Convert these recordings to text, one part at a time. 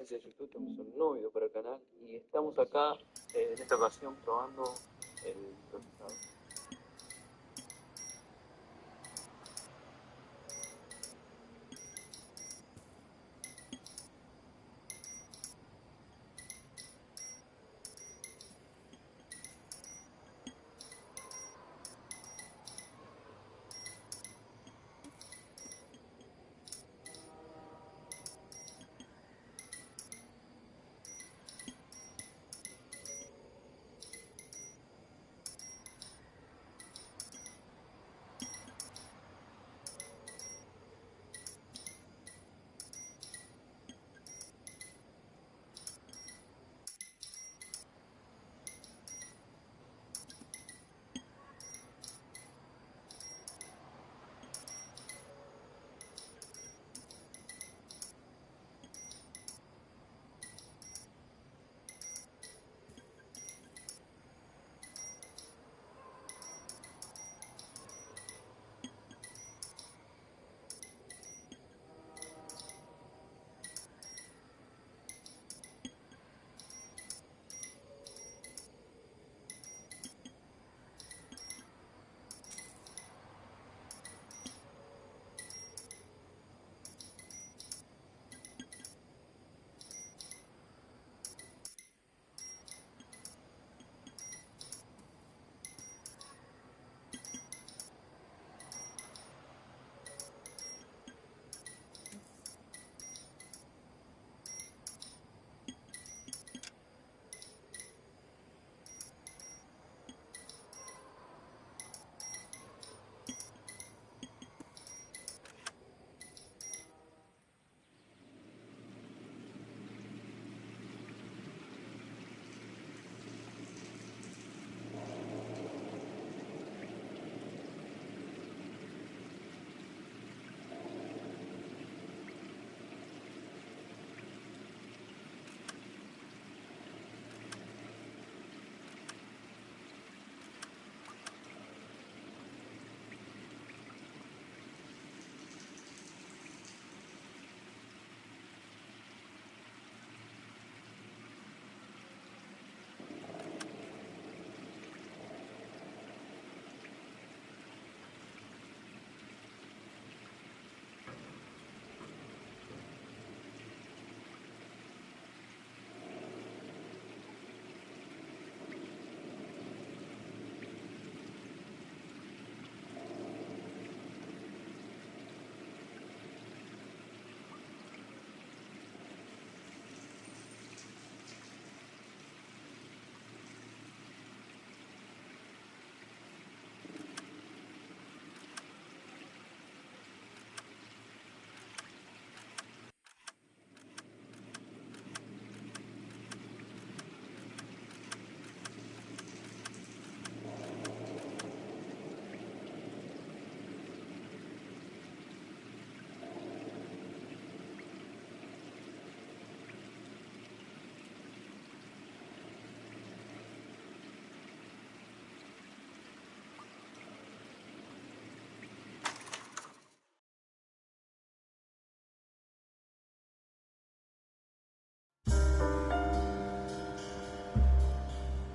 si se suscrito, es un nuevo video para el canal y estamos acá en esta ocasión probando el procesador.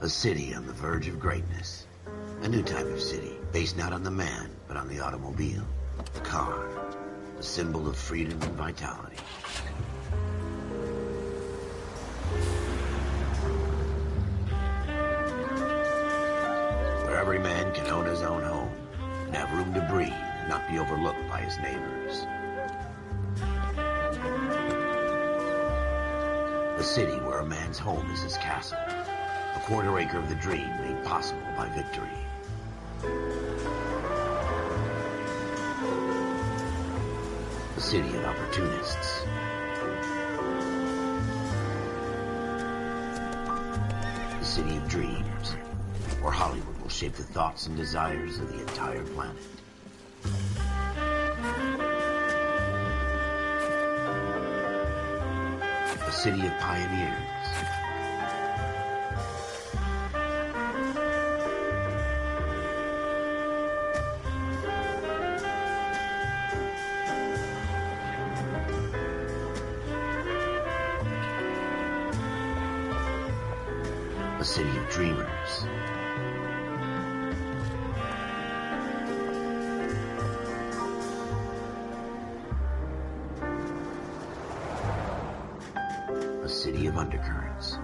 A city on the verge of greatness. A new type of city, based not on the man, but on the automobile. The car. The symbol of freedom and vitality. Where every man can own his own home, and have room to breathe, and not be overlooked by his neighbors. A city where a man's home is his castle. A quarter acre of the dream made possible by victory. A city of opportunists. A city of dreams, where Hollywood will shape the thoughts and desires of the entire planet. A city of pioneers. A city of dreamers. A city of undercurrents,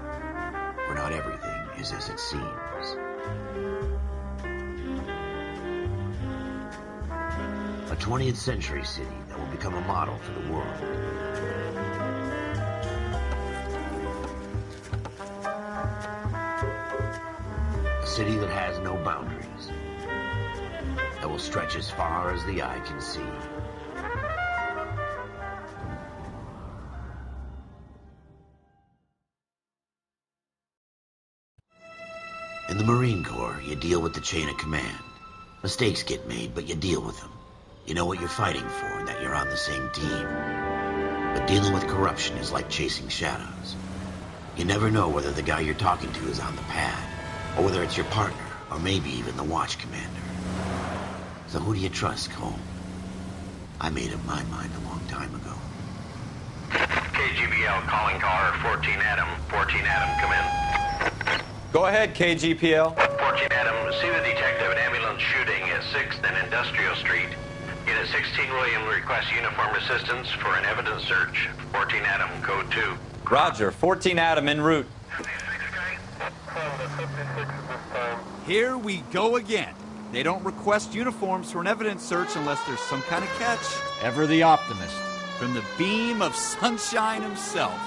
where not everything is as it seems. A 20th century city that will become a model for the world. A city that has no boundaries, that will stretch as far as the eye can see. In the Marine Corps, you deal with the chain of command. Mistakes get made, but you deal with them. You know what you're fighting for and that you're on the same team. But dealing with corruption is like chasing shadows. You never know whether the guy you're talking to is on the pad, or whether it's your partner, or maybe even the watch commander. So who do you trust, Cole? I made up my mind a long time ago. KGBL calling caller 14 Adam. 14 Adam, come in. Go ahead, KGPL. 14 Adam, see the detective at ambulance shooting at 6th and Industrial Street. Unit 16 William requests uniform assistance for an evidence search. 14 Adam, code 2. Roger, 14 Adam en route. Here we go again. They don't request uniforms for an evidence search unless there's some kind of catch. Ever the optimist. From the beam of sunshine himself.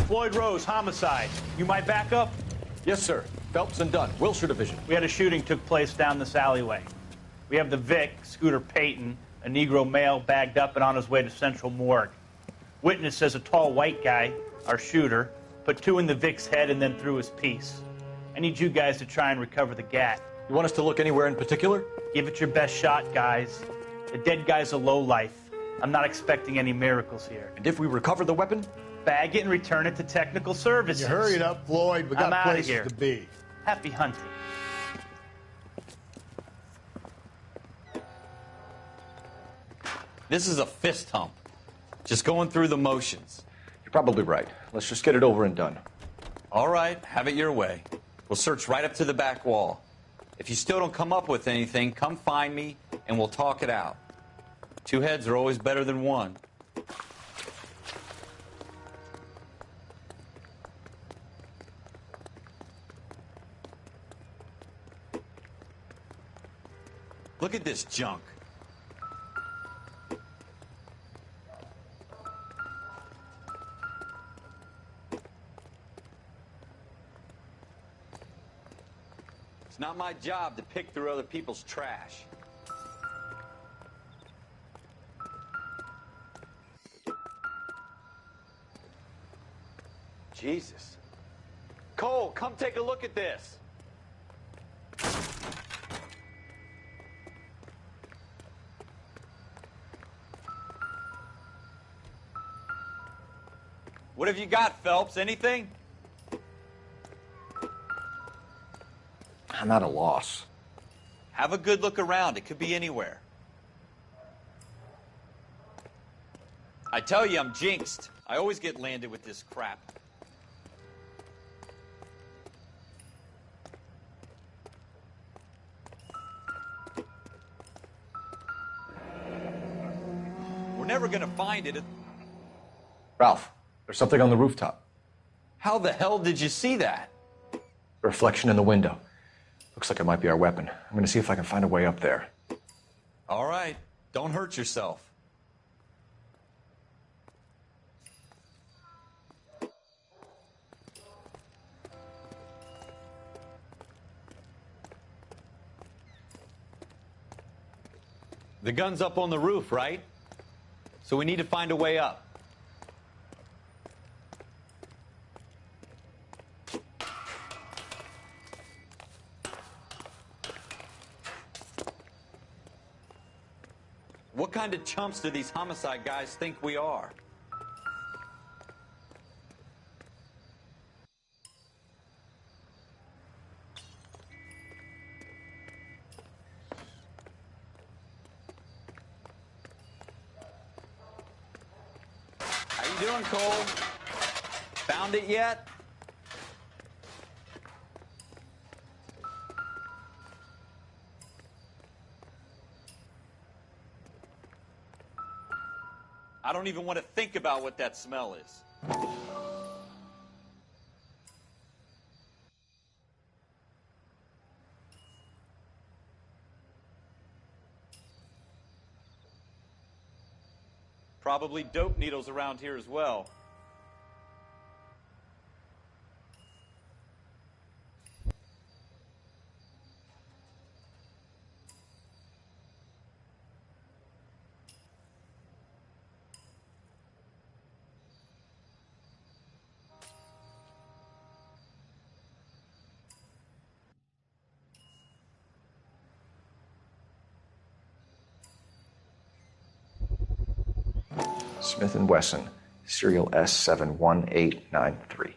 Floyd Rose, homicide. You might back up? Yes, sir. Phelps and Dunn, Wilshire Division. We had a shooting took place down this alleyway. We have the Vic, Scooter Payton, a Negro male bagged up and on his way to Central Morgue. Witness says a tall white guy, our shooter, put 2 in the Vic's head and then threw his piece. I need you guys to try and recover the gat. You want us to look anywhere in particular? Give it your best shot, guys. The dead guy's a lowlife. I'm not expecting any miracles here. And if we recover the weapon? Bag it and return it to technical services. You hurry it up, Floyd. We got I'm outta places here. to be. Happy hunting. This is a fist hump. Just going through the motions. You're probably right. Let's just get it over and done. All right, have it your way. We'll search right up to the back wall. If you still don't come up with anything, come find me and we'll talk it out. 2 heads are always better than 1. Look at this junk. It's not my job to pick through other people's trash. Jesus. Cole, come take a look at this. What have you got, Phelps? Anything? I'm at a loss. Have a good look around. It could be anywhere. I tell you, I'm jinxed. I always get landed with this crap. We're never gonna find it. Ralph, there's something on the rooftop. How the hell did you see that? Reflection in the window. Looks like it might be our weapon. I'm going to see if I can find a way up there. All right. Don't hurt yourself. The gun's up on the roof, right? So we need to find a way up. What kind of chumps do these homicide guys think we are? doing, Cole? Found it yet? I don't even want to think about what that smell is. Probably dope needles around here as well. Smith & Wesson, serial S71893.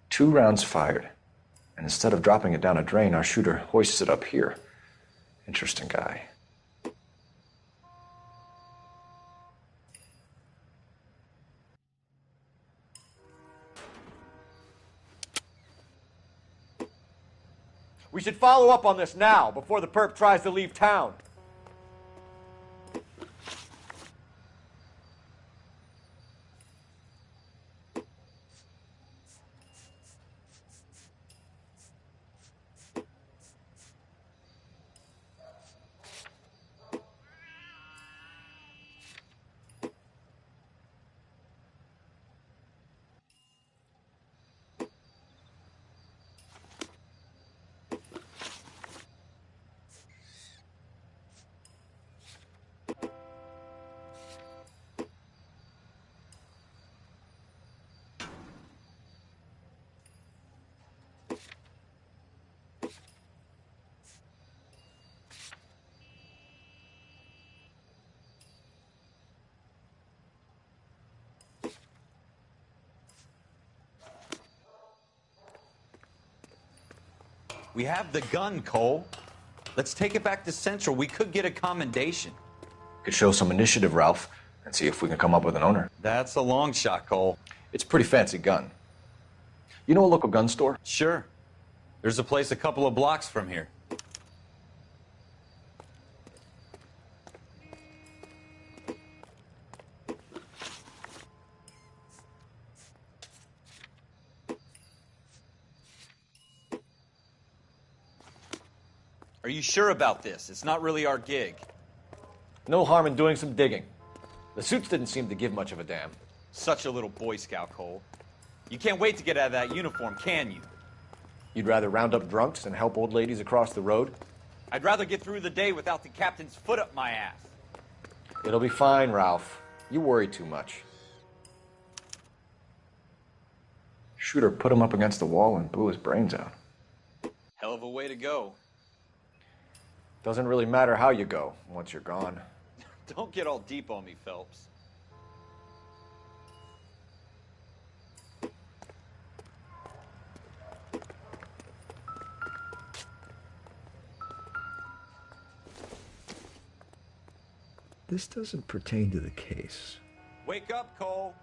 Two rounds fired, and instead of dropping it down a drain, our shooter hoists it up here. Interesting guy. We should follow up on this now, before the perp tries to leave town. We have the gun, Cole. Let's take it back to Central. We could get a commendation. Could show some initiative, Ralph, and see if we can come up with an owner. That's a long shot, Cole. It's a pretty fancy gun. You know a local gun store? Sure. There's a place a couple of blocks from here. Are you sure about this? It's not really our gig. No harm in doing some digging. The suits didn't seem to give much of a damn. Such a little Boy Scout, Cole. You can't wait to get out of that uniform, can you? You'd rather round up drunks than help old ladies across the road? I'd rather get through the day without the captain's foot up my ass. It'll be fine, Ralph. You worry too much. Shooter put him up against the wall and blew his brains out. Hell of a way to go. Doesn't really matter how you go once you're gone. Don't get all deep on me, Phelps. This doesn't pertain to the case. Wake up, Cole.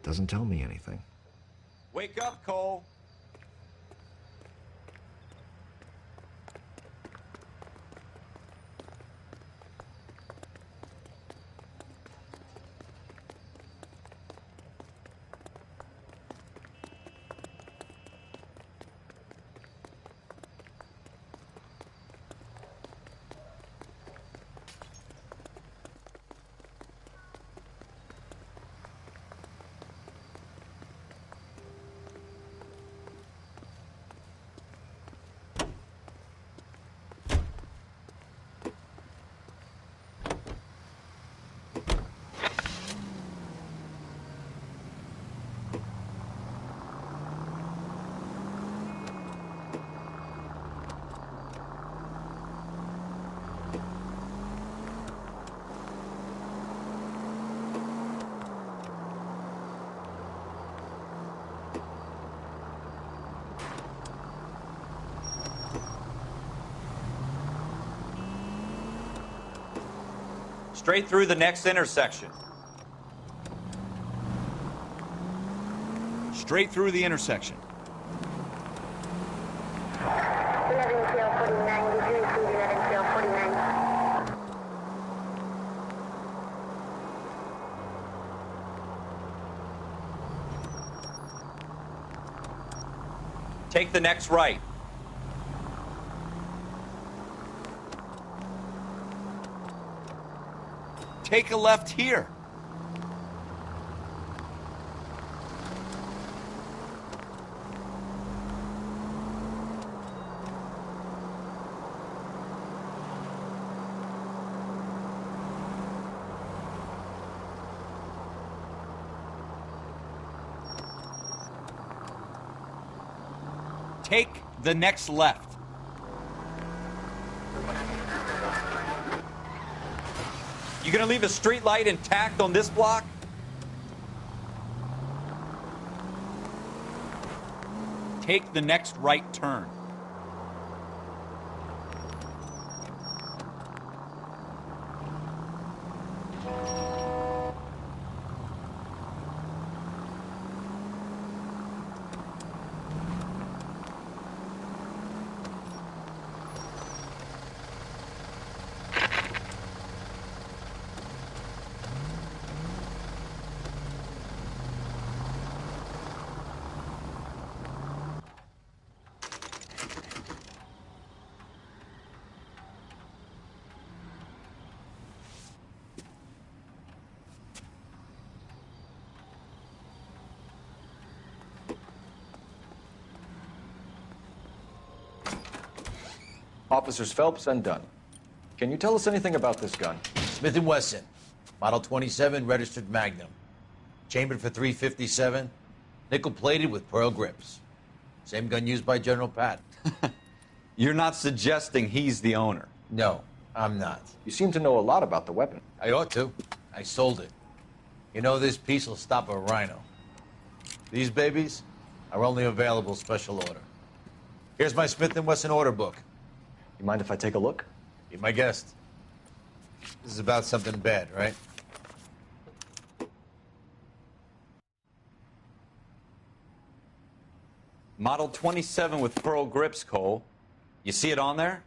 Doesn't tell me anything. Wake up, Cole. Straight through the next intersection. Straight through the intersection. 11-49, return to 11-49. Take the next right. Take a left here. Take the next left. You gonna leave a street light intact on this block? Take the next right turn. Officers Phelps and Dunn. Can you tell us anything about this gun? Smith & Wesson, Model 27, registered Magnum. Chambered for .357, nickel-plated with pearl grips. Same gun used by General Patton. You're not suggesting he's the owner? No, I'm not. You seem to know a lot about the weapon. I ought to. I sold it. You know, this piece will stop a rhino. These babies are only available special order. Here's my Smith & Wesson order book. You mind if I take a look? Be my guest. This is about something bad, right? Model 27 with pearl grips, Cole. You see it on there?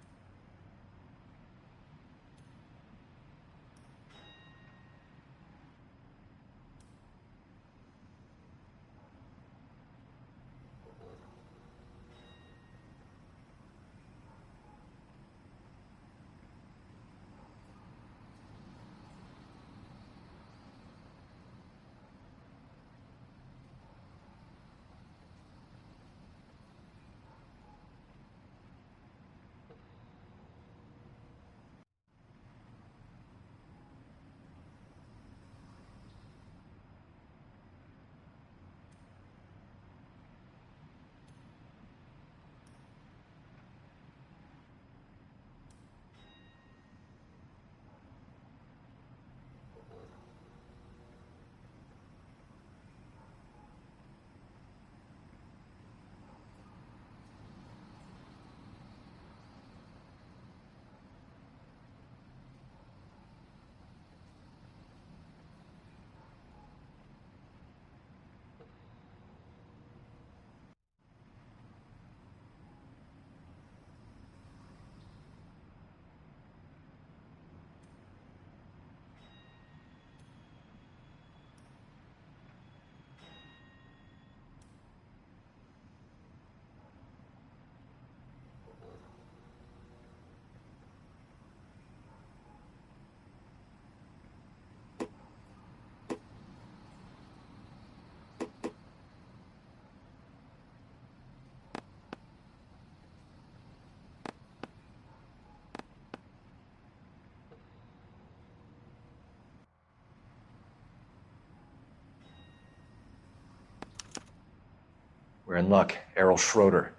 We're in luck. Errol Schroeder,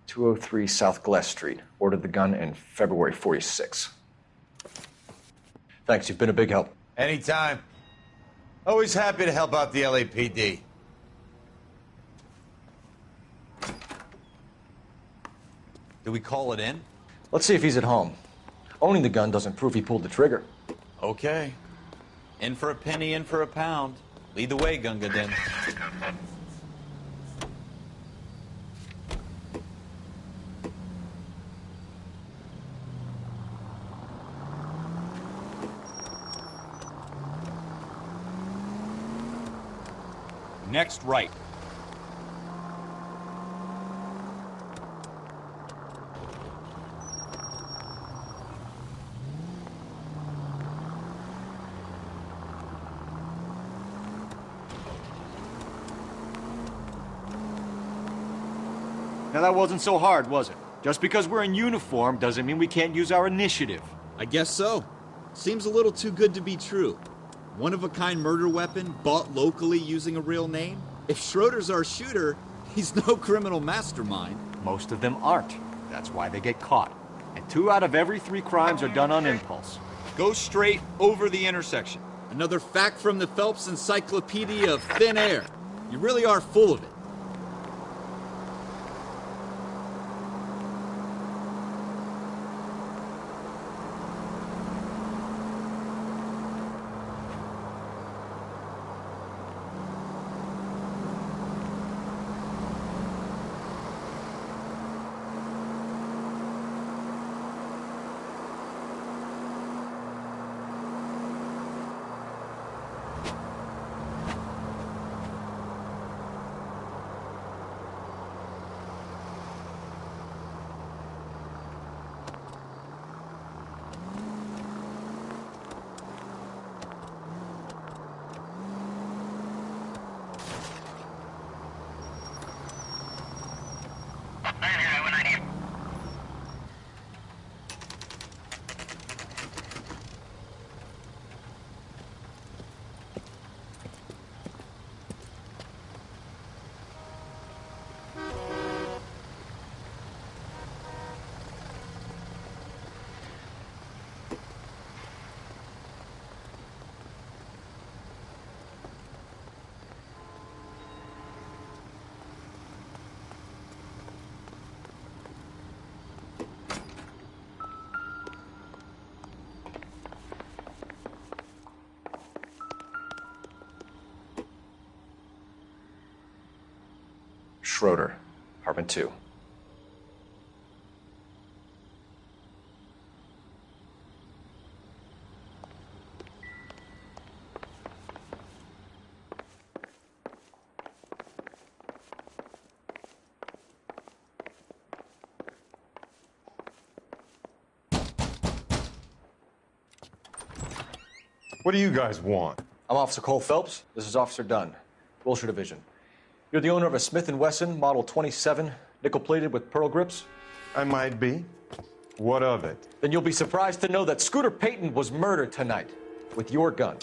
203 South Glass Street. Ordered the gun in February '46. Thanks, you've been a big help. Anytime. Always happy to help out the LAPD. Do we call it in? Let's see if he's at home. Owning the gun doesn't prove he pulled the trigger. Okay. In for a penny, in for a pound. Lead the way, Gunga Din. Next right. Now that wasn't so hard, was it? Just because we're in uniform doesn't mean we can't use our initiative. I guess so. Seems a little too good to be true. One-of-a-kind murder weapon bought locally using a real name? If Schroeder's our shooter, he's no criminal mastermind. Most of them aren't. That's why they get caught. And 2 out of every 3 crimes are done on impulse. Go straight over the intersection. Another fact from the Phelps Encyclopedia of Thin Air. You really are full of it. Schroeder, apartment 2. What do you guys want? I'm Officer Cole Phelps. This is Officer Dunn, Wilshire Division. You're the owner of a Smith & Wesson Model 27, nickel-plated with pearl grips? I might be. What of it? Then you'll be surprised to know that Scooter Payton was murdered tonight with your gun.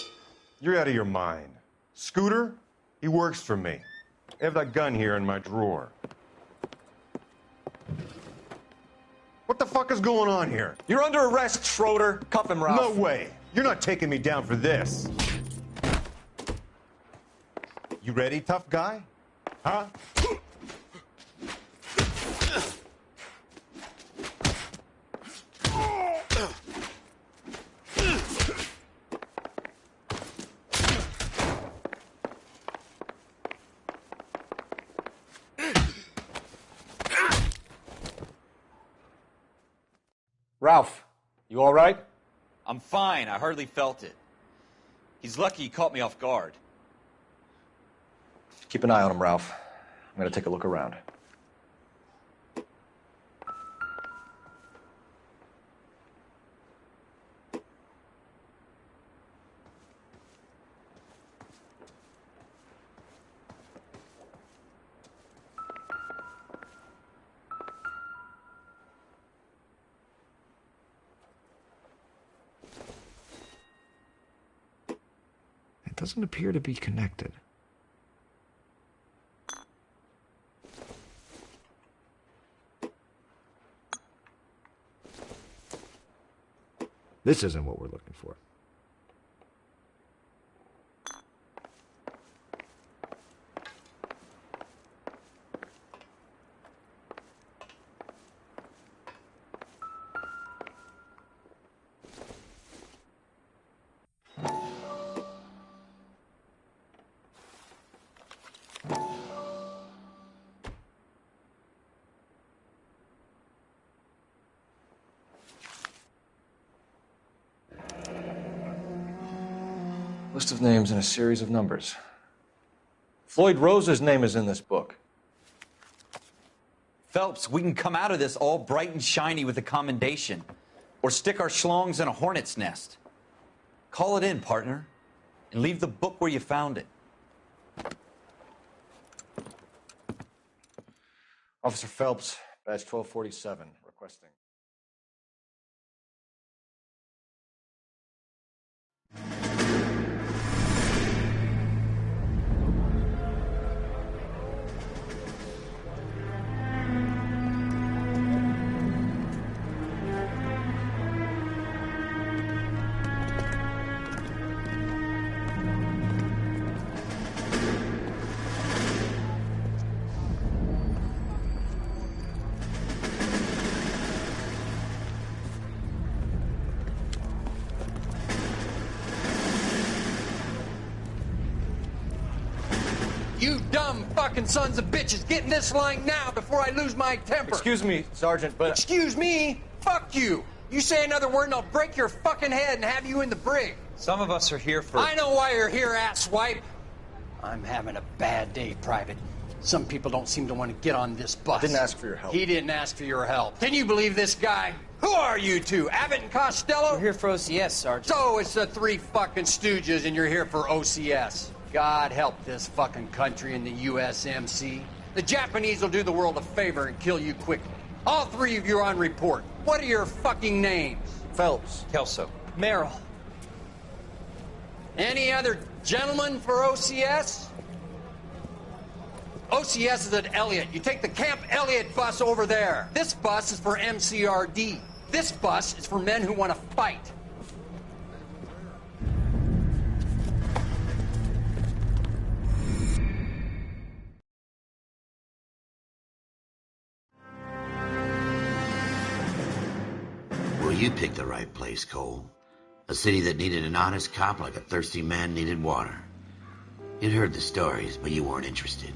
You're out of your mind. Scooter? He works for me. I have that gun here in my drawer. What the fuck is going on here? You're under arrest, Schroeder. Cuff him, Ralph. No way. You're not taking me down for this. You ready, tough guy? Huh? Ralph, you all right? I'm fine. I hardly felt it. He's lucky he caught me off guard. Keep an eye on him, Ralph. I'm gonna take a look around. It doesn't appear to be connected. This isn't what we're looking for. List of names and a series of numbers. Floyd Rose's name is in this book. Phelps, we can come out of this all bright and shiny with a commendation. Or stick our schlongs in a hornet's nest. Call it in, partner. And leave the book where you found it. Officer Phelps, badge 1247, requesting. You dumb fucking sons of bitches, get in this line now before I lose my temper. Excuse me, Sergeant, but... Excuse me? Fuck you. You say another word and I'll break your fucking head and have you in the brig. Some of us are here for... I know why you're here, asswipe. I'm having a bad day, Private. Some people don't seem to want to get on this bus. I didn't ask for your help. He didn't ask for your help. Can you believe this guy? Who are you two? Abbott and Costello? We're here for OCS, Sergeant. So it's the three fucking stooges and you're here for OCS. God help this fucking country and the USMC. The Japanese will do the world a favor and kill you quickly. All three of you are on report. What are your fucking names? Phelps. Kelso. Merrill. Any other gentlemen for OCS? OCS is at Elliott. You take the Camp Elliott bus over there. This bus is for MCRD. This bus is for men who want to fight. Well, you picked the right place, Cole. A city that needed an honest cop like a thirsty man needed water. You'd heard the stories, but you weren't interested.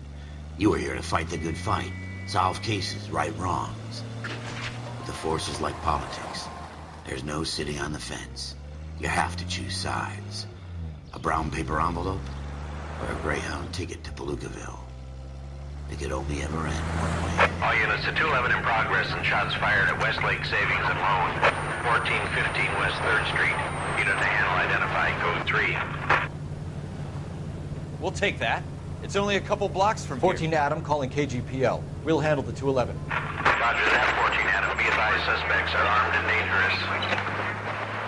You were here to fight the good fight, solve cases, right wrongs. But the force is like politics. There's no sitting on the fence. You have to choose sides. A brown paper envelope or a Greyhound ticket to Palookaville. It could only ever end one way. All units to 211 in progress and shots fired at Westlake Savings and Loan, 1415 West 3rd Street. Unit to handle identified, code 3. We'll take that. It's only a couple blocks from 14 Adam calling KGPL. We'll handle the 211. Roger that, 14 Adam. Be advised, suspects are armed and dangerous.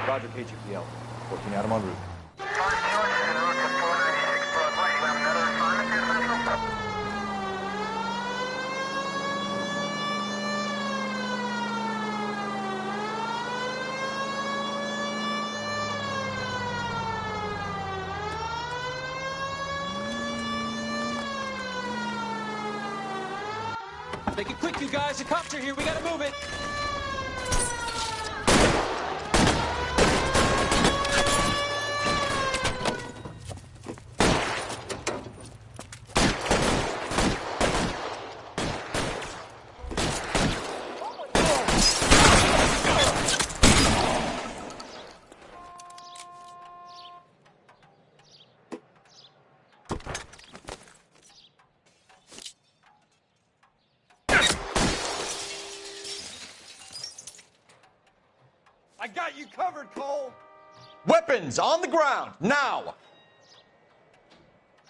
Roger, KGPL. 14 Adam en route. Make it quick, you guys. The cops are here. We gotta move it. I got you covered, Cole! Weapons on the ground, now!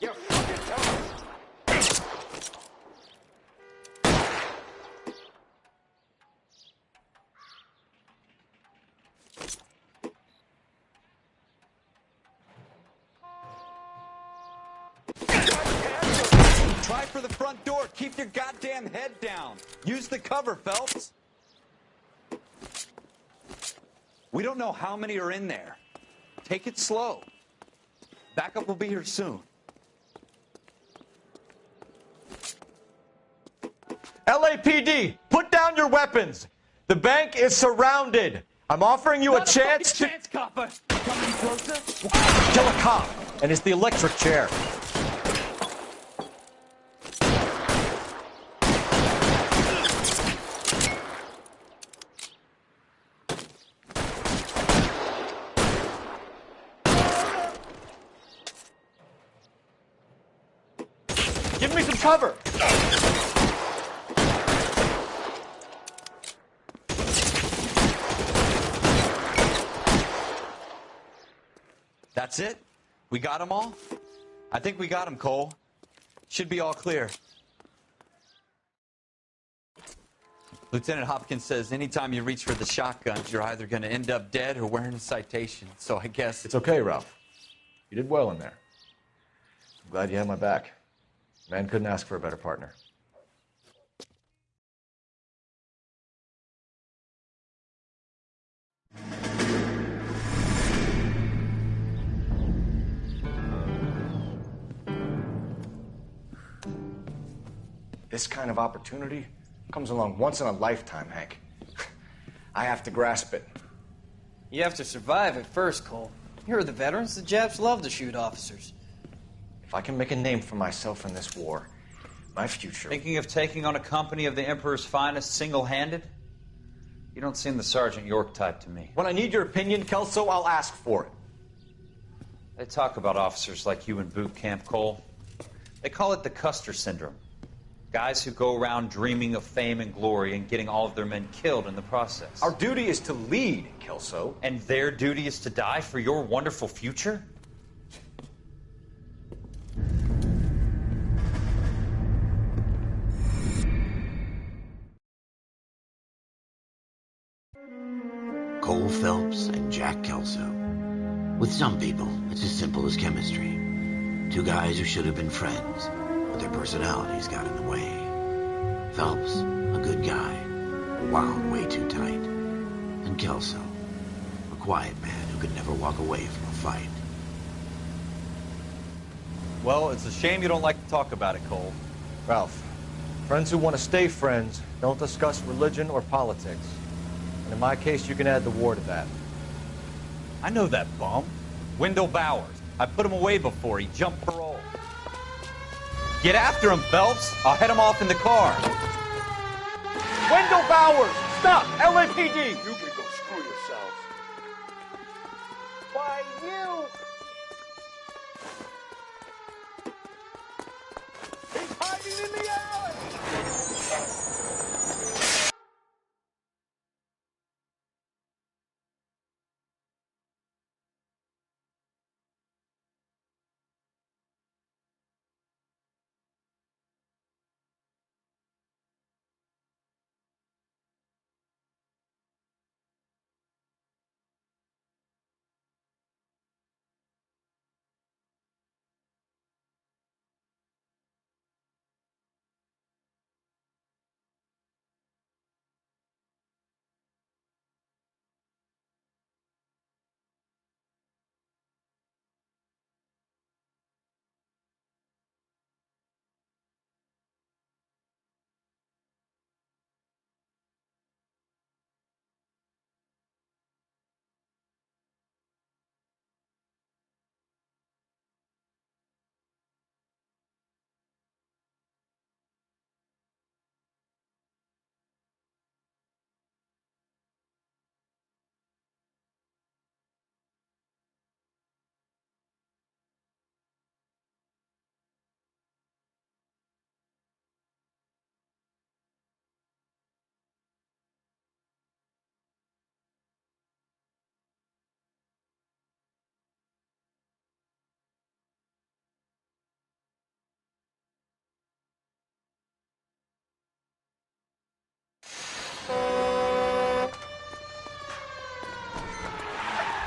You fucking tell us. Try for the front door. Keep your goddamn head down. Use the cover, Phelps. We don't know how many are in there. Take it slow. Backup will be here soon. LAPD, put down your weapons. The bank is surrounded. I'm offering you a chance to copper. Coming closer. kill a cop, and it's the electric chair. cover! That's it? We got them all? I think we got them, Cole. Should be all clear. Lieutenant Hopkins says anytime you reach for the shotguns, you're either going to end up dead or wearing a citation. So I guess... It's okay, Ralph. You did well in there. I'm glad you had my back. Man couldn't ask for a better partner. This kind of opportunity comes along once in a lifetime, Hank. I have to grasp it. You have to survive at first, Cole. Here are the veterans. The Japs love to shoot officers. If I can make a name for myself in this war, my future... Thinking of taking on a company of the Emperor's finest single-handed? You don't seem the Sergeant York type to me. When I need your opinion, Kelso, I'll ask for it. They talk about officers like you in boot camp, Cole. They call it the Custer syndrome. Guys who go around dreaming of fame and glory and getting all of their men killed in the process. Our duty is to lead, Kelso. And their duty is to die for your wonderful future? Cole Phelps and Jack Kelso. With some people, it's as simple as chemistry. Two guys who should have been friends, but their personalities got in the way. Phelps, a good guy, wound way too tight. And Kelso, a quiet man who could never walk away from a fight. Well, it's a shame you don't like to talk about it, Cole. Ralph, friends who want to stay friends don't discuss religion or politics. And in my case, you can add the war to that. I know that bum. Wendell Bowers. I put him away before. He jumped parole. Get after him, Phelps. I'll head him off in the car. Wendell Bowers! Stop! LAPD! You can go screw yourselves. Why, you... He's hiding in the alley!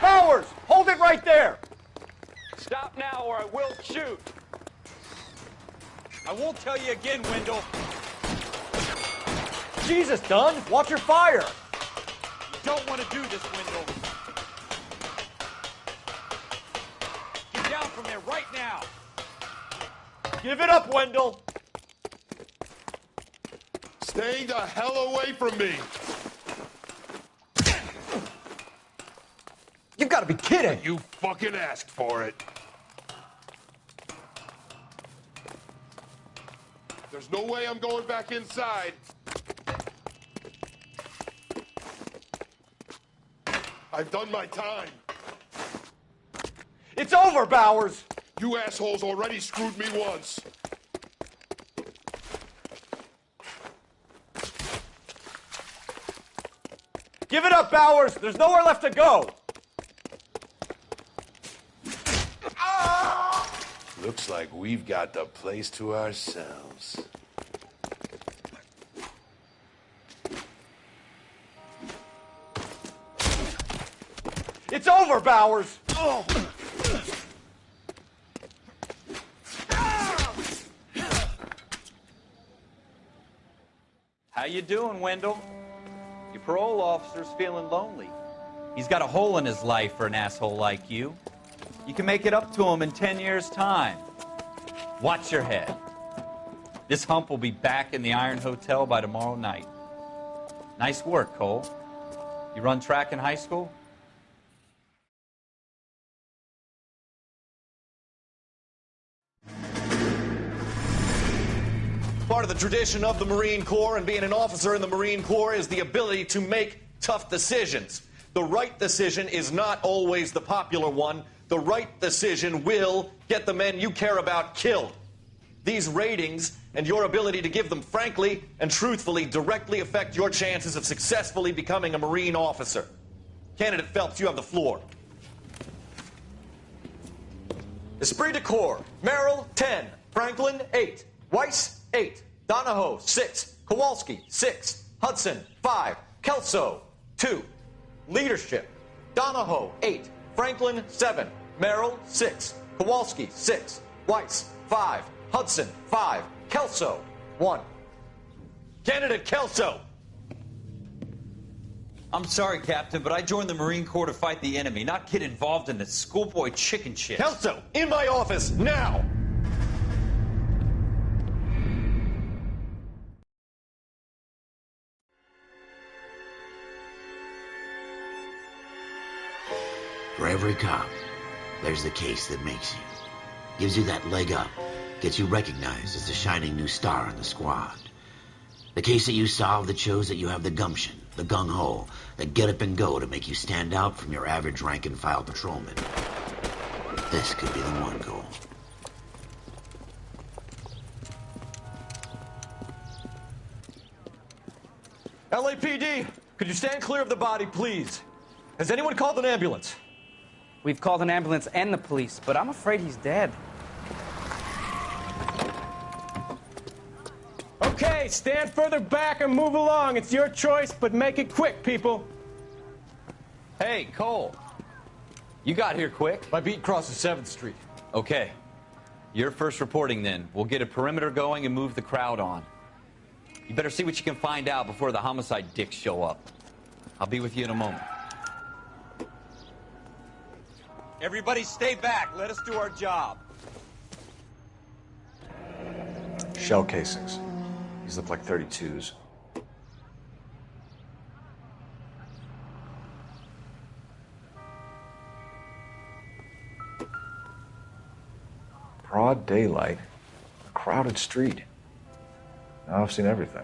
Bowers! Hold it right there! Stop now or I will shoot. I won't tell you again, Wendell. Jesus, Dunn! Watch your fire! You don't want to do this, Wendell. Get down from there right now. Give it up, Wendell! Stay the hell away from me! You've got to be kidding! You fucking asked for it. There's no way I'm going back inside. I've done my time. It's over, Bowers! You assholes already screwed me once. Give it up, Bowers! There's nowhere left to go! Looks like we've got the place to ourselves. It's over, Bowers! Oh. How you doing, Wendell? Your parole officer's feeling lonely. He's got a hole in his life for an asshole like you. You can make it up to him in 10 years' time. Watch your head. This hump will be back in the Iron Hotel by tomorrow night. Nice work, Cole. You run track in high school? Part of the tradition of the Marine Corps and being an officer in the Marine Corps is the ability to make tough decisions. The right decision is not always the popular one. The right decision will get the men you care about killed. These ratings and your ability to give them frankly and truthfully directly affect your chances of successfully becoming a Marine officer. Candidate Phelps, you have the floor. Esprit de Corps, Merrill, 10. Franklin, 8. Weiss, 8. Donahoe, 6. Kowalski, 6. Hudson, 5. Kelso, 2. Leadership, Donahoe, 8. Franklin, 7. Merrill, 6. Kowalski, 6. Weiss, 5. Hudson, 5. Kelso, 1. Candidate Kelso. I'm sorry, Captain, but I joined the Marine Corps to fight the enemy, not get involved in the schoolboy chicken shit. Kelso, in my office, now! For every cop, there's the case that makes you. Gives you that leg up. Gets you recognized as the shining new star in the squad. The case that you solve that shows that you have the gumption, the gung-ho, the get up and go to make you stand out from your average rank-and-file patrolman. This could be the one, Cole. LAPD, could you stand clear of the body, please? Has anyone called an ambulance? We've called an ambulance and the police, but I'm afraid he's dead. Okay, stand further back and move along. It's your choice, but make it quick, people. Hey, Cole. You got here quick. My beat crosses 7th Street. Okay. You're first reporting then. We'll get a perimeter going and move the crowd on. You better see what you can find out before the homicide dicks show up. I'll be with you in a moment. Everybody stay back. Let us do our job. Shell casings. These look like 32s. Broad daylight. A crowded street. Now I've seen everything.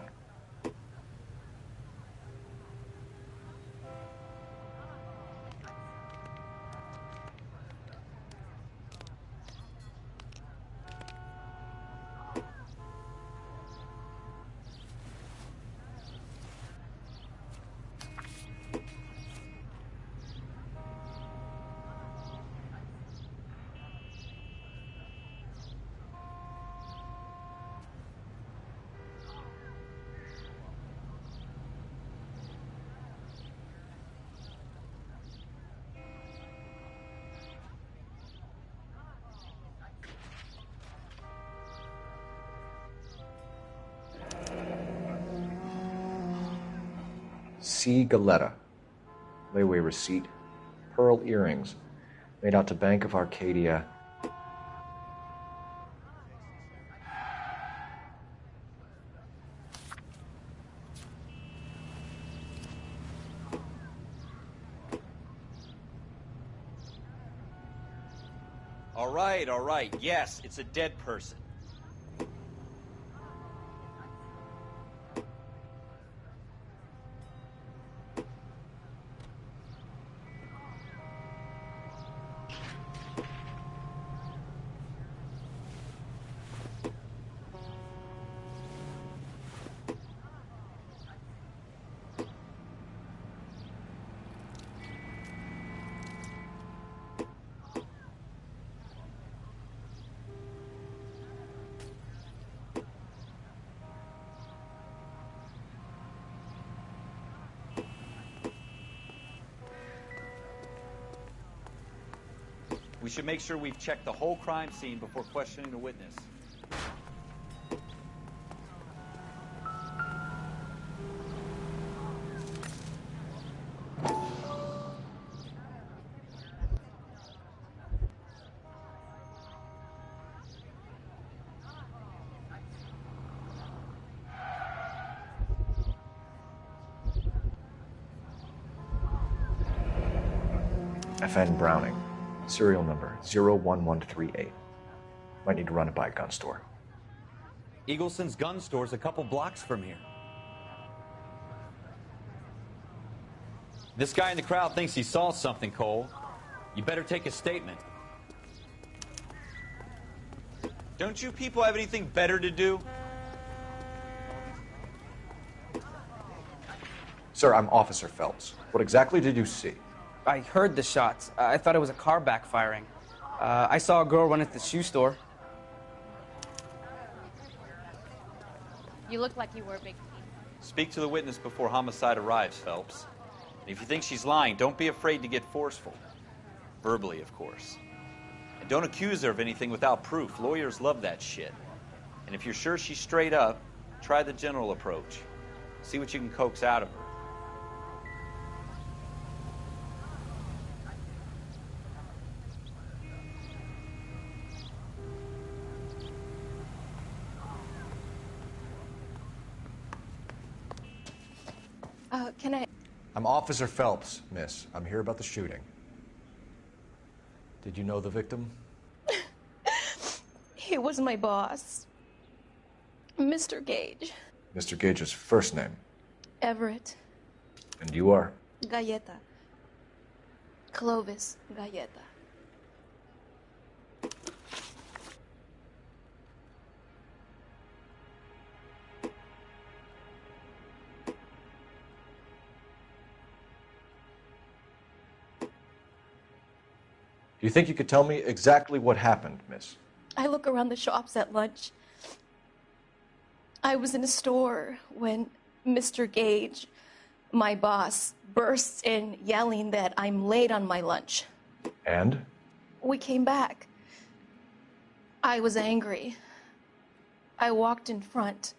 C. Galetta. Layaway receipt. Pearl earrings. Made out to Bank of Arcadia. All right. Yes, it's a dead person. We should make sure we've checked the whole crime scene before questioning the witness. FN Browning, serial number 01138. Might need to run it by a gun store. Eagleson's gun store's a couple blocks from here. This guy in the crowd thinks he saw something, Cole. You better take a statement. Don't you people have anything better to do? Sir, I'm Officer Phelps. What exactly did you see? I heard the shots. I thought it was a car backfiring. I saw a girl run at the shoe store. You look like you were a big thief. Speak to the witness before homicide arrives, Phelps. And if you think she's lying, don't be afraid to get forceful. Verbally, of course. And don't accuse her of anything without proof. Lawyers love that shit. And if you're sure she's straight up, try the general approach. See what you can coax out of her. Can I... I'm Officer Phelps, miss. I'm here about the shooting. Did you know the victim? He was my boss. Mr. Gage. Mr. Gage's first name. Everett. And you are? Galleta. Clovis Galleta. Do you think you could tell me exactly what happened, miss? I look around the shops at lunch. I was in a store when Mr. Gage, my boss, bursts in yelling that I'm late on my lunch. And? We came back. I was angry. I walked in front.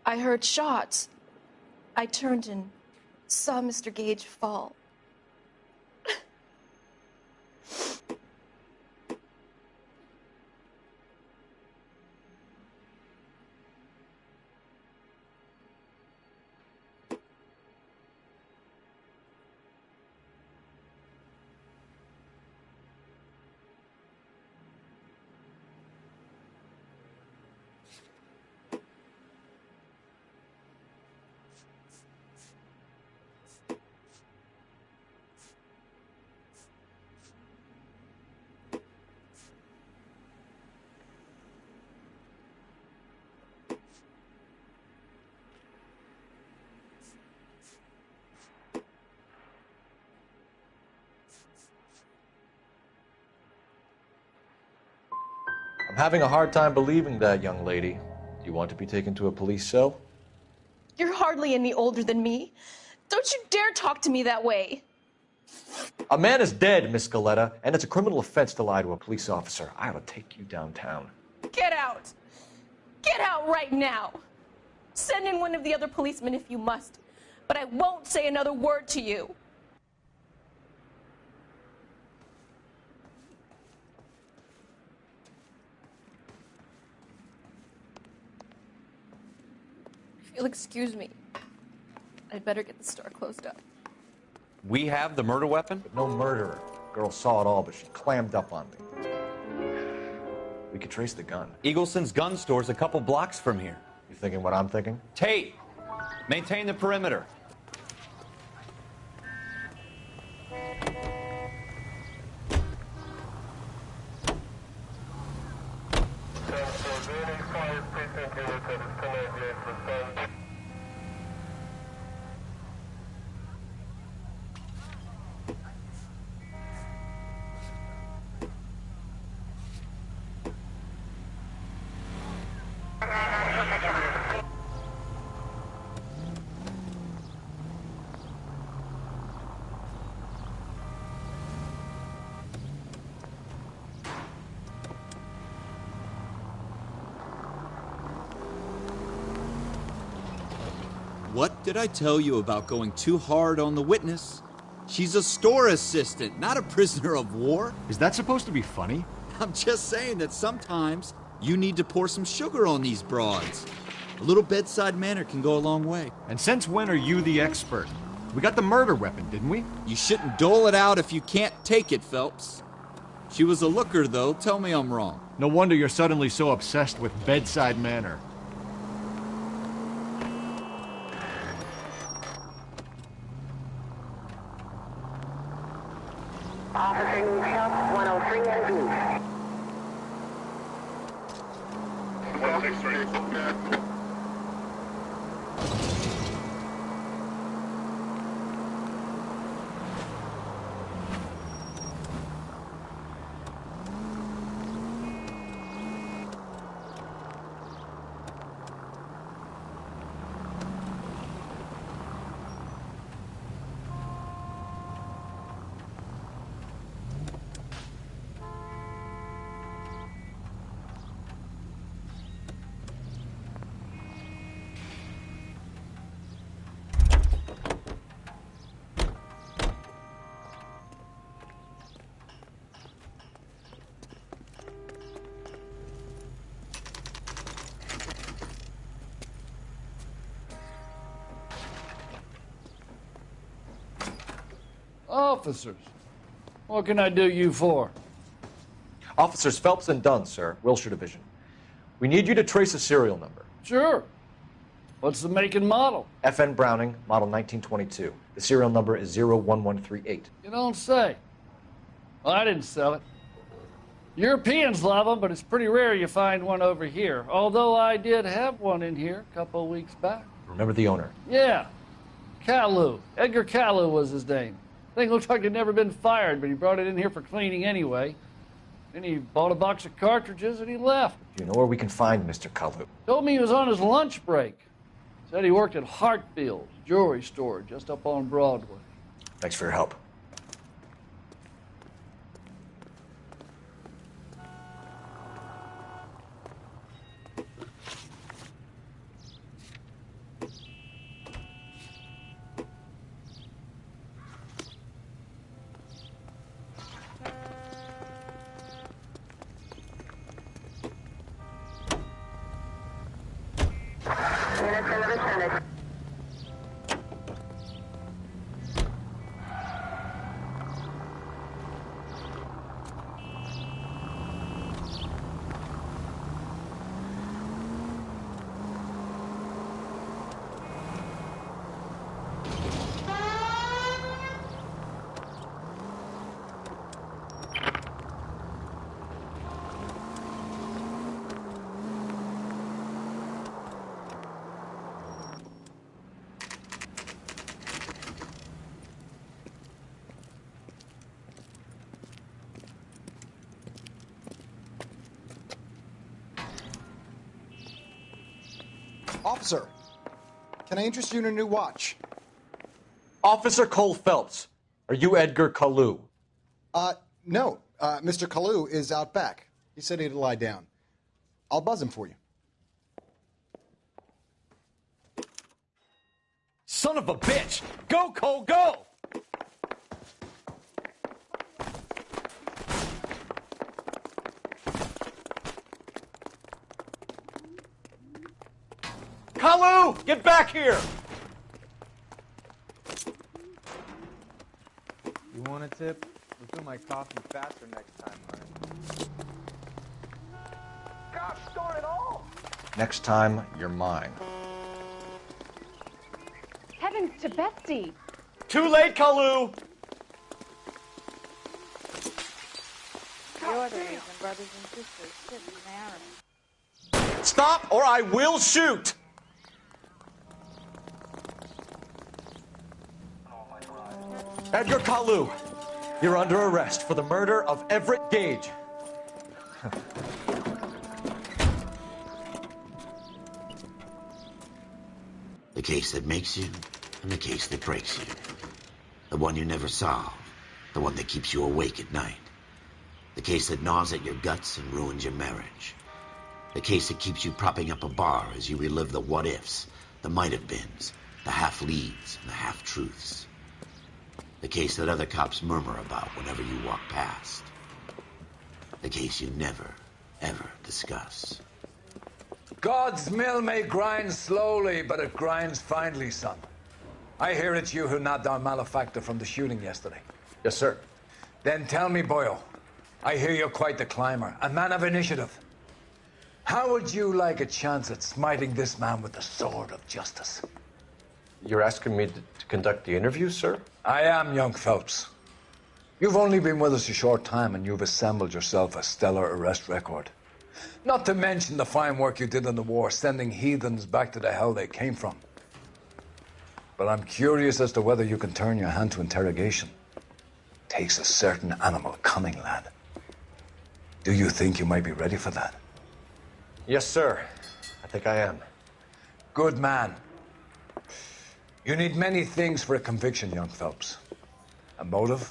I heard shots. I turned and saw Mr. Gage fall. I'm having a hard time believing that, young lady. Do you want to be taken to a police cell? You're hardly any older than me. Don't you dare talk to me that way. A man is dead, Miss Galleta, and it's a criminal offense to lie to a police officer. I ought to take you downtown. Get out. Get out right now. Send in one of the other policemen if you must, but I won't say another word to you. If you'll excuse me, I'd better get the store closed up. We have the murder weapon? But no murderer. Girl saw it all, but she clammed up on me. We could trace the gun. Eagleson's gun store's a couple blocks from here. You thinking what I'm thinking? Tate, maintain the perimeter. What did I tell you about going too hard on the witness? She's a store assistant, not a prisoner of war. Is that supposed to be funny? I'm just saying that sometimes you need to pour some sugar on these broads. A little bedside manner can go a long way. And since when are you the expert? We got the murder weapon, didn't we? You shouldn't dole it out if you can't take it, Phelps. She was a looker, though. Tell me I'm wrong. No wonder you're suddenly so obsessed with bedside manner. Officer needs help, 103 and B. 163. Officers, what can I do you for? Officers Phelps and Dunn, sir, Wilshire Division. We need you to trace a serial number. Sure. What's the make and model? FN Browning, model 1922. The serial number is 01138. You don't say. Well, I didn't sell it. Europeans love them, but it's pretty rare you find one over here. Although I did have one in here a couple of weeks back. Remember the owner? Yeah. Kalu. Edgar Kalu was his name. Thing looked like he'd never been fired, but he brought it in here for cleaning anyway. Then he bought a box of cartridges and he left. Do you know where we can find Mr. Kalu? Told me he was on his lunch break. Said he worked at Hartfield's jewelry store just up on Broadway. Thanks for your help. Officer, can I interest you in a new watch? Officer Cole Phelps, are you Edgar Kalu? No. Mr. Kalu is out back. He said he'd lie down. I'll buzz him for you. Son of a bitch! Go, Cole, go! Kalu, get back here! You want a tip? Refill my coffee faster next time, right? Gosh darn it all! Next time, you're mine. Heavens to Betsy! Too late, Kalu! You're the reason brothers and sisters shouldn't marry. Stop or I will shoot! Edgar Kalu, you're under arrest for the murder of Everett Gage. The case that makes you and the case that breaks you. The one you never solve. The one that keeps you awake at night. The case that gnaws at your guts and ruins your marriage. The case that keeps you propping up a bar as you relive the what-ifs, the might-have-beens, The half-leads and the half-truths. The case that other cops murmur about whenever you walk past. The case you never, ever discuss. God's mill may grind slowly, but it grinds finely, son. I hear it's you who nabbed our malefactor from the shooting yesterday. Yes, sir. Then tell me, boyo, I hear you're quite the climber, a man of initiative. How would you like a chance at smiting this man with the sword of justice? You're asking me to conduct the interview, sir? I am, young Phelps. You've only been with us a short time and you've assembled yourself a stellar arrest record. Not to mention the fine work you did in the war, sending heathens back to the hell they came from. But I'm curious as to whether you can turn your hand to interrogation. Takes a certain animal cunning, lad. Do you think you might be ready for that? Yes, sir. I think I am. Good man. You need many things for a conviction, young Phelps. A motive,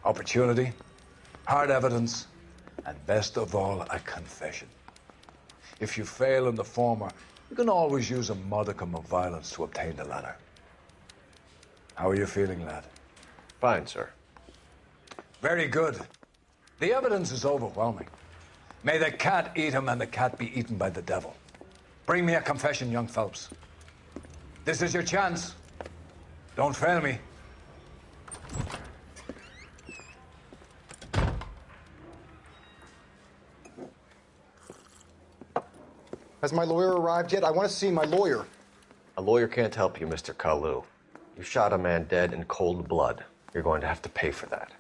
opportunity, hard evidence, and best of all, a confession. If you fail in the former, you can always use a modicum of violence to obtain the latter. How are you feeling, lad? Fine, sir. Very good. The evidence is overwhelming. May the cat eat him and the cat be eaten by the devil. Bring me a confession, young Phelps. This is your chance. Don't fail me. Has my lawyer arrived yet? I want to see my lawyer. A lawyer can't help you, Mr. Kalu. You shot a man dead in cold blood. You're going to have to pay for that.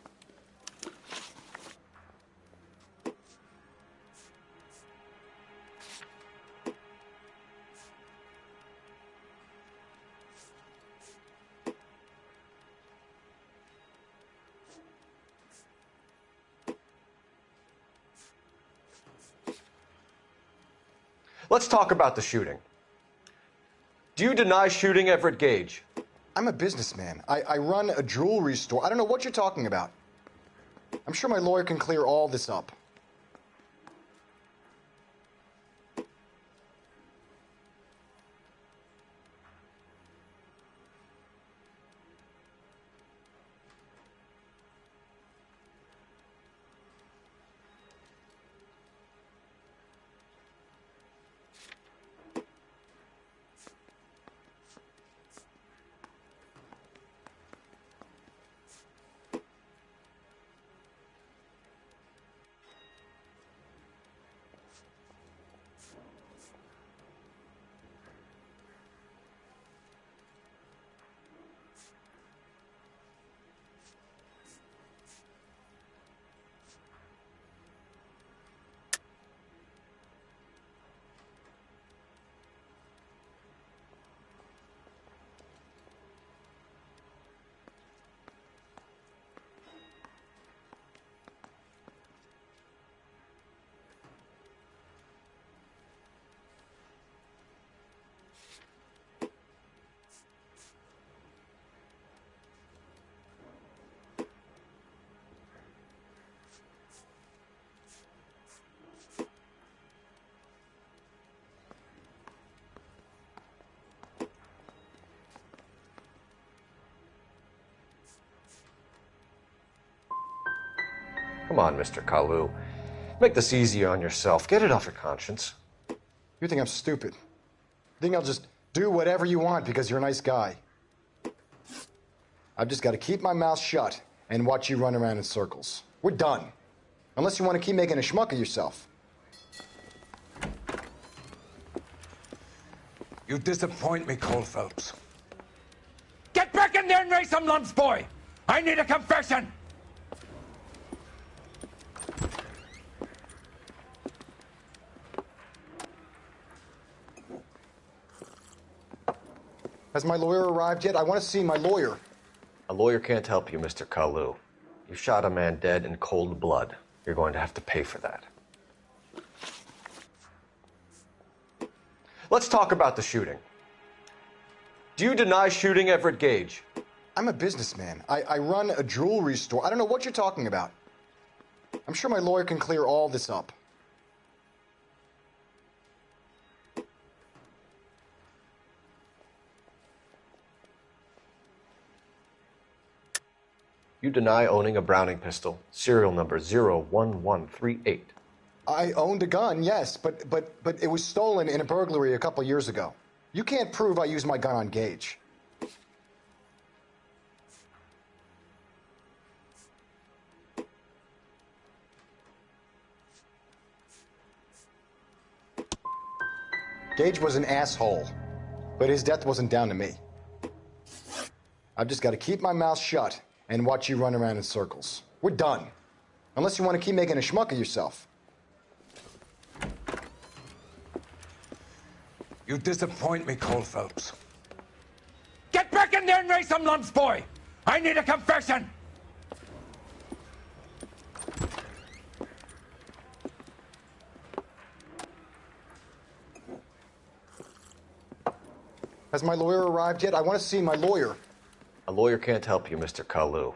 Let's talk about the shooting. Do you deny shooting Everett Gage? I'm a businessman. I run a jewelry store. I don't know what you're talking about. I'm sure my lawyer can clear all this up. Come on, Mr. Kalu. Make this easier on yourself. Get it off your conscience. You think I'm stupid? You think I'll just do whatever you want because you're a nice guy? I've just got to keep my mouth shut and watch you run around in circles. We're done. Unless you want to keep making a schmuck of yourself. You disappoint me, Cole Phelps. Get back in there and raise some lumps, boy! I need a confession! Has my lawyer arrived yet? I want to see my lawyer. A lawyer can't help you, Mr. Kalu. You shot a man dead in cold blood. You're going to have to pay for that. Let's talk about the shooting. Do you deny shooting Everett Gage? I'm a businessman. I run a jewelry store. I don't know what you're talking about. I'm sure my lawyer can clear all this up. You deny owning a Browning pistol, serial number 01138. I owned a gun, yes, but it was stolen in a burglary a couple years ago. You can't prove I used my gun on Gage. Gage was an asshole, but his death wasn't down to me. I've just got to keep my mouth shut and watch you run around in circles. We're done. Unless you want to keep making a schmuck of yourself. You disappoint me, Cole Phelps. Get back in there and raise some lumps, boy! I need a confession! Has my lawyer arrived yet? I want to see my lawyer. A lawyer can't help you, Mr. Kalu.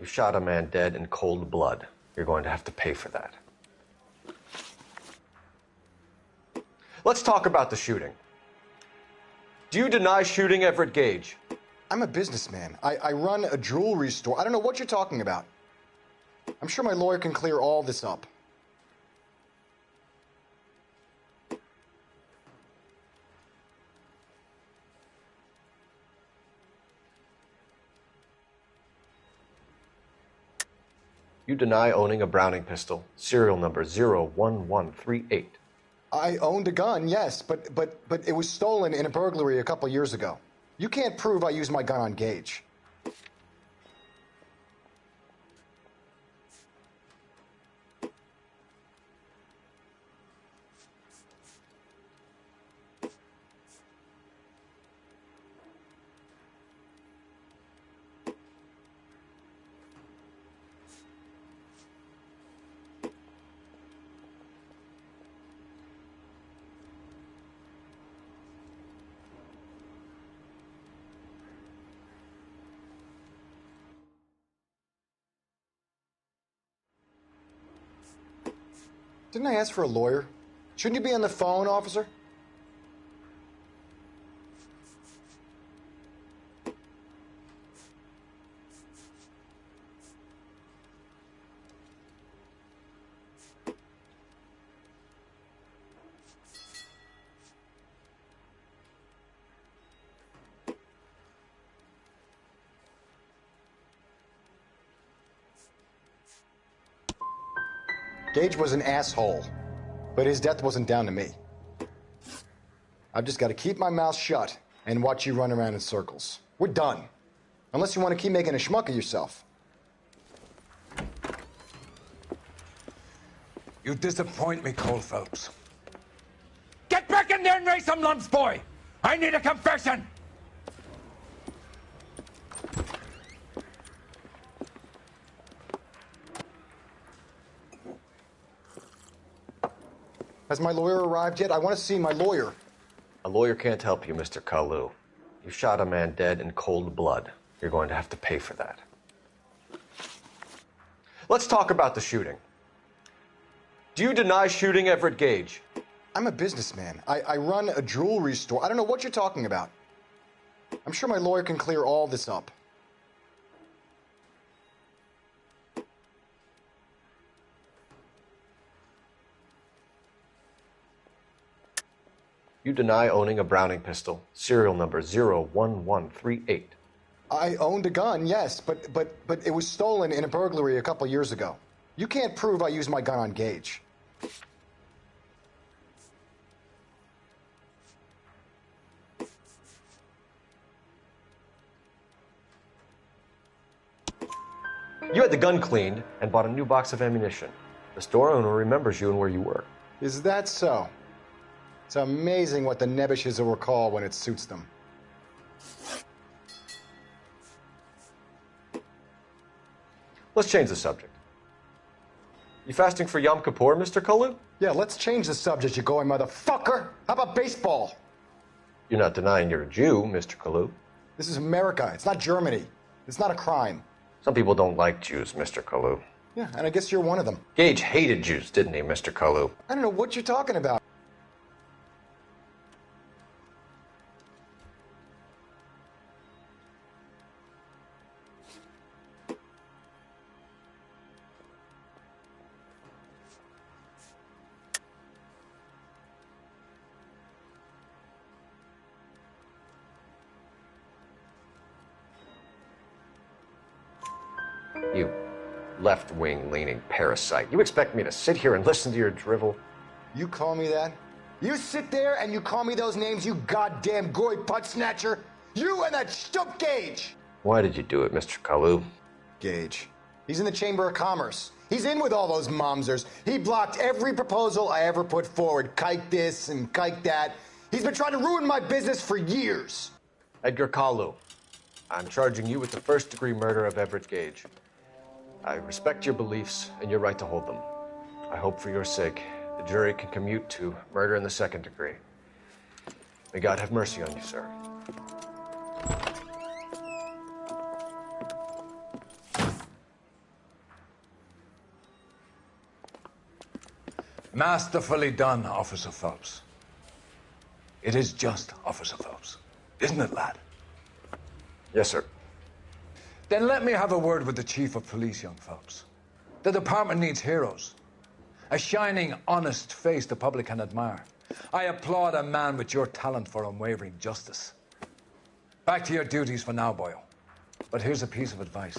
You shot a man dead in cold blood. You're going to have to pay for that. Let's talk about the shooting. Do you deny shooting Everett Gage? I'm a businessman. I run a jewelry store. I don't know what you're talking about. I'm sure my lawyer can clear all this up. You deny owning a Browning pistol, serial number 01138. I owned a gun, yes, but it was stolen in a burglary a couple years ago. You can't prove I used my gun on Gage. Didn't I ask for a lawyer? Shouldn't you be on the phone, officer? Gage was an asshole, but his death wasn't down to me. I've just got to keep my mouth shut and watch you run around in circles. We're done. Unless you want to keep making a schmuck of yourself. You disappoint me, Cole Phelps. Get back in there and raise some lumps, boy! I need a confession! Has my lawyer arrived yet? I want to see my lawyer. A lawyer can't help you, Mr. Kalu. You shot a man dead in cold blood. You're going to have to pay for that. Let's talk about the shooting. Do you deny shooting Everett Gage? I'm a businessman. I run a jewelry store. I don't know what you're talking about. I'm sure my lawyer can clear all this up. You deny owning a Browning pistol, serial number 01138. I owned a gun, yes, but it was stolen in a burglary a couple years ago. You can't prove I used my gun on Gage. You had the gun cleaned and bought a new box of ammunition. The store owner remembers you and where you were. Is that so? It's amazing what the Nebushes will recall when it suits them. Let's change the subject. You fasting for Yom Kippur, Mr. Kalu? Yeah, let's change the subject, you going motherfucker. How about baseball? You're not denying you're a Jew, Mr. Kalu. This is America. It's not Germany. It's not a crime. Some people don't like Jews, Mr. Kalu. Yeah, and I guess you're one of them. Gage hated Jews, didn't he, Mr. Kalu? I don't know what you're talking about. You left-wing leaning parasite. You expect me to sit here and listen to your drivel? You call me that? You sit there and you call me those names, you goddamn goy putt snatcher? You and that stup Gage! Why did you do it, Mr. Kalu? Gage. He's in the Chamber of Commerce. He's in with all those momsers. He blocked every proposal I ever put forward. Kike this and kike that. He's been trying to ruin my business for years. Edgar Kalu, I'm charging you with the first-degree murder of Everett Gage. I respect your beliefs and your right to hold them. I hope for your sake the jury can commute to murder in the second degree. May God have mercy on you, sir. Masterfully done, Officer Phelps. It is just, Officer Phelps. Isn't it, lad? Yes, sir. Then let me have a word with the Chief of Police, young Phelps. The department needs heroes. A shining, honest face the public can admire. I applaud a man with your talent for unwavering justice. Back to your duties for now, boyo. But here's a piece of advice.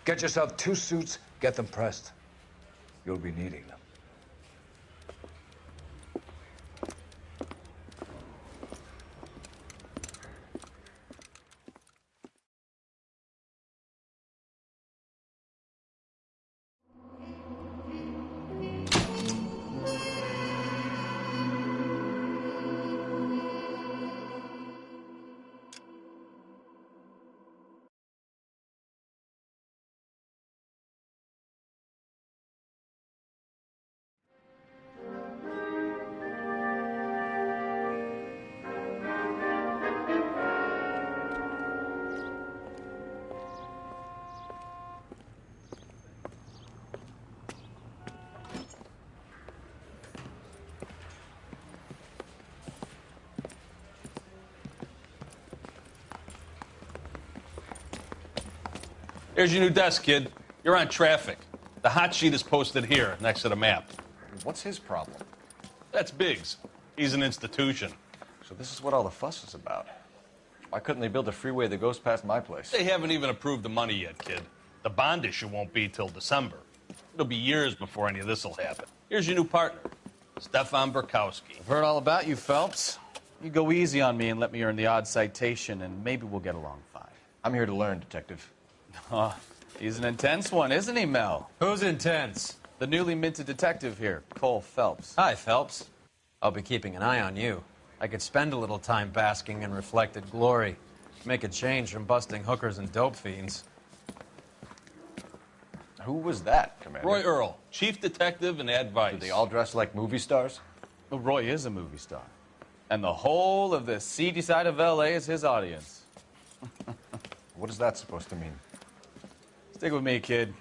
Get yourself 2 suits, get them pressed. You'll be needing them. Here's your new desk, kid. You're on traffic. The hot sheet is posted here, next to the map. What's his problem? That's Biggs. He's an institution. So this is what all the fuss is about. Why couldn't they build a freeway that goes past my place? They haven't even approved the money yet, kid. The bond issue won't be till December. It'll be years before any of this will happen. Here's your new partner, Stefan Burkowski. I've heard all about you, Phelps. You go easy on me and let me earn the odd citation, and maybe we'll get along fine. I'm here to learn, Detective. Oh, he's an intense one, isn't he, Mel? Who's intense? The newly minted detective here, Cole Phelps. Hi, Phelps. I'll be keeping an eye on you. I could spend a little time basking in reflected glory. Make a change from busting hookers and dope fiends. Who was that, Commander? Roy Earl, chief detective and advice. Do they all dress like movie stars? Well, Roy is a movie star. And the whole of the seedy side of L.A. is his audience. What is that supposed to mean? Stick with me, kid.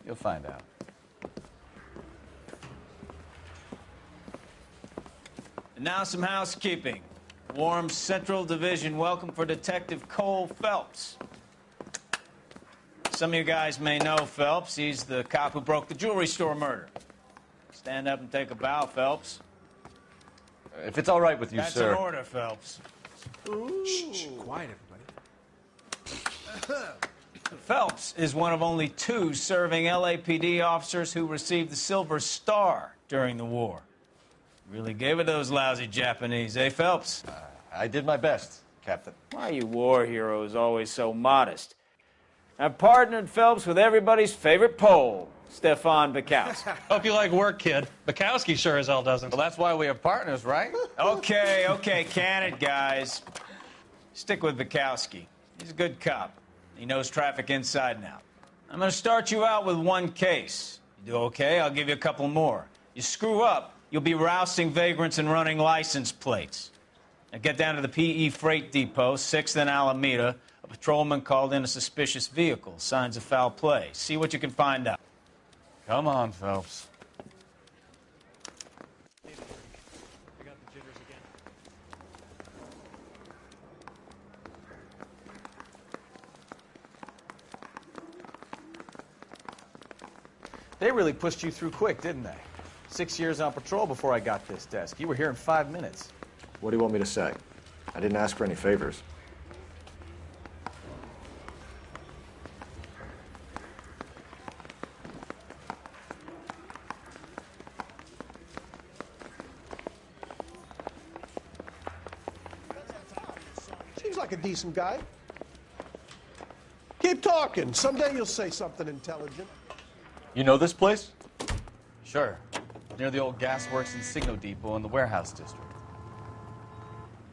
You'll find out. And now some housekeeping. Warm Central Division welcome for Detective Cole Phelps. Some of you guys may know Phelps. He's the cop who broke the jewelry store murder. Stand up and take a bow, Phelps. If it's all right with you, That's sir. That's an order, Phelps. Shh, quiet, everybody. Phelps is one of only 2 serving LAPD officers who received the Silver Star during the war. Really gave it those lousy Japanese, eh, Phelps? I did my best, Captain. Why are you war heroes always so modest? I've partnered Phelps with everybody's favorite Pole, Stefan Bukowski. Hope you like work, kid. Bukowski sure as hell doesn't. Well, that's why we have partners, right? Okay, can it, guys. Stick with Bukowski. He's a good cop. He knows traffic inside and out. I'm going to start you out with 1 case. You do okay, I'll give you a couple more. You screw up, you'll be rousting vagrants and running license plates. Now get down to the PE Freight Depot, 6th and Alameda. A patrolman called in a suspicious vehicle. Signs of foul play. See what you can find out. Come on, Phelps. They really pushed you through quick, didn't they? 6 years on patrol before I got this desk. You were here in 5 minutes. What do you want me to say? I didn't ask for any favors. Seems like a decent guy. Keep talking. Someday you'll say something intelligent. You know this place? Sure. Near the old gas works and Signo Depot in the warehouse district.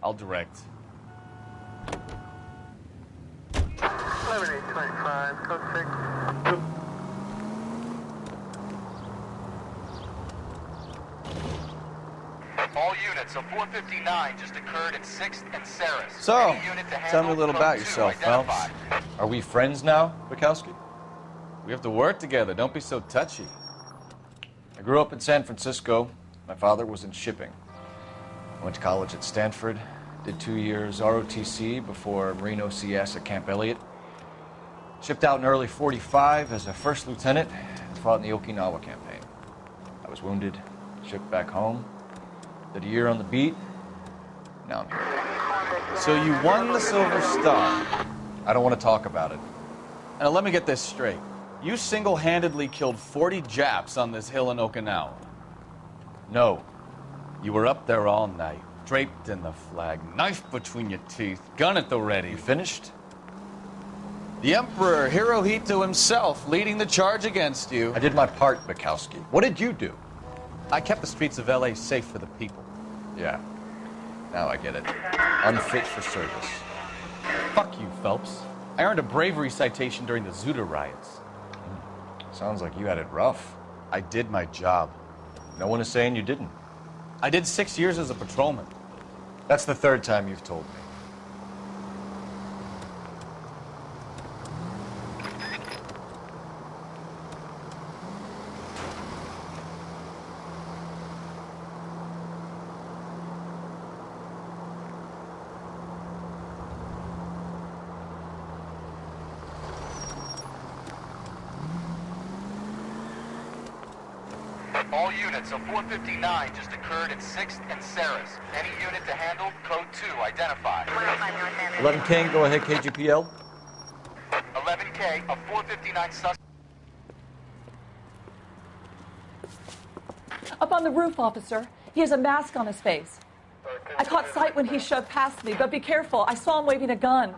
I'll direct. 11825, code 6. All units, a 459 just occurred at 6th and Saris. So, tell me a little about yourself, Phelps. Are we friends now, Bukowski? We have to work together. Don't be so touchy. I grew up in San Francisco. My father was in shipping. I went to college at Stanford, did 2 years ROTC before Marine OCS at Camp Elliott. Shipped out in early '45 as a first lieutenant and fought in the Okinawa campaign. I was wounded, shipped back home, did a year on the beat. Now I'm here. So you won the Silver Star. I don't want to talk about it. Now let me get this straight. You single-handedly killed 40 Japs on this hill in Okinawa. No. You were up there all night, draped in the flag, knife between your teeth, gun at the ready. You finished? The Emperor Hirohito himself leading the charge against you. I did my part, Bukowski. What did you do? I kept the streets of L.A. safe for the people. Yeah. Now I get it. Unfit for service. Fuck you, Phelps. I earned a bravery citation during the Zuda riots. Sounds like you had it rough. I did my job. No one is saying you didn't. I did 6 years as a patrolman. That's the third time you've told me. All units, a 459 just occurred at 6th and Saris. Any unit to handle, code 2, identify. 11K, go ahead, KGPL. 11K, a 459 suspect. Up on the roof, officer. He has a mask on his face. I caught sight when he shoved past me, but be careful. I saw him waving a gun.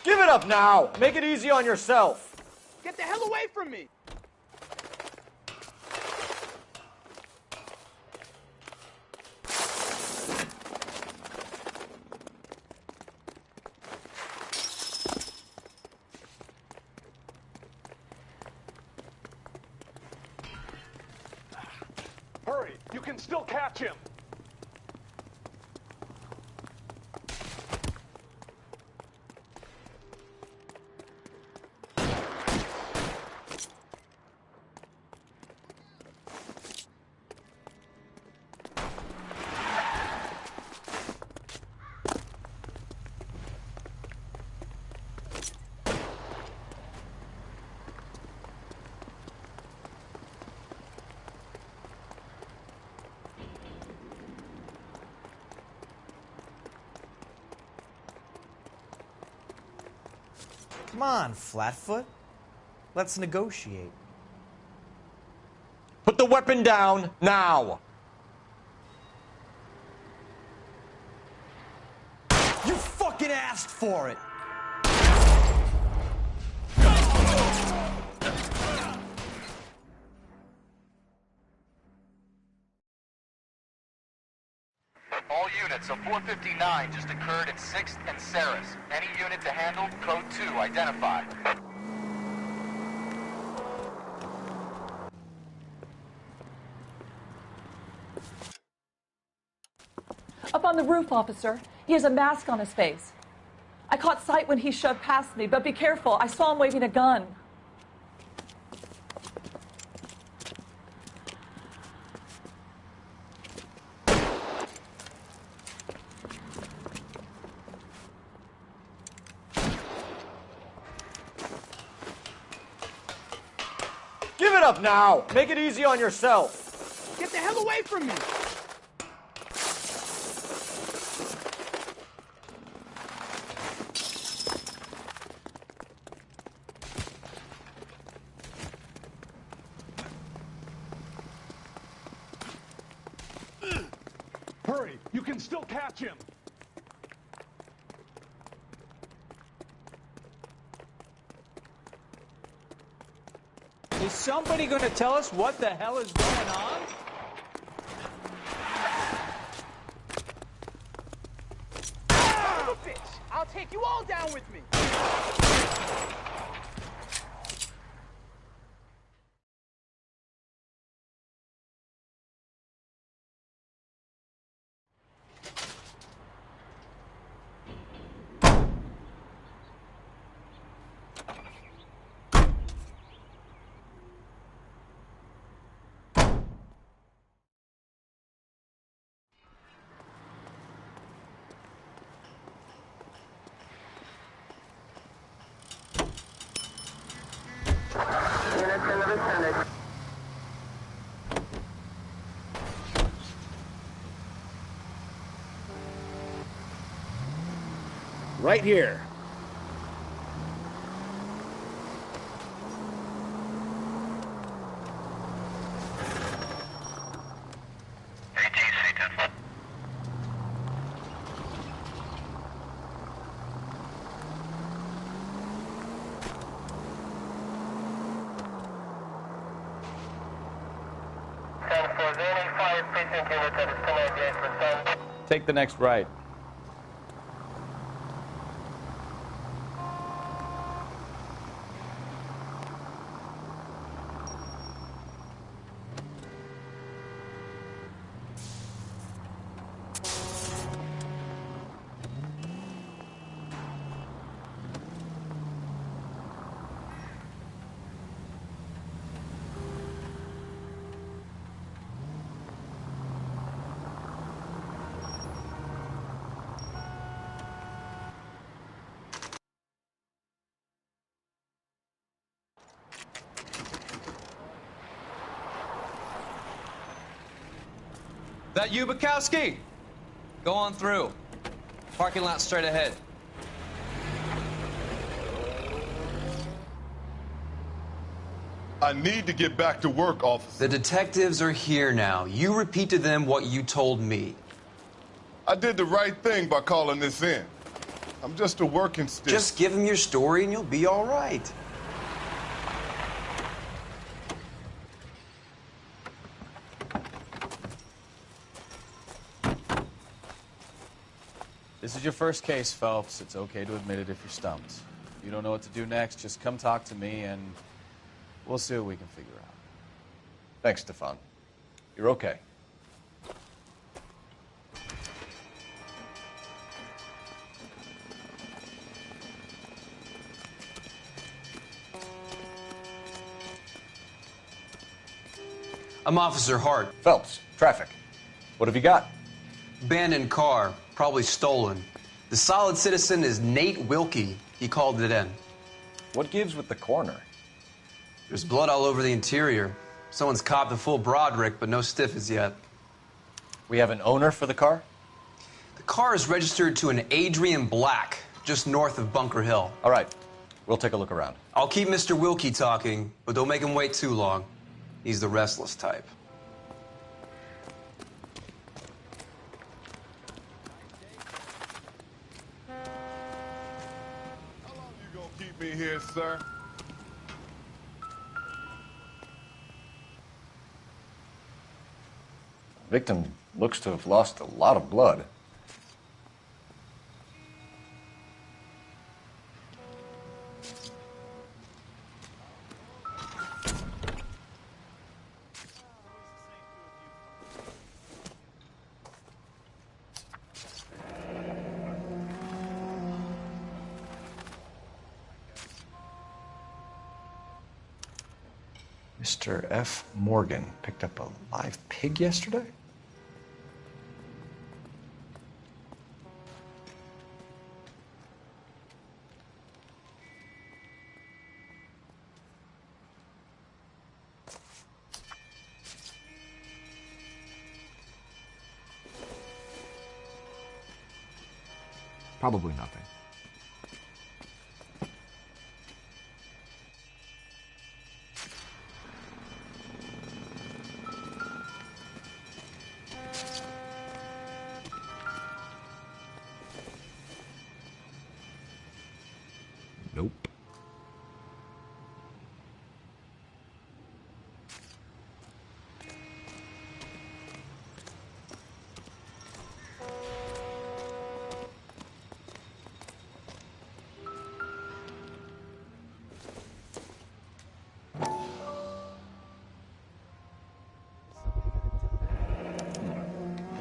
Give it up now! Make it easy on yourself! Get the hell away from me! Hurry, you can still catch him. Come on, Flatfoot. Let's negotiate. Put the weapon down, now! You fucking asked for it! All units, a 459 just occurred at 6th and Saris. Any unit to handle, code 2, identify. Up on the roof, officer. He has a mask on his face. I caught sight when he shoved past me, but be careful. I saw him waving a gun. Give it up now! Make it easy on yourself! Get the hell away from me! You can still catch him. Is somebody going to tell us what the hell is going on? Son of a bitch! I'll take you all down with me! Right here. Take the next right. That you, Bukowski? Go on through. Parking lot straight ahead. I need to get back to work, officer. The detectives are here now. You repeat to them what you told me. I did the right thing by calling this in. I'm just a working stick. Just give them your story and you'll be all right. This is your first case, Phelps. It's okay to admit it if you're stumped. If you don't know what to do next, just come talk to me and we'll see what we can figure out. Thanks, Stefan. You're okay. I'm Officer Hart. Phelps, traffic. What have you got? Abandoned car, probably stolen. The solid citizen is Nate Wilkie. He called it in. What gives with the coroner? There's blood all over the interior. Someone's copped a full Broderick, but no stiff as yet. We have an owner for the car? The car is registered to an Adrian Black, just north of Bunker Hill. All right, we'll take a look around. I'll keep Mr. Wilkie talking, but don't make him wait too long. He's the restless type. How long you gonna keep me here, sir? Victim looks to have lost a lot of blood. Mr. F. Morgan picked up a live pig yesterday? Probably nothing.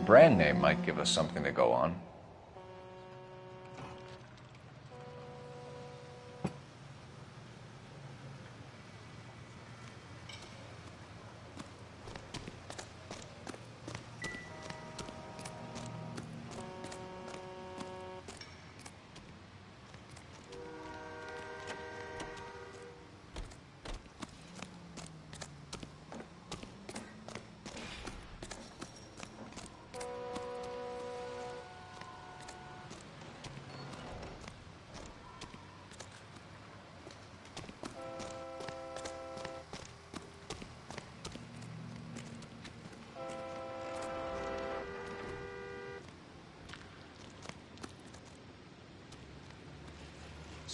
brand name might give us something to go on.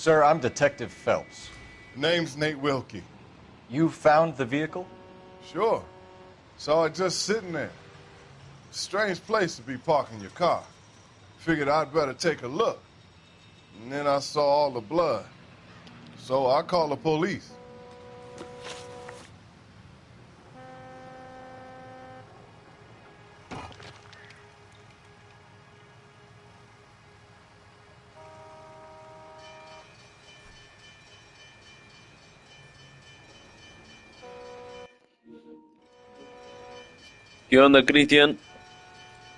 Sir, I'm Detective Phelps. Name's Nate Wilkie. You found the vehicle? Sure. Saw it just sitting there. Strange place to be parking your car. Figured I'd better take a look. And then I saw all the blood. So I called the police. ¿Qué onda, Cristian?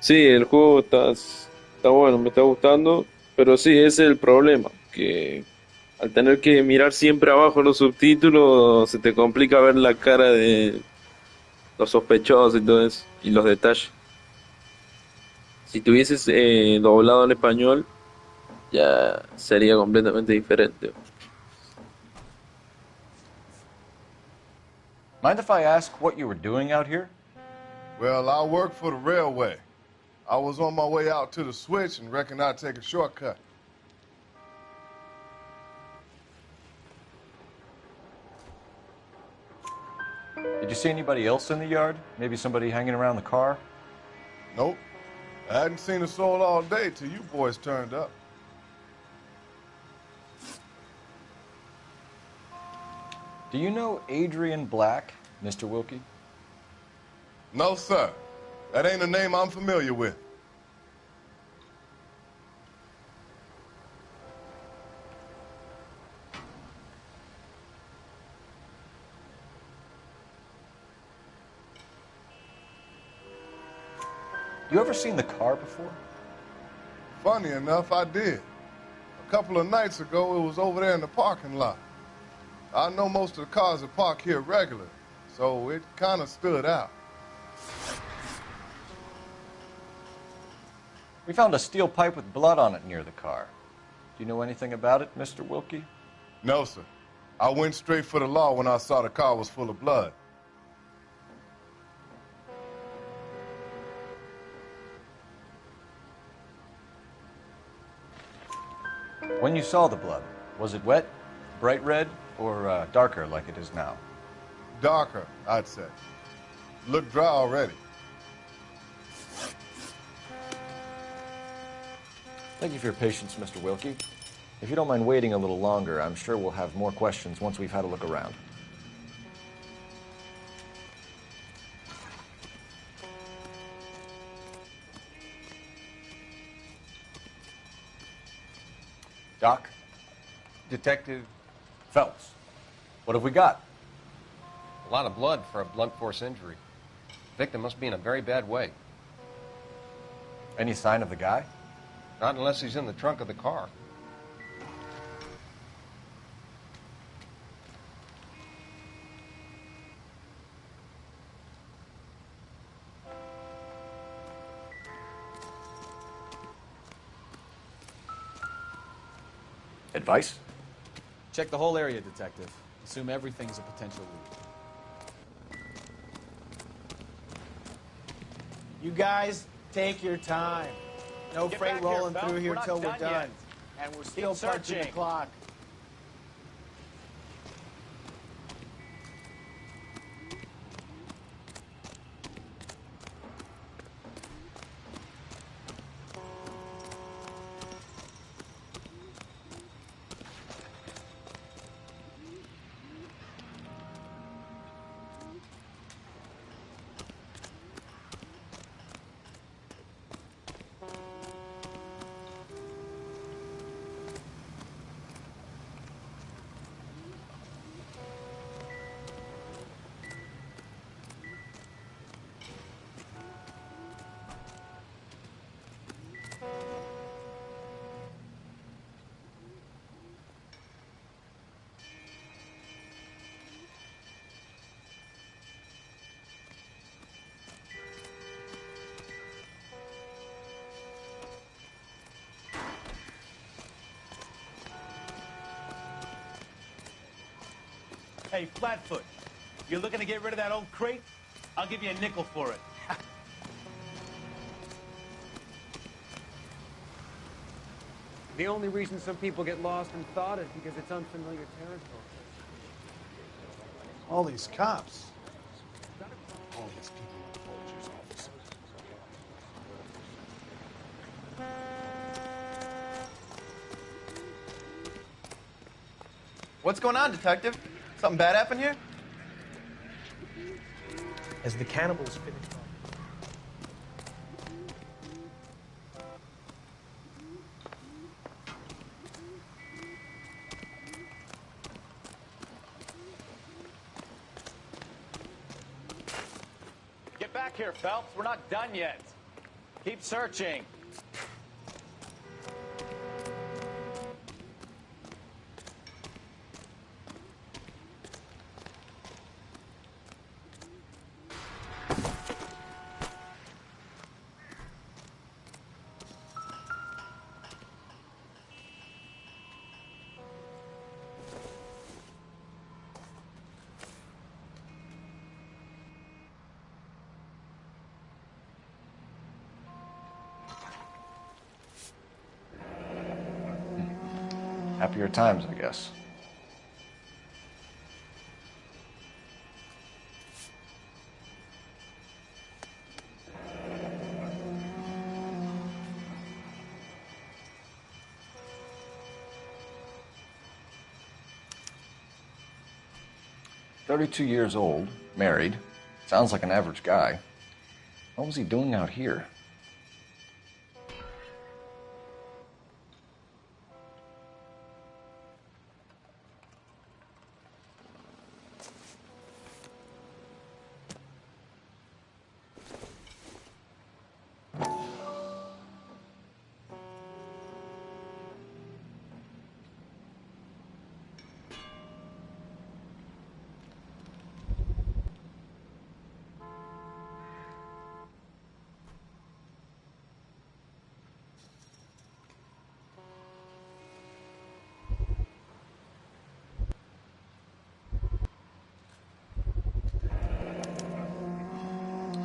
Sí, el juego está bueno, me está gustando, pero sí, ese es el problema, que al tener que mirar siempre abajo los subtítulos, se te complica ver la cara de los sospechosos y todo eso, y los detalles. Si tuvieses doblado en español, ya sería completamente diferente. Mind if I ask what you were doing out here? Well, I work for the railway. I was on my way out to the switch and reckoned I'd take a shortcut. Did you see anybody else in the yard? Maybe somebody hanging around the car? Nope. I hadn't seen a soul all day till you boys turned up. Do you know Adrian Black, Mr. Wilkie? No, sir. That ain't a name I'm familiar with. You ever seen the car before? Funny enough, I did. A couple of nights ago, it was over there in the parking lot. I know most of the cars are parked here regular, so it kind of stood out. We found a steel pipe with blood on it near the car. Do you know anything about it, Mr. Wilkie? No, sir. I went straight for the law when I saw the car was full of blood. When you saw the blood, was it wet, bright red, or darker like it is now? Darker, I'd say. Looked dry already. Thank you for your patience, Mr. Wilkie. If you don't mind waiting a little longer, I'm sure we'll have more questions once we've had a look around. Doc? Detective Phelps. What have we got? A lot of blood for a blunt force injury. Victim must be in a very bad way. Any sign of the guy? Not unless he's in the trunk of the car. Advice? Check the whole area, Detective. Assume everything's a potential lead. You guys, take your time. No Get freight back rolling here, through here not till we're done done. yet. And we're still Still punching the searching. clock. Hey, Flatfoot, you're looking to get rid of that old crate? I'll give you a nickel for it. The only reason some people get lost in thought is because it's unfamiliar territory. All these cops. All these people are vultures, officer. What's going on, Detective? Something bad happened here? As the cannibals finish off. Get back here, Phelps. We're not done yet. Keep searching. Happier times, I guess. "32 years old, married. Sounds like an average guy. What was he doing out here?"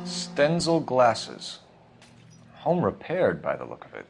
Stenzel glasses. Home repaired by the look of it.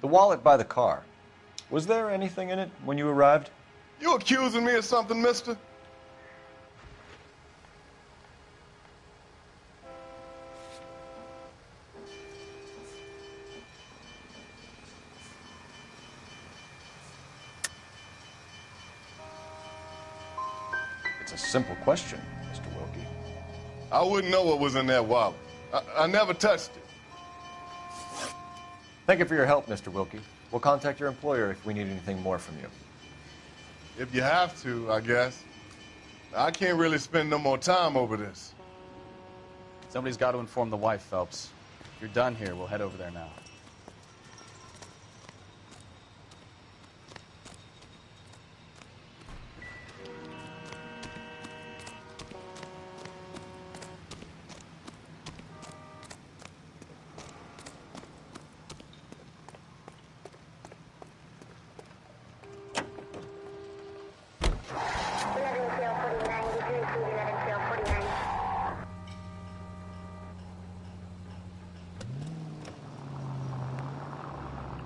The wallet by the car. Was there anything in it when you arrived? You accusing me of something, mister? It's a simple question, Mr. Wilkie. I wouldn't know what was in that wallet. I never touched it. Thank you for your help, Mr. Wilkie. We'll contact your employer if we need anything more from you. If you have to, I guess. I can't really spend no more time over this. Somebody's got to inform the wife, Phelps. If you're done here, we'll head over there now.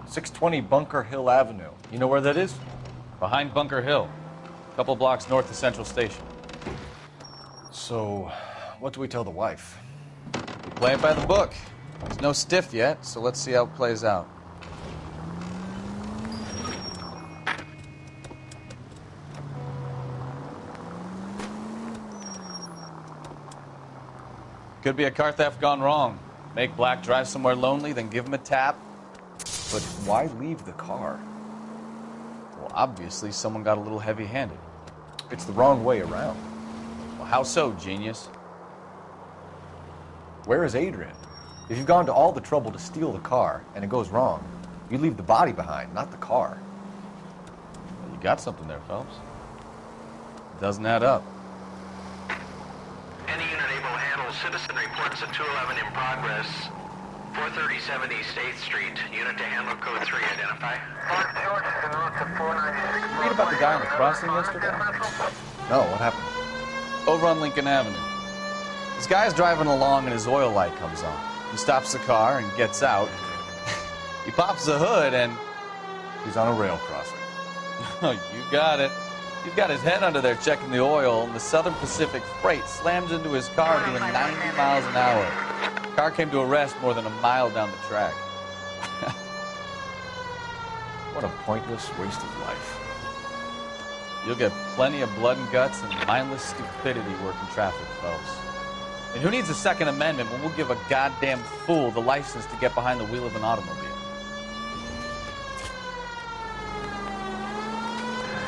.620 Bunker Hill Avenue. You know where that is? Behind Bunker Hill. A couple blocks north of Central Station. So, what do we tell the wife? We play it by the book. There's no stiff yet, so let's see how it plays out. Could be a car theft gone wrong. Make Black drive somewhere lonely, then give him a tap. But why leave the car? Well, obviously someone got a little heavy-handed. It's the wrong way around. Well, how so, genius? Where is Adrian? If you've gone to all the trouble to steal the car and it goes wrong, you leave the body behind, not the car. Well, you got something there, Phelps. It doesn't add up. Any unit able to handle citizen reports of 211 in progress. 437 East 8th Street. Unit to handle code 3. Identify. Read about the guy on the crossing yesterday? No, what happened? Over on Lincoln Avenue. This guy's driving along and his oil light comes on. He stops the car and gets out. He pops the hood and... he's on a rail crossing. Oh, you got it. He's got his head under there checking the oil, and the Southern Pacific Freight slams into his car doing 90 miles an hour. The car came to a rest more than a mile down the track. What a pointless waste of life. You'll get plenty of blood and guts and mindless stupidity working traffic, Phelps. And who needs a Second Amendment when we'll give a goddamn fool the license to get behind the wheel of an automobile?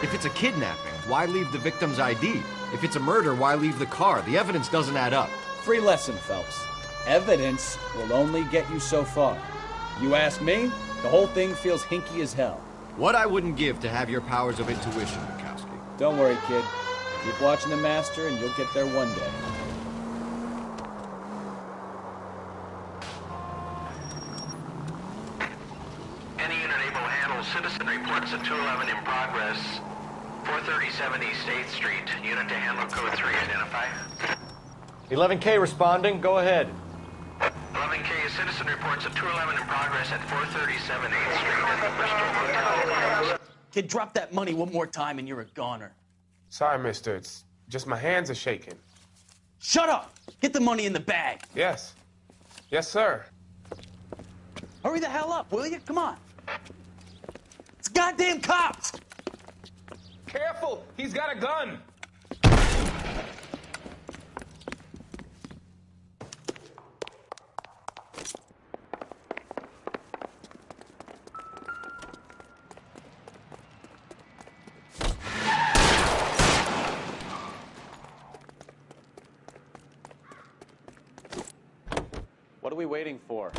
If it's a kidnapping, why leave the victim's ID? If it's a murder, why leave the car? The evidence doesn't add up. Free lesson, Phelps. Evidence will only get you so far. You ask me, the whole thing feels hinky as hell. What I wouldn't give to have your powers of intuition, Mikowski. Don't worry, kid. Keep watching the master and you'll get there one day. Any unit able to handle citizen reports of 211 in progress. 437 East 8th Street. Unit to handle code 3. Identify. 11K responding. Go ahead. 11K citizen reports of 211 in progress at 437 8th Street at the Bristol Hotel. Kid, drop that money one more time and you're a goner. Sorry, mister. It's just my hands are shaking. Shut up! Get the money in the bag. Yes. Yes, sir. Hurry the hell up, will you? Come on. It's goddamn cops! Careful! He's got a gun! What are we waiting for?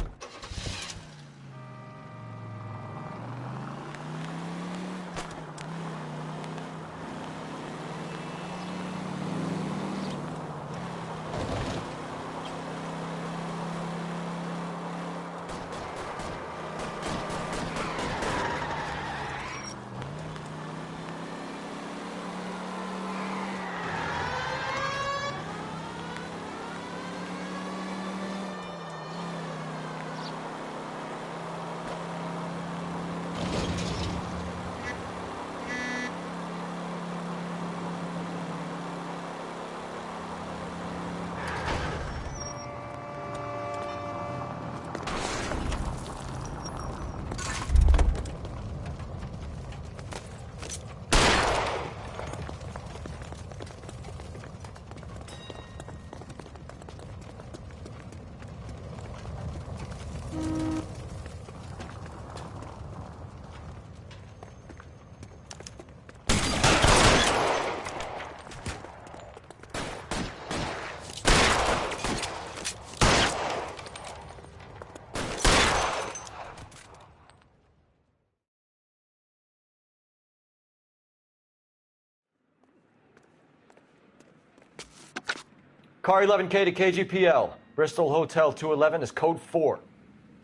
Car 11K to KGPL. Bristol Hotel 211 is code 4.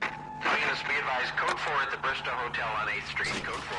Units be advised, code 4 at the Bristol Hotel on 8th Street. Code 4.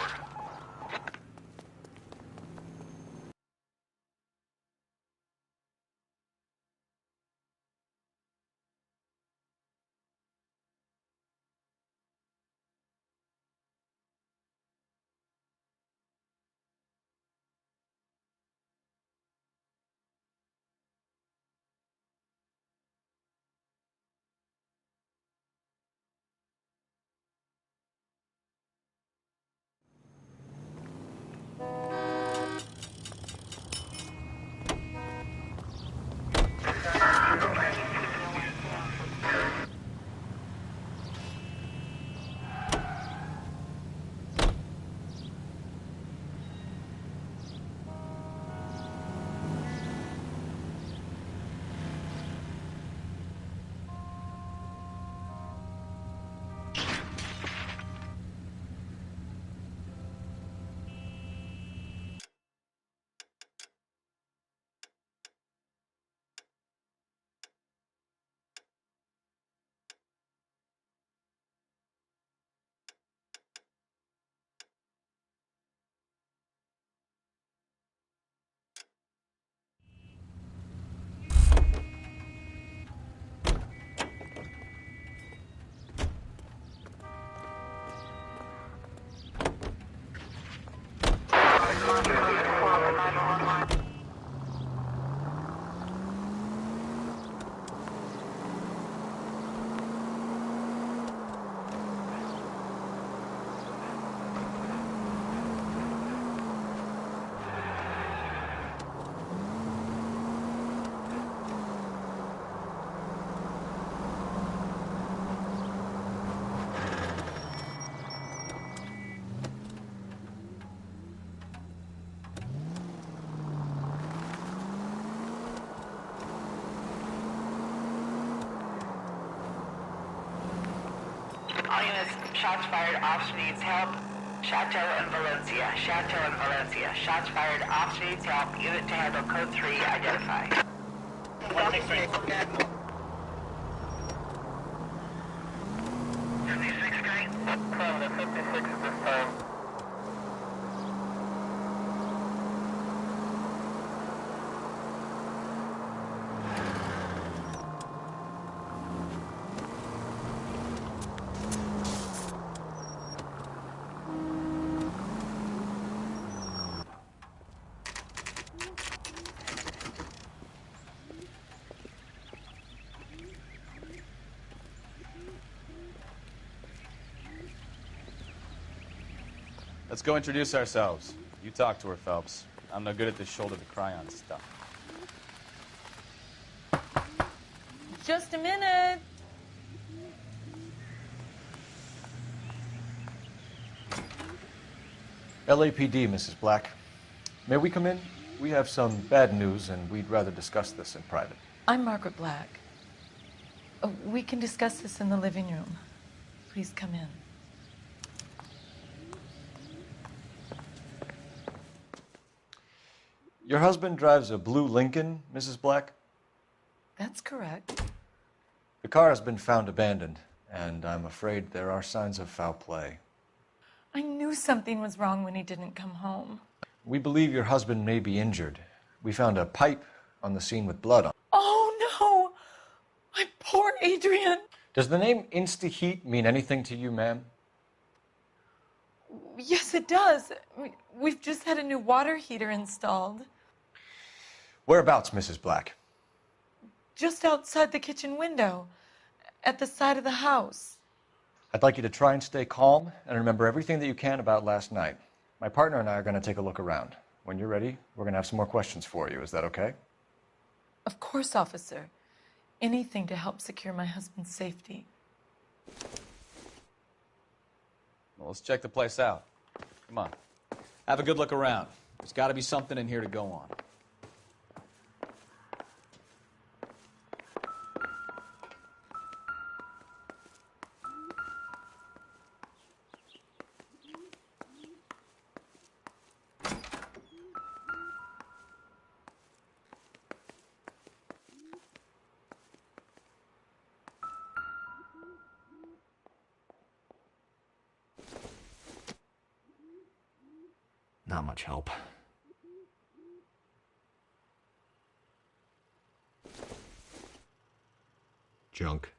shots fired. Officer needs help. Chateau and Valencia. Chateau and Valencia. Shots fired. Officer needs help. Unit to handle code 3 identify. 163. 56 guy? The 56 at this time. Let's go introduce ourselves. You talk to her, Phelps. I'm no good at this shoulder to cry on stuff. Just a minute. LAPD, Mrs. Black. May we come in? We have some bad news, and we'd rather discuss this in private. I'm Margaret Black. We can discuss this in the living room. Please come in. Your husband drives a blue Lincoln, Mrs. Black? That's correct. The car has been found abandoned, and I'm afraid there are signs of foul play. I knew something was wrong when he didn't come home. We believe your husband may be injured. We found a pipe on the scene with blood on it. Oh, no! My poor Adrian! Does the name Insta-Heat mean anything to you, ma'am? Yes, it does. We've just had a new water heater installed. Whereabouts, Mrs. Black? Just outside the kitchen window, at the side of the house. I'd like you to try and stay calm and remember everything that you can about last night. My partner and I are going to take a look around. When you're ready, we're going to have some more questions for you. Is that okay? Of course, officer. Anything to help secure my husband's safety. Well, let's check the place out. Come on. Have a good look around. There's got to be something in here to go on. Not much help. Junk.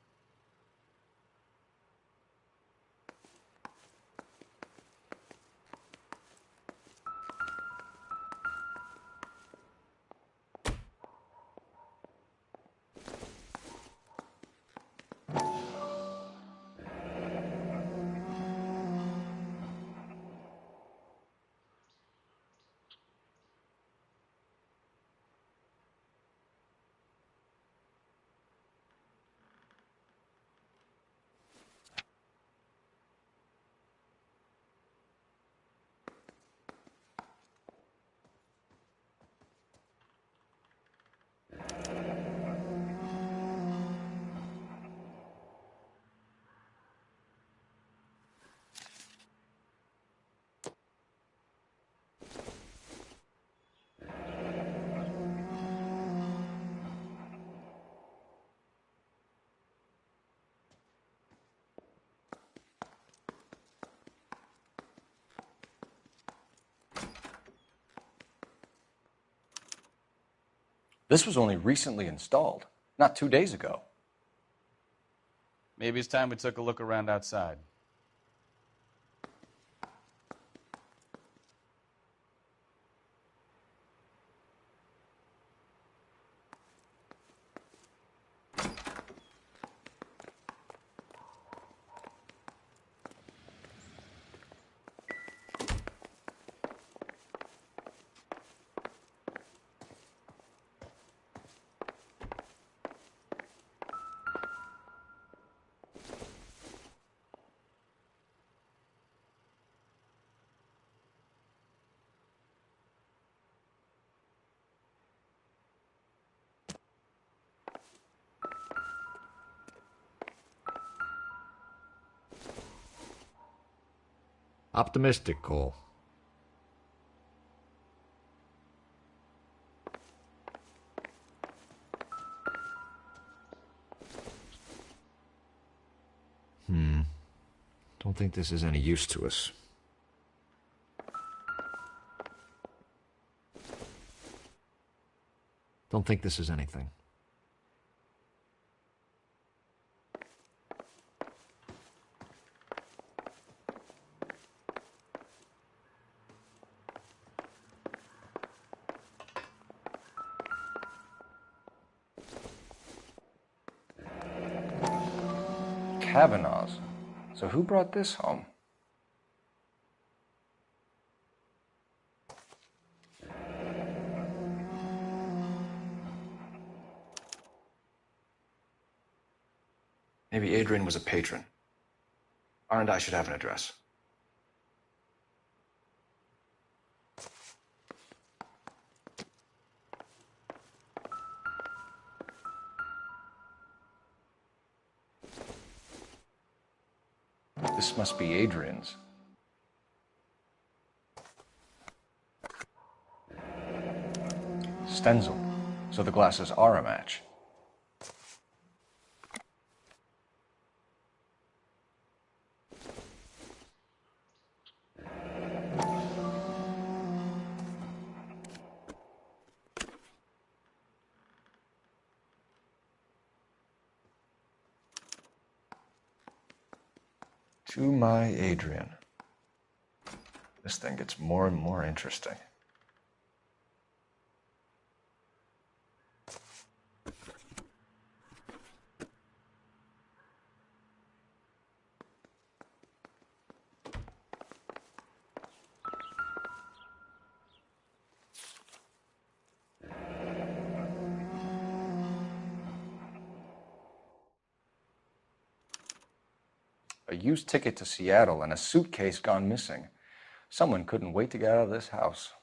This was only recently installed, not 2 days ago. Maybe it's time we took a look around outside. Optimistic, Cole. Don't think this is any use to us. Don't think this is anything. Kavanaugh's. So who brought this home? Maybe Adrian was a patron. R&I should have an address. This must be Adrian's. Stenzel. So the glasses are a match. To my Adrian. This thing gets more and more interesting. A used ticket to Seattle and a suitcase gone missing. Someone couldn't wait to get out of this house.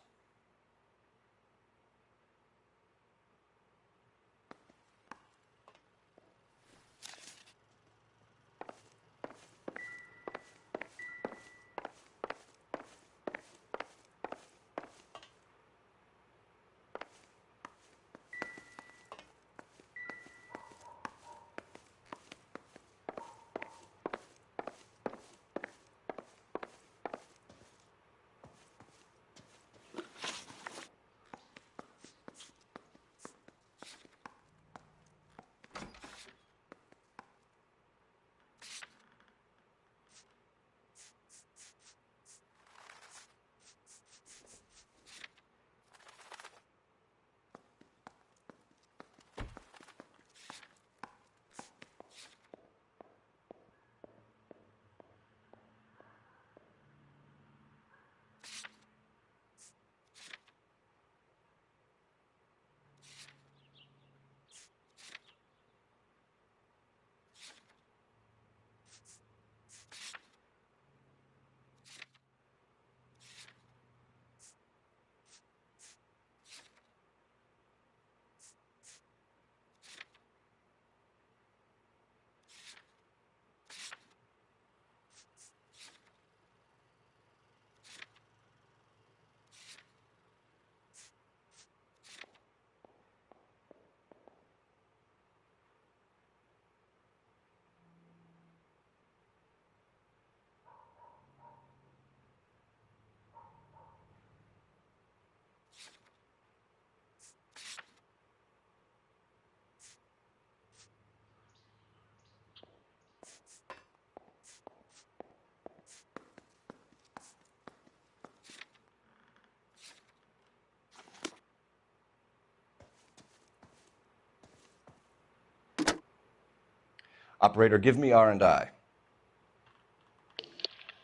Operator, give me R&I.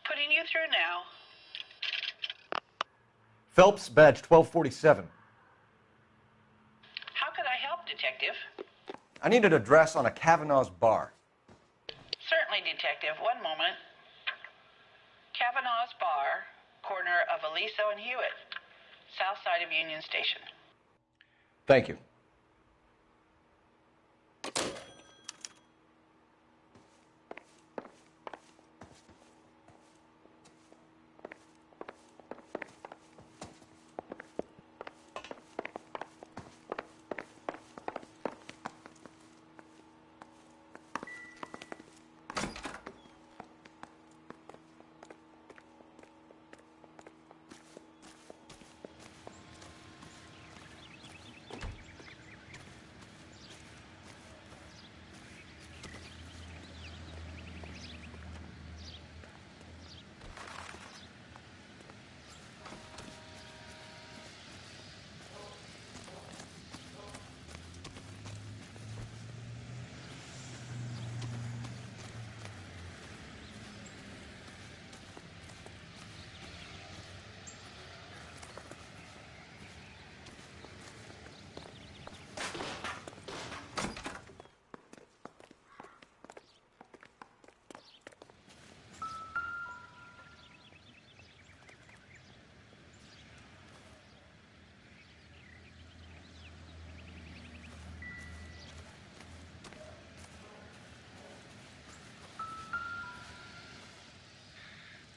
Putting you through now. Phelps, badge 1247. How could I help, Detective? I need an address on a Kavanaugh's bar. Certainly, Detective. One moment. Kavanaugh's Bar, corner of Aliso and Hewitt, south side of Union Station. Thank you.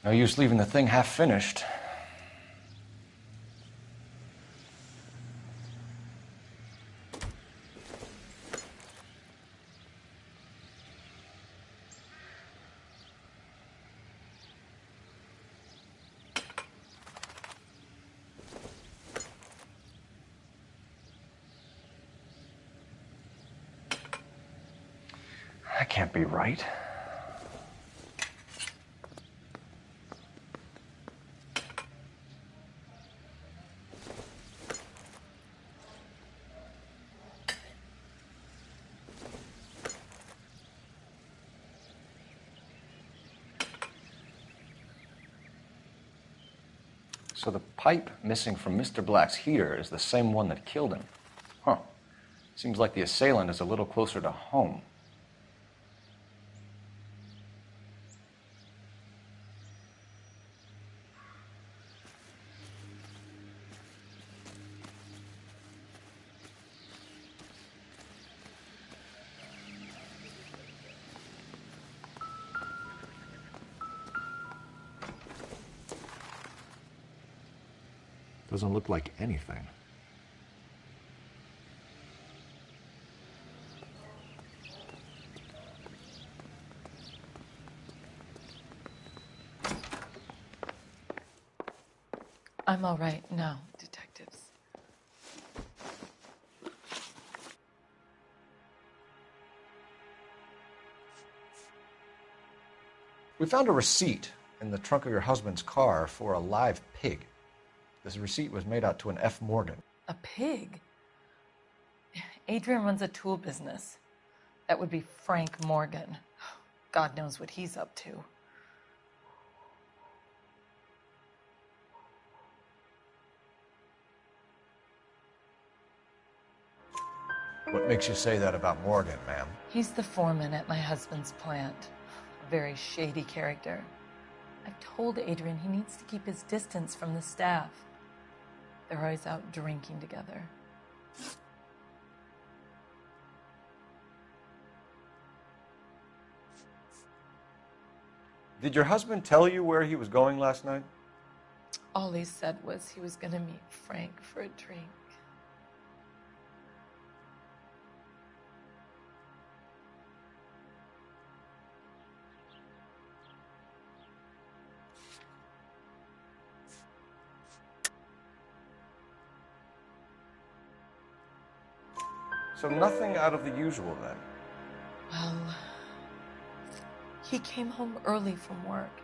No use leaving the thing half finished. That can't be right. So the pipe missing from Mr. Black's heater is the same one that killed him. Huh. Seems like the assailant is a little closer to home. Doesn't look like anything. I'm all right now, detectives. We found a receipt in the trunk of your husband's car for a live pig. This receipt was made out to an F. Morgan. A pig? Adrian runs a tool business. That would be Frank Morgan. God knows what he's up to. What makes you say that about Morgan, ma'am? He's the foreman at my husband's plant. A very shady character. I've told Adrian he needs to keep his distance from the staff. They're always out drinking together. Did your husband tell you where he was going last night? All he said was he was going to meet Frank for a drink. So nothing out of the usual then? Well, he came home early from work.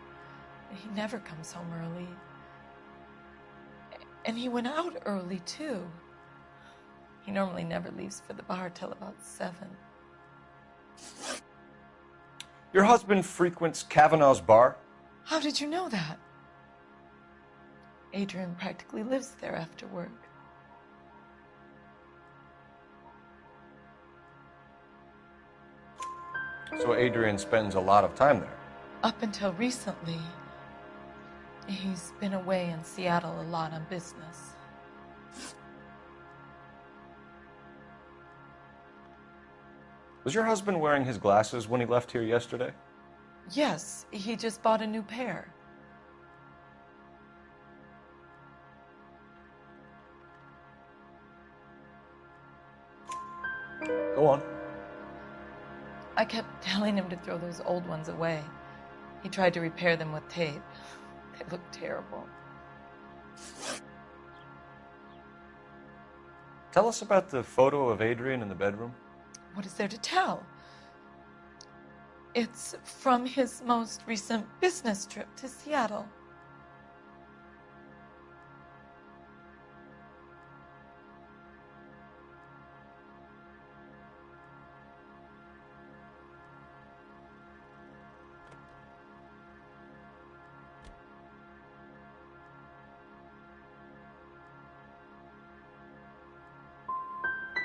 He never comes home early. And he went out early, too. He normally never leaves for the bar till about 7. Your husband frequents Kavanaugh's bar? How did you know that? Adrian practically lives there after work. So Adrian spends a lot of time there? Up until recently, he's been away in Seattle a lot on business. Was your husband wearing his glasses when he left here yesterday? Yes, he just bought a new pair. Go on. I kept telling him to throw those old ones away. He tried to repair them with tape. They look terrible. Tell us about the photo of Adrian in the bedroom. What is there to tell? It's from his most recent business trip to Seattle.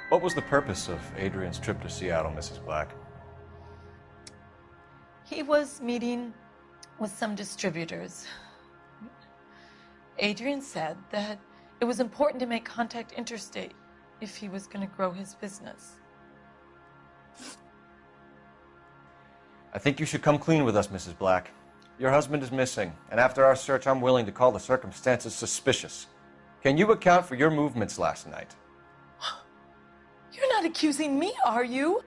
What was the purpose of Adrian's trip to Seattle, Mrs. Black? He was meeting with some distributors. Adrian said that it was important to make contact interstate if he was going to grow his business. I think you should come clean with us, Mrs. Black. Your husband is missing, and after our search, I'm willing to call the circumstances suspicious. Can you account for your movements last night? You're not accusing me, are you?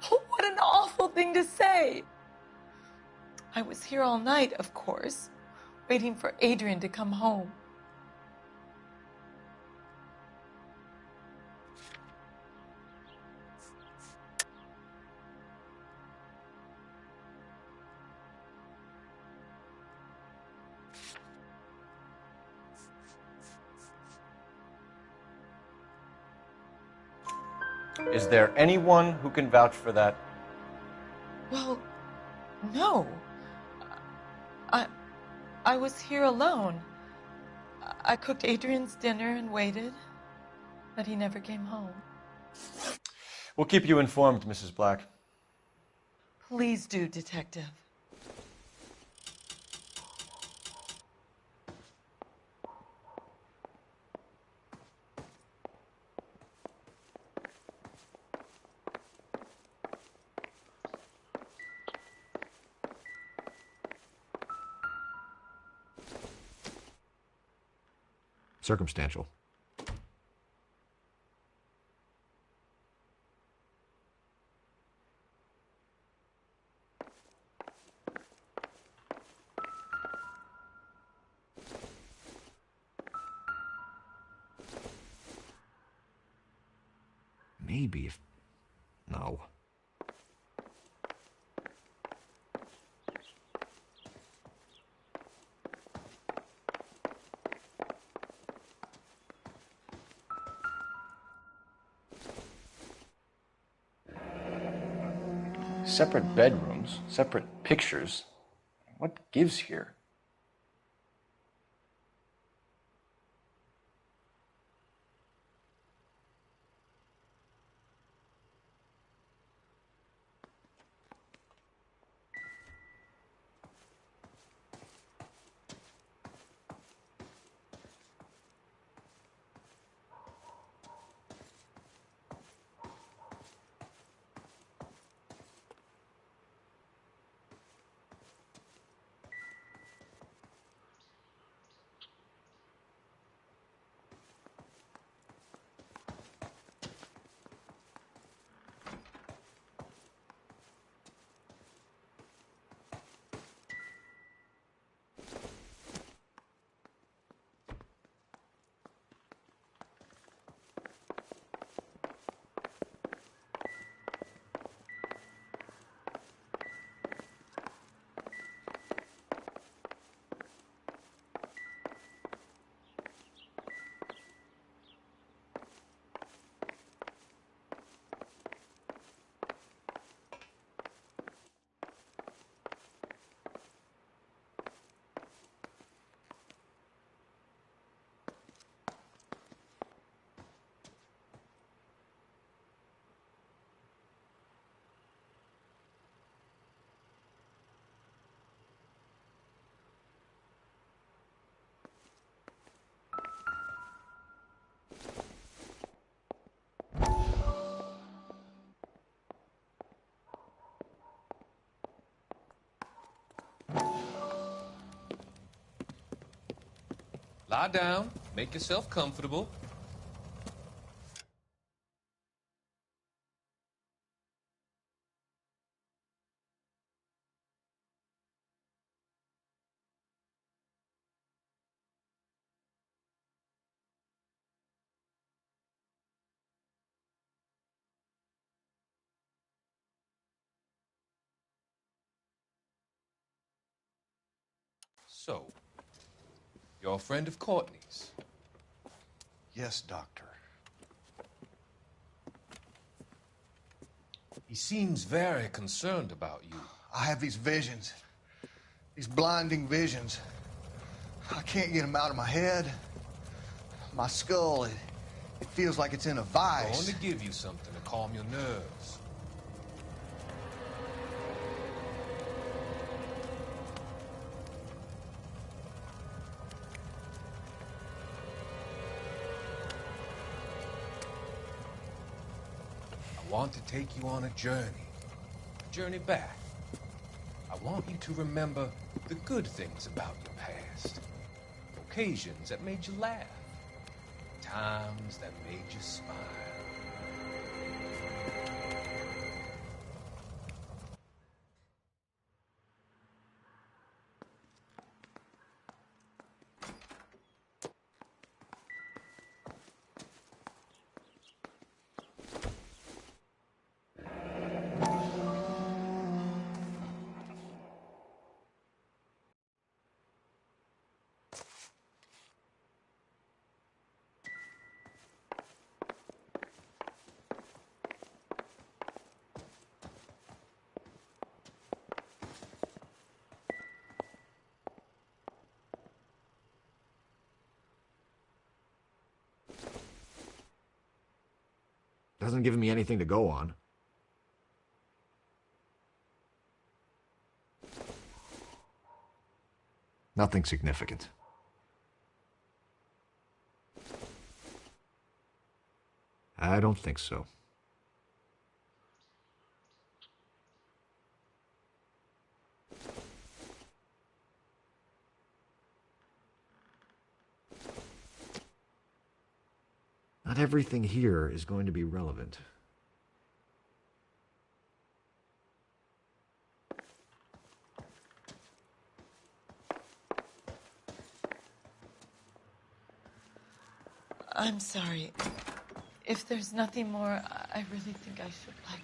What an awful thing to say. I was here all night, of course, waiting for Adrian to come home. Is there anyone who can vouch for that? Well, no. I was here alone. I cooked Adrian's dinner and waited, but he never came home. We'll keep you informed, Mrs. Black. Please do, Detective. Circumstantial. Maybe if... No. Separate bedrooms, separate pictures. What gives here? Lie down, make yourself comfortable. So, you're a friend of Courtney's? Yes, Doctor. He seems very concerned about you. I have these visions. These blinding visions. I can't get them out of my head. My skull, it feels like it's in a vice. I want to give you something to calm your nerves. I want to take you on a journey back. I want you to remember the good things about your past. Occasions that made you laugh. Times that made you smile. Hasn't given me anything to go on. Nothing significant. I don't think so. Not everything here is going to be relevant. I'm sorry. If there's nothing more, I really think I should lie down.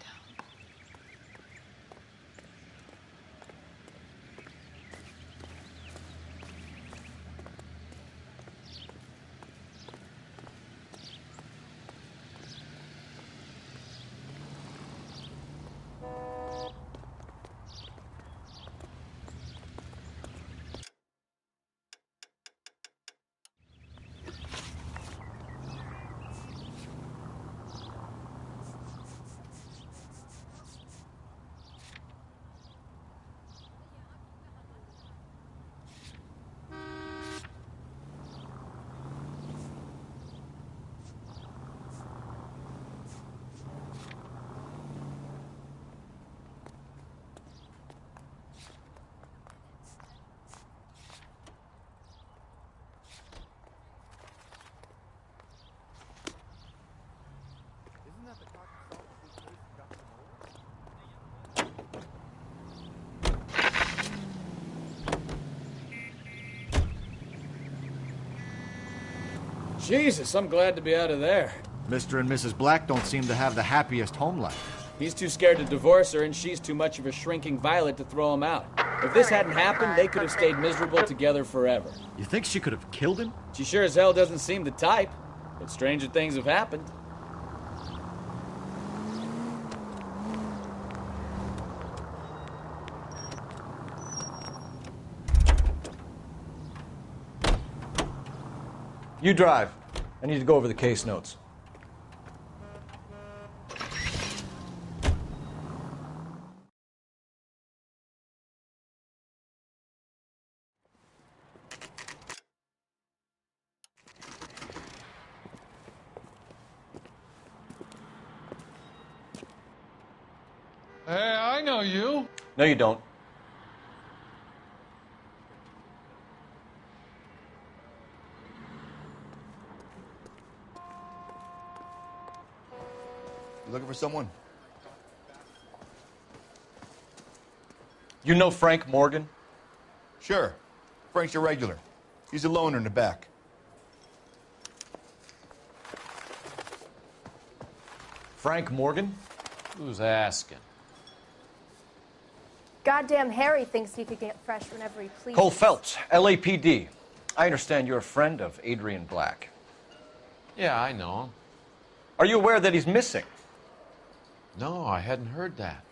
Jesus, I'm glad to be out of there. Mr. and Mrs. Black don't seem to have the happiest home life. He's too scared to divorce her, and she's too much of a shrinking violet to throw him out. If this hadn't happened, they could have stayed miserable together forever. You think she could have killed him? She sure as hell doesn't seem the type, but stranger things have happened. You drive. I need to go over the case notes. Hey, I know you. No, you don't. You looking for someone? You know Frank Morgan? Sure. Frank's your regular. He's a loner in the back. Frank Morgan? Who's asking? Goddamn Harry thinks he could get fresh whenever he pleases. Cole Phelps, LAPD. I understand you're a friend of Adrian Black. Yeah, I know him. Are you aware that he's missing? No, I hadn't heard that.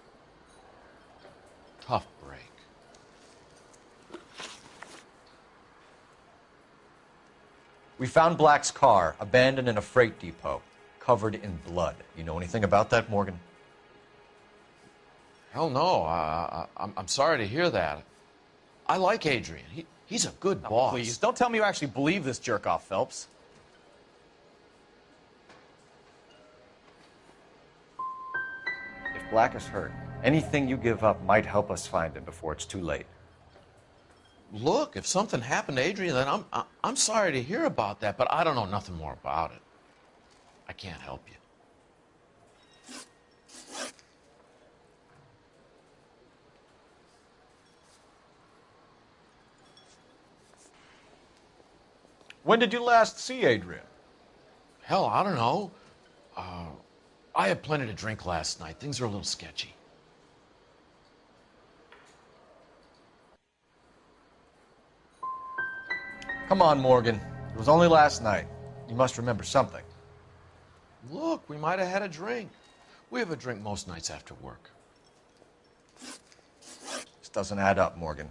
Tough break. We found Black's car abandoned in a freight depot, covered in blood. You know anything about that, Morgan? Hell no. I'm sorry to hear that. I like Adrian. He's a good boss. Please, don't tell me you actually believe this jerk-off, Phelps. If Black is hurt, Anything you give up might help us find him before it's too late. Look, if something happened to Adrian, then I'm sorry to hear about that, but I don't know nothing more about it. I can't help you. When did you last see Adrian? Hell, I don't know. I had plenty to drink last night. Things are a little sketchy. Come on, Morgan. It was only last night. You must remember something. Look, we might have had a drink. We have a drink most nights after work. This doesn't add up, Morgan.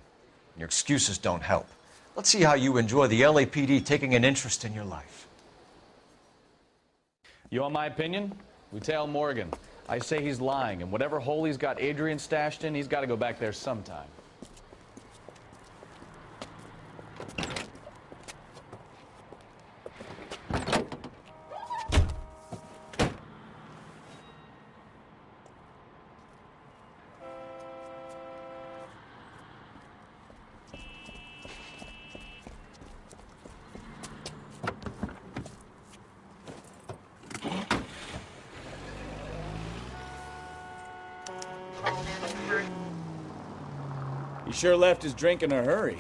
Your excuses don't help. Let's see how you enjoy the LAPD taking an interest in your life. You want my opinion? We tell Morgan. I say he's lying, and whatever hole he's got Adrian stashed in, he's got to go back there sometime. He sure left his drink in a hurry.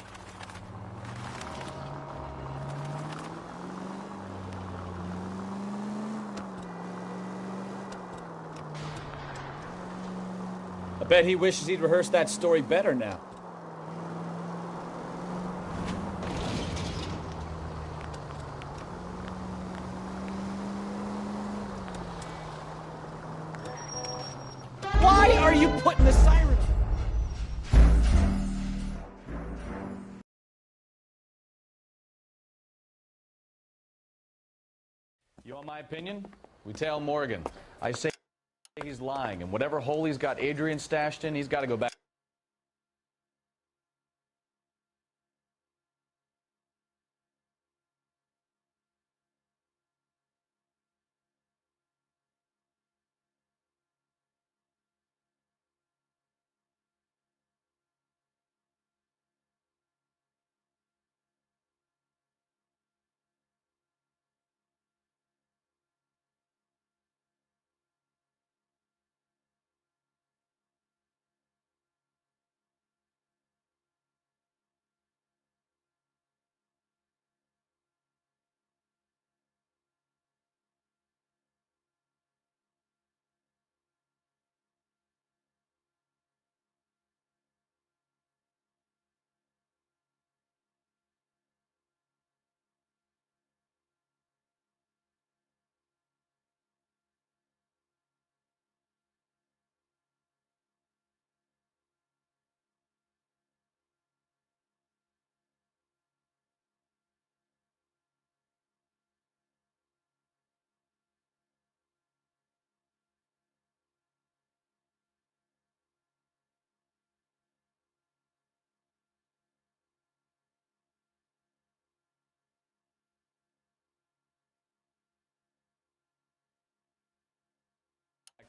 I bet he wishes he'd rehearsed that story better now. Why are you putting the siren? You want my opinion? We tell Morgan. I say he's lying, and whatever hole he's got Adrian stashed in, he's got to go back.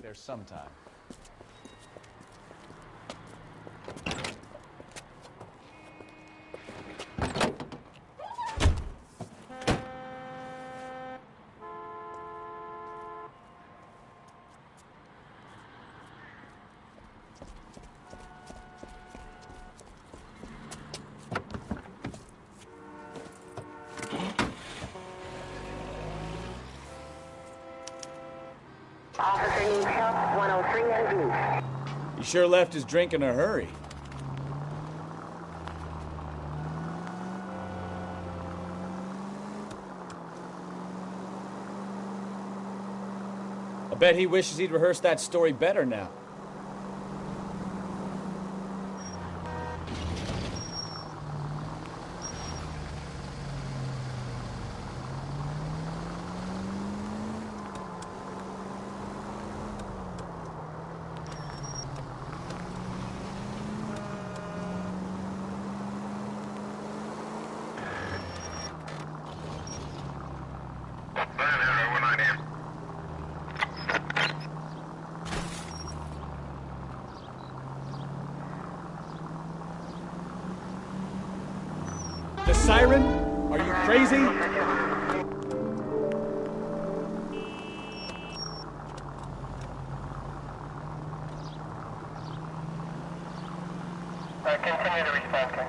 There sometime. Officer needs help, 103 and Blue. He sure left his drink in a hurry. I bet he wishes he'd rehearsed that story better now. siren? Are you crazy? Continue to respond, King.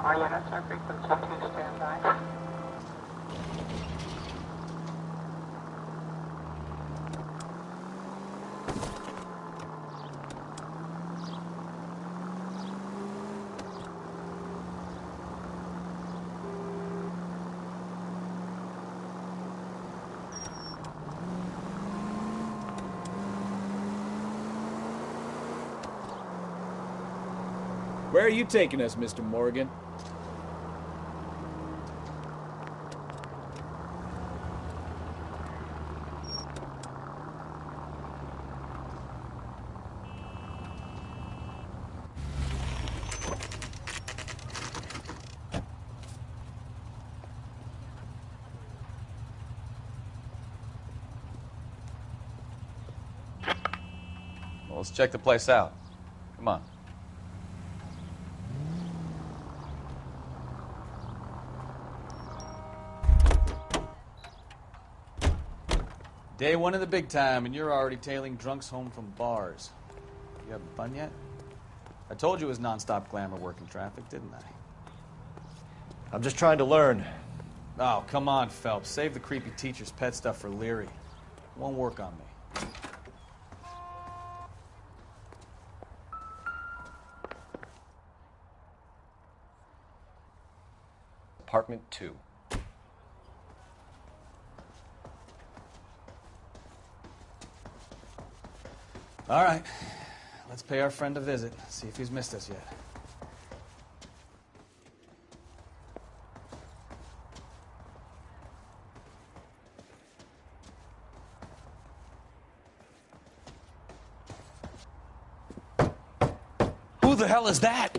All units are frequency 2 standby. Where are you taking us, Mr. Morgan? Well, let's check the place out. Come on. Day one of the big time, and you're already tailing drunks home from bars. You having fun yet? I told you it was non-stop glamour working traffic, didn't I? I'm just trying to learn. Oh, come on, Phelps. Save the creepy teacher's pet stuff for Leary. It won't work on me. Apartment 2. All right. Let's pay our friend a visit. See if he's missed us yet. Who the hell is that?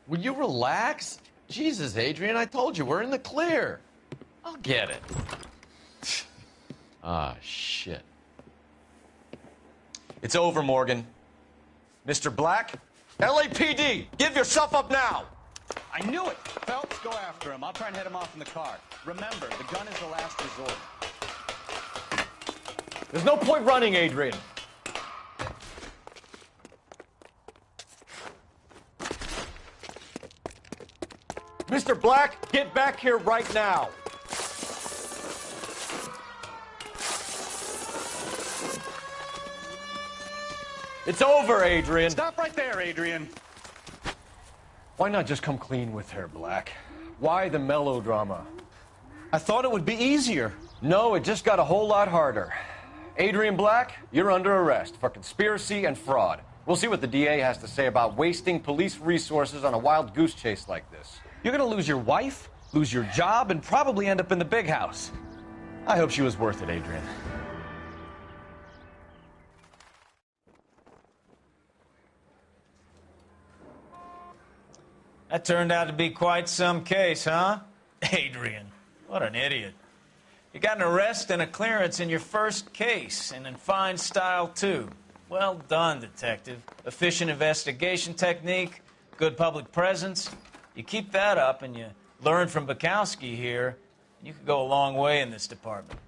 Will you relax? Jesus, Adrian, I told you, we're in the clear. I'll get it. Ah, shit. It's over, Morgan. Mr. Black, LAPD, give yourself up now! I knew it! Phelps, go after him. I'll try and head him off in the car. Remember, the gun is the last resort. There's no point running, Adrian. Mr. Black, get back here right now. It's over, Adrian. Stop right there, Adrian. Why not just come clean with her, Black? Why the melodrama? I thought it would be easier. No, it just got a whole lot harder. Adrian Black, you're under arrest for conspiracy and fraud. We'll see what the DA has to say about wasting police resources on a wild goose chase like this. You're gonna lose your wife, lose your job, and probably end up in the big house. I hope she was worth it, Adrian. That turned out to be quite some case, huh? Adrian, what an idiot. You got an arrest and a clearance in your first case, and in fine style, too. Well done, detective. Efficient investigation technique, good public presence. You keep that up and you learn from Bukowski here, you could go a long way in this department.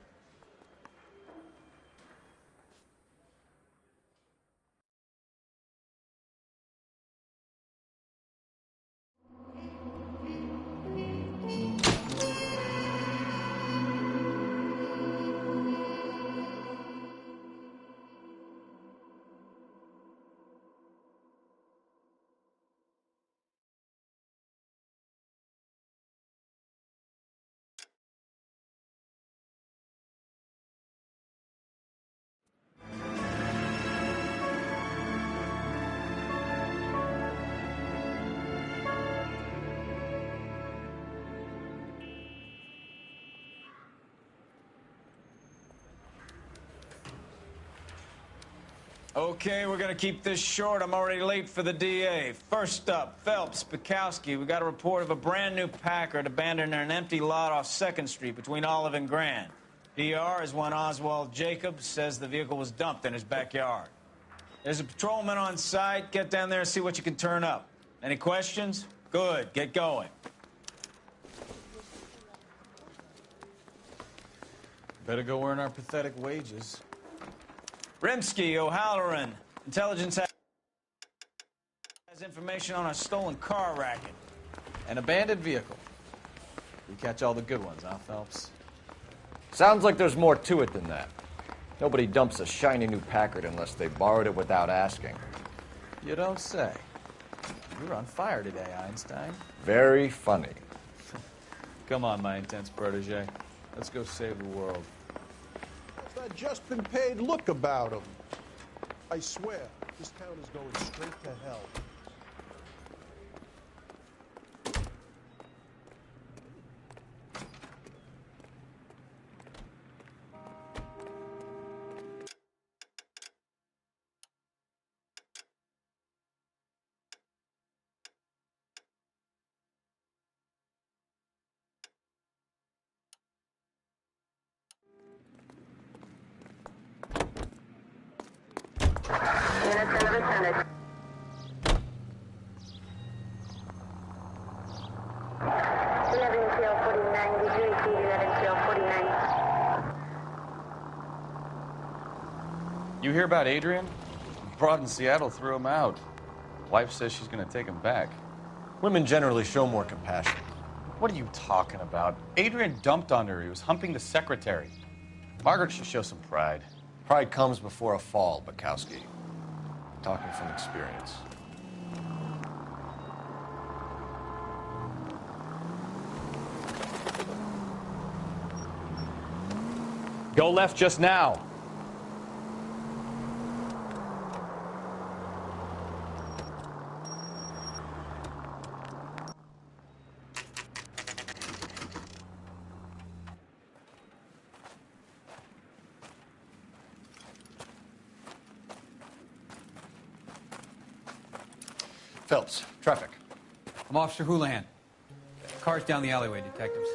Okay, we're gonna keep this short. I'm already late for the DA. First up, Phelps, Bukowski. We got a report of a brand new Packard abandoned in an empty lot off 2nd Street between Olive and Grand. PR is one Oswald Jacobs says the vehicle was dumped in his backyard. There's a patrolman on site. Get down there and see what you can turn up. Any questions? Good, get going. Better go earn our pathetic wages. Rimsky, O'Halloran. Intelligence has information on a stolen car racket. An abandoned vehicle. We catch all the good ones, huh, Phelps? Sounds like there's more to it than that. Nobody dumps a shiny new Packard unless they borrowed it without asking. You don't say. You're on fire today, Einstein. Very funny. Come on, my intense protege. Let's go save the world. That just been paid look about him. I swear, this town is going straight to hell. You hear about Adrian? Broad in Seattle threw him out. Wife says she's gonna take him back. Women generally show more compassion. What are you talking about? Adrian dumped on her. He was humping the secretary. Margaret should show some pride. Pride comes before a fall, Bukowski. Talking from experience. Go left just now. Phelps, traffic. I'm Officer Houlihan. Car's down the alleyway, detectives.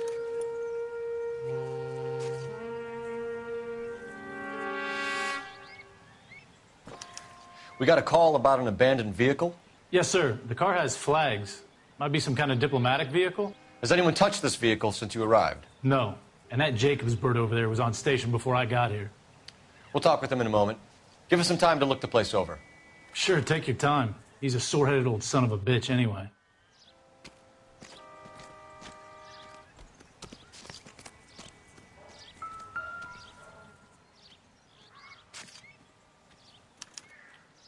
We got a call about an abandoned vehicle? Yes, sir. The car has flags. Might be some kind of diplomatic vehicle. Has anyone touched this vehicle since you arrived? No. And that Jacobs bird over there was on station before I got here. We'll talk with him in a moment. Give us some time to look the place over. Sure, take your time. He's a sore-headed old son of a bitch anyway.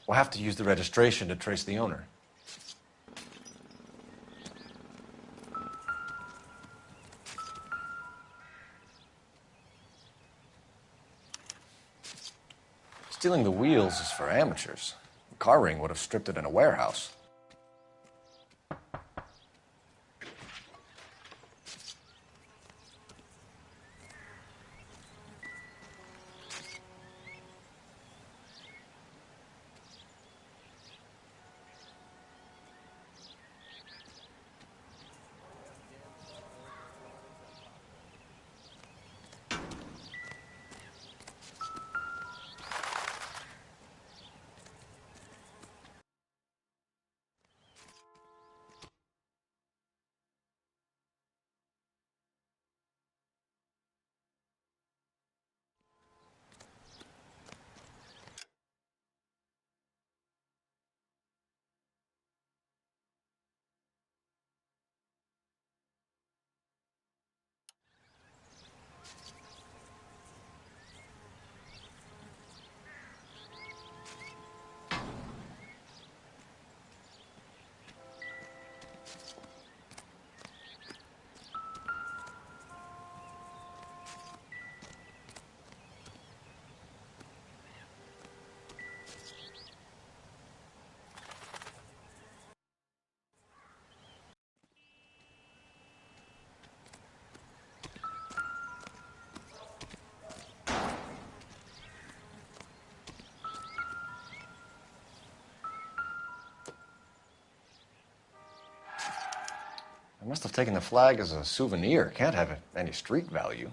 We'll have to use the registration to trace the owner. Stealing the wheels is for amateurs. A car ring would have stripped it in a warehouse. must have taken the flag as a souvenir. Can't have any street value.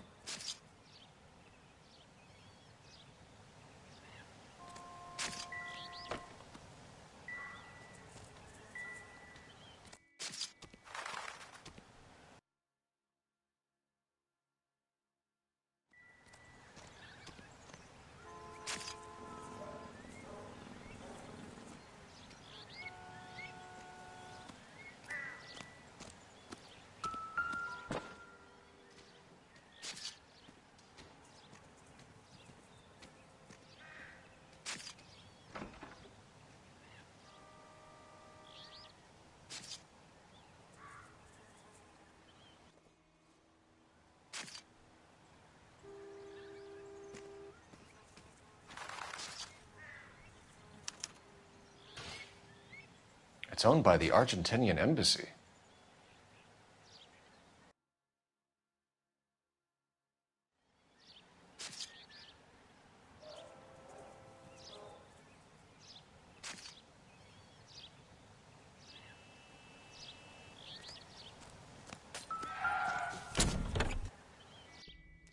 It's owned by the Argentinian embassy.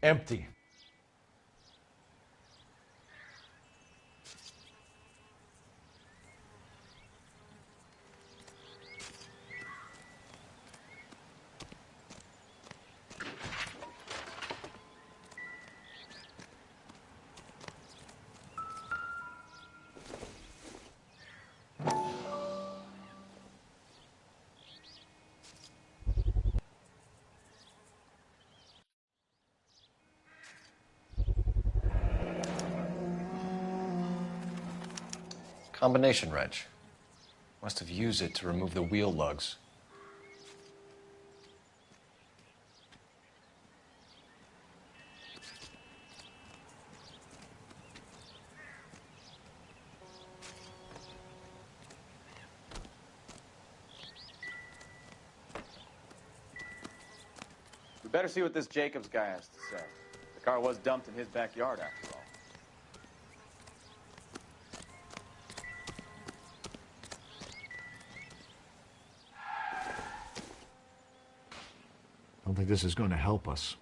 Empty. Combination wrench. Must have used it to remove the wheel lugs. We better see what this Jacobs guy has to say. The car was dumped in his backyard, after all. I don't think this is going to help us.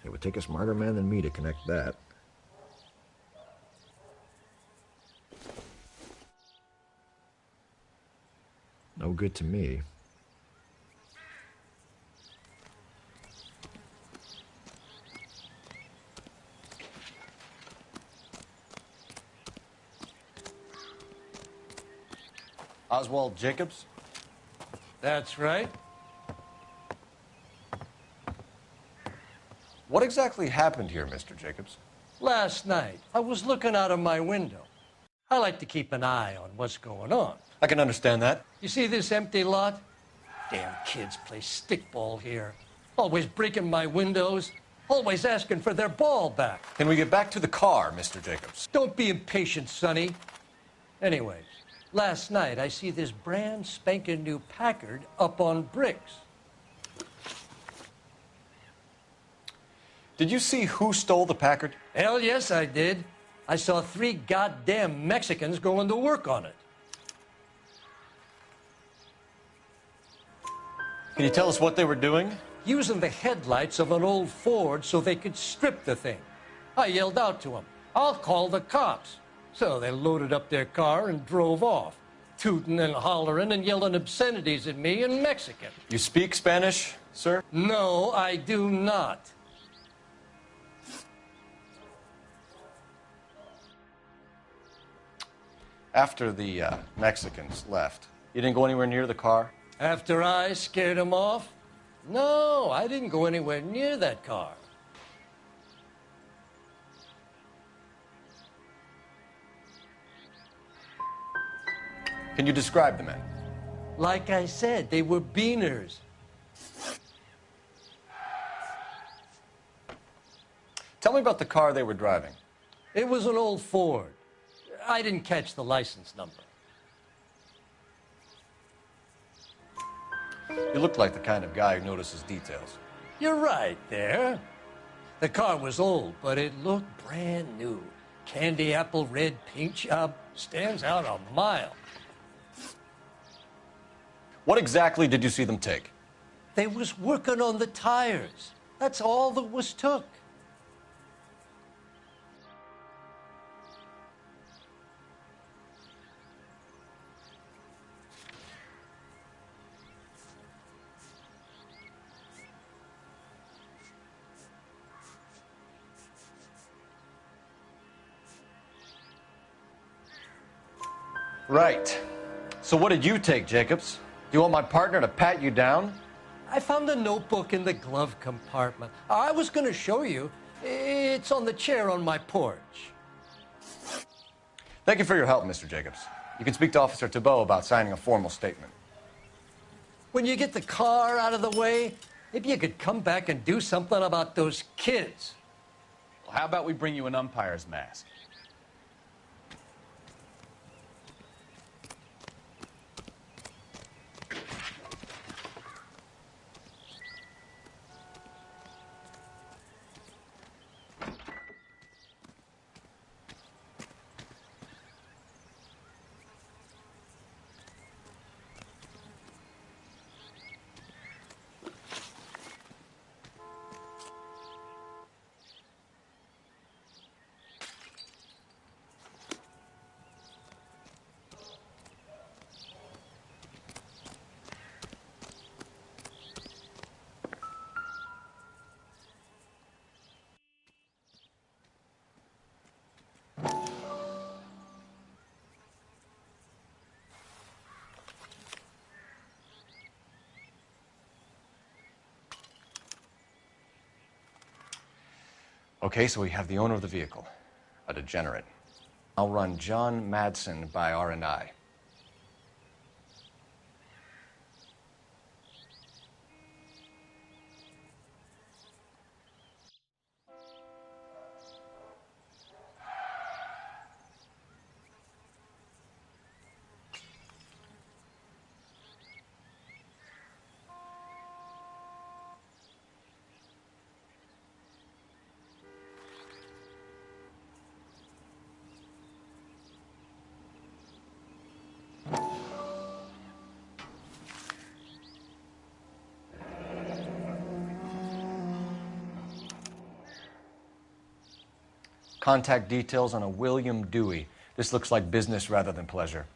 It would take a smarter man than me to connect that. No good to me. Oswald Jacobs? That's right. What exactly happened here, Mr. Jacobs? Last night, I was looking out of my window. I like to keep an eye on what's going on. I can understand that. You see this empty lot? Damn kids play stickball here. Always breaking my windows. Always asking for their ball back. Can we get back to the car, Mr. Jacobs? Don't be impatient, Sonny. Anyways, last night I see this brand spanking new Packard up on bricks. Did you see who stole the Packard? Hell yes, I did. I saw 3 goddamn Mexicans going to work on it. Can you tell us what they were doing? Using the headlights of an old Ford so they could strip the thing. I yelled out to them, "I'll call the cops." So they loaded up their car and drove off, tooting and hollering and yelling obscenities at me in Mexican. You speak Spanish, sir? No, I do not. After the Mexicans left, you didn't go anywhere near the car? After I scared them off? No, I didn't go anywhere near that car. Can you describe the men? Like I said, they were beaners. Tell me about the car they were driving. It was an old Ford. I didn't catch the license number. You look like the kind of guy who notices details. You're right there. The car was old, but it looked brand new. Candy apple red paint job stands out a mile. What exactly did you see them take? They was working on the tires. That's all that was took. Right. So what did you take, Jacobs? Do you want my partner to pat you down? I found a notebook in the glove compartment. I was going to show you. It's on the chair on my porch. Thank you for your help, Mr. Jacobs. You can speak to Officer Thibault about signing a formal statement. When you get the car out of the way, maybe you could come back and do something about those kids. Well, how about we bring you an umpire's mask? Okay, so we have the owner of the vehicle, a degenerate. I'll run John Madsen by R&I. Contact details on a William Dewey. This looks like business rather than pleasure.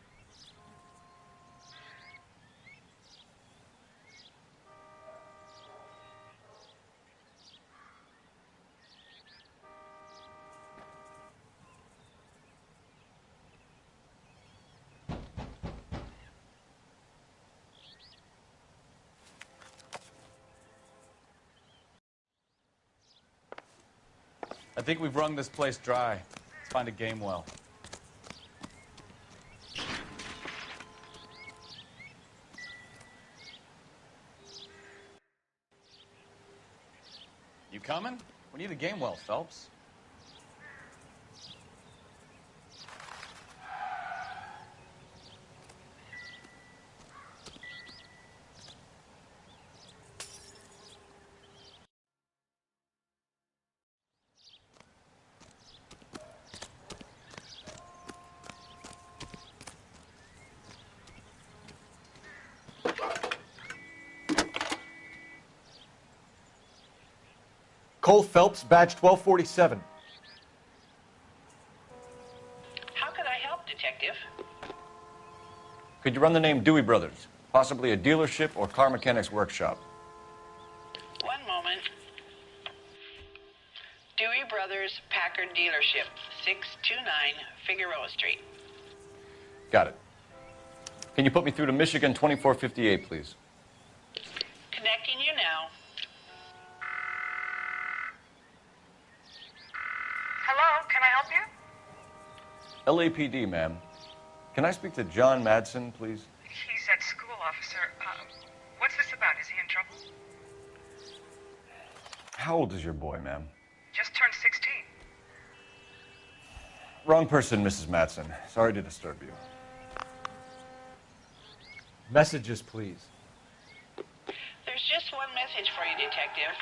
I think we've wrung this place dry. Let's find a game well. You coming? We need a game well, Phelps. Cole Phelps, badge 1247. How can I help, Detective? Could you run the name Dewey Brothers? Possibly a dealership or car mechanics workshop. One moment. Dewey Brothers Packard Dealership, 629 Figueroa Street. Got it. Can you put me through to Michigan 2458, please? Connecting you now. Hello, can I help you? LAPD, ma'am. Can I speak to John Madsen, please? He's at school, officer. What's this about? Is he in trouble? How old is your boy, ma'am? Just turned 16. Wrong person, Mrs. Madsen. Sorry to disturb you. Messages, please. There's just one message for you, Detective.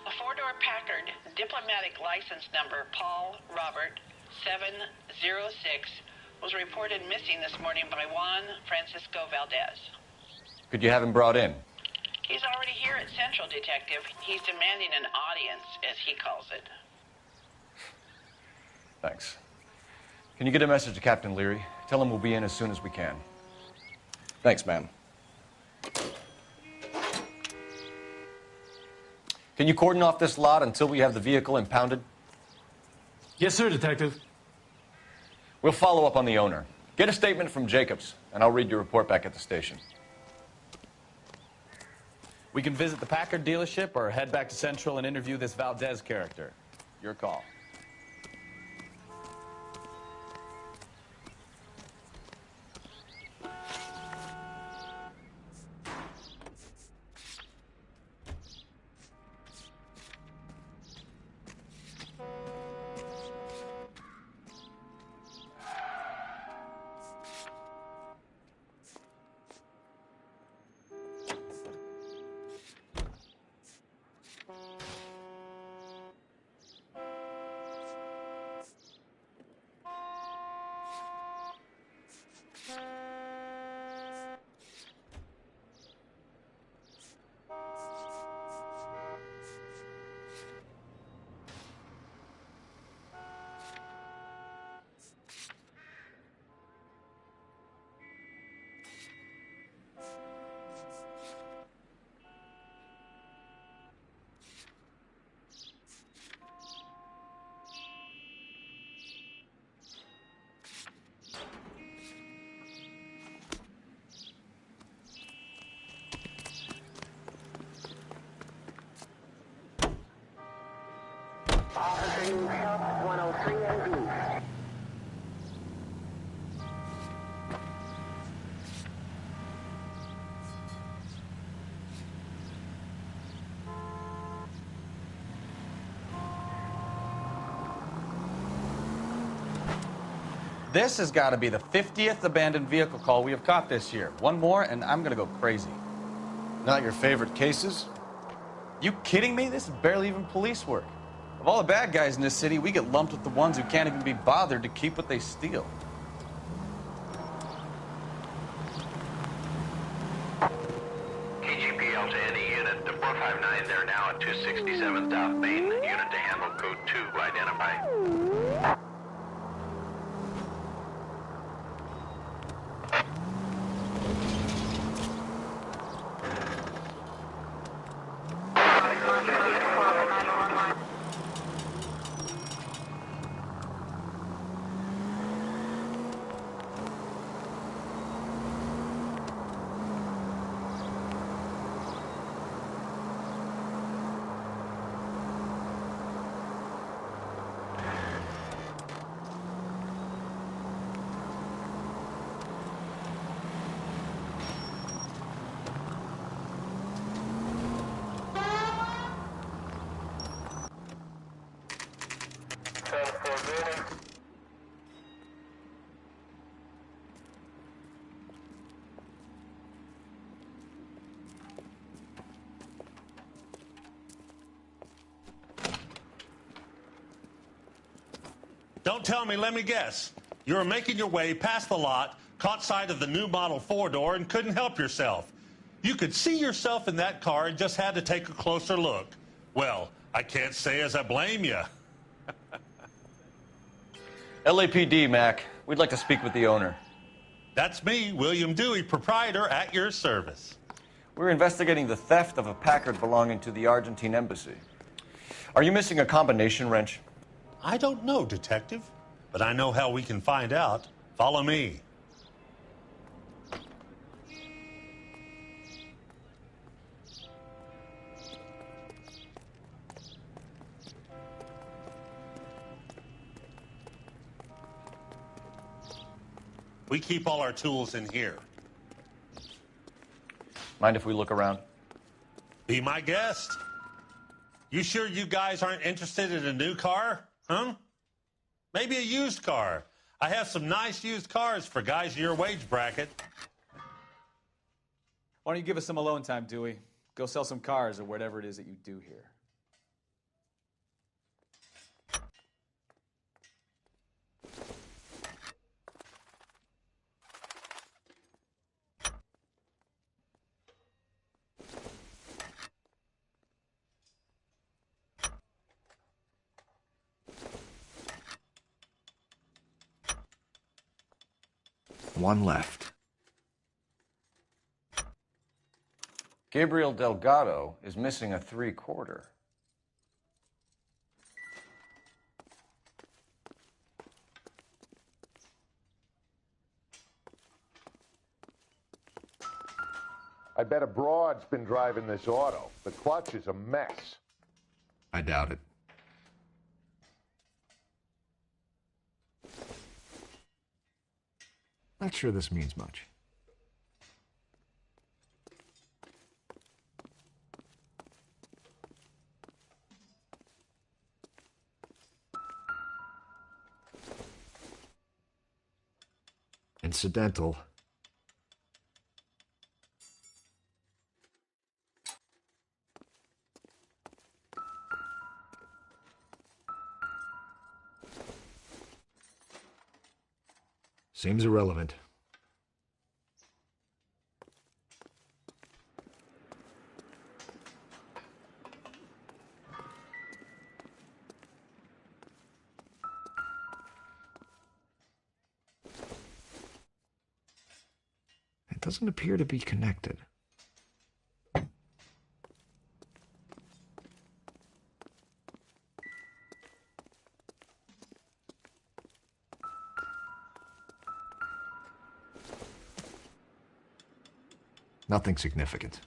A four-door Packard, diplomatic license number Paul Robert 706, was reported missing this morning by Juan Francisco Valdez. Could you have him brought in? He's already here at Central, Detective. He's demanding an audience, as he calls it. Thanks. Can you get a message to Captain Leary? Tell him we'll be in as soon as we can. Thanks, ma'am. Can you cordon off this lot until we have the vehicle impounded? Yes, sir, Detective. We'll follow up on the owner. Get a statement from Jacobs, and I'll read your report back at the station. We can visit the Packard dealership or head back to Central and interview this Valdez character. Your call. This has got to be the 50th abandoned vehicle call we have caught this year. One more, and I'm going to go crazy. Not your favorite cases? You kidding me? This is barely even police work. Of all the bad guys in this city, we get lumped with the ones who can't even be bothered to keep what they steal. KGPL to any unit. The 459, they're now at 267 South Main. Unit to handle code 2, identify. Don't tell me, let me guess. You were making your way past the lot, caught sight of the new model four-door, and couldn't help yourself. You could see yourself in that car and just had to take a closer look. Well, I can't say as I blame you. LAPD, Mac. We'd like to speak with the owner. That's me, William Dewey, proprietor, at your service. We're investigating the theft of a Packard belonging to the Argentine embassy. Are you missing a combination wrench? I don't know, Detective, but I know how we can find out. Follow me. We keep all our tools in here. Mind if we look around? Be my guest. You sure you guys aren't interested in a new car? Huh? Maybe a used car. I have some nice used cars for guys in your wage bracket. Why don't you give us some alone time, Dewey? Go sell some cars or whatever it is that you do here. One left. Gabriel Delgado is missing a 3/4. I bet a broad's been driving this auto. The clutch is a mess. I doubt it. Not sure this means much. Incidental. Seems irrelevant. It doesn't appear to be connected. Nothing significant.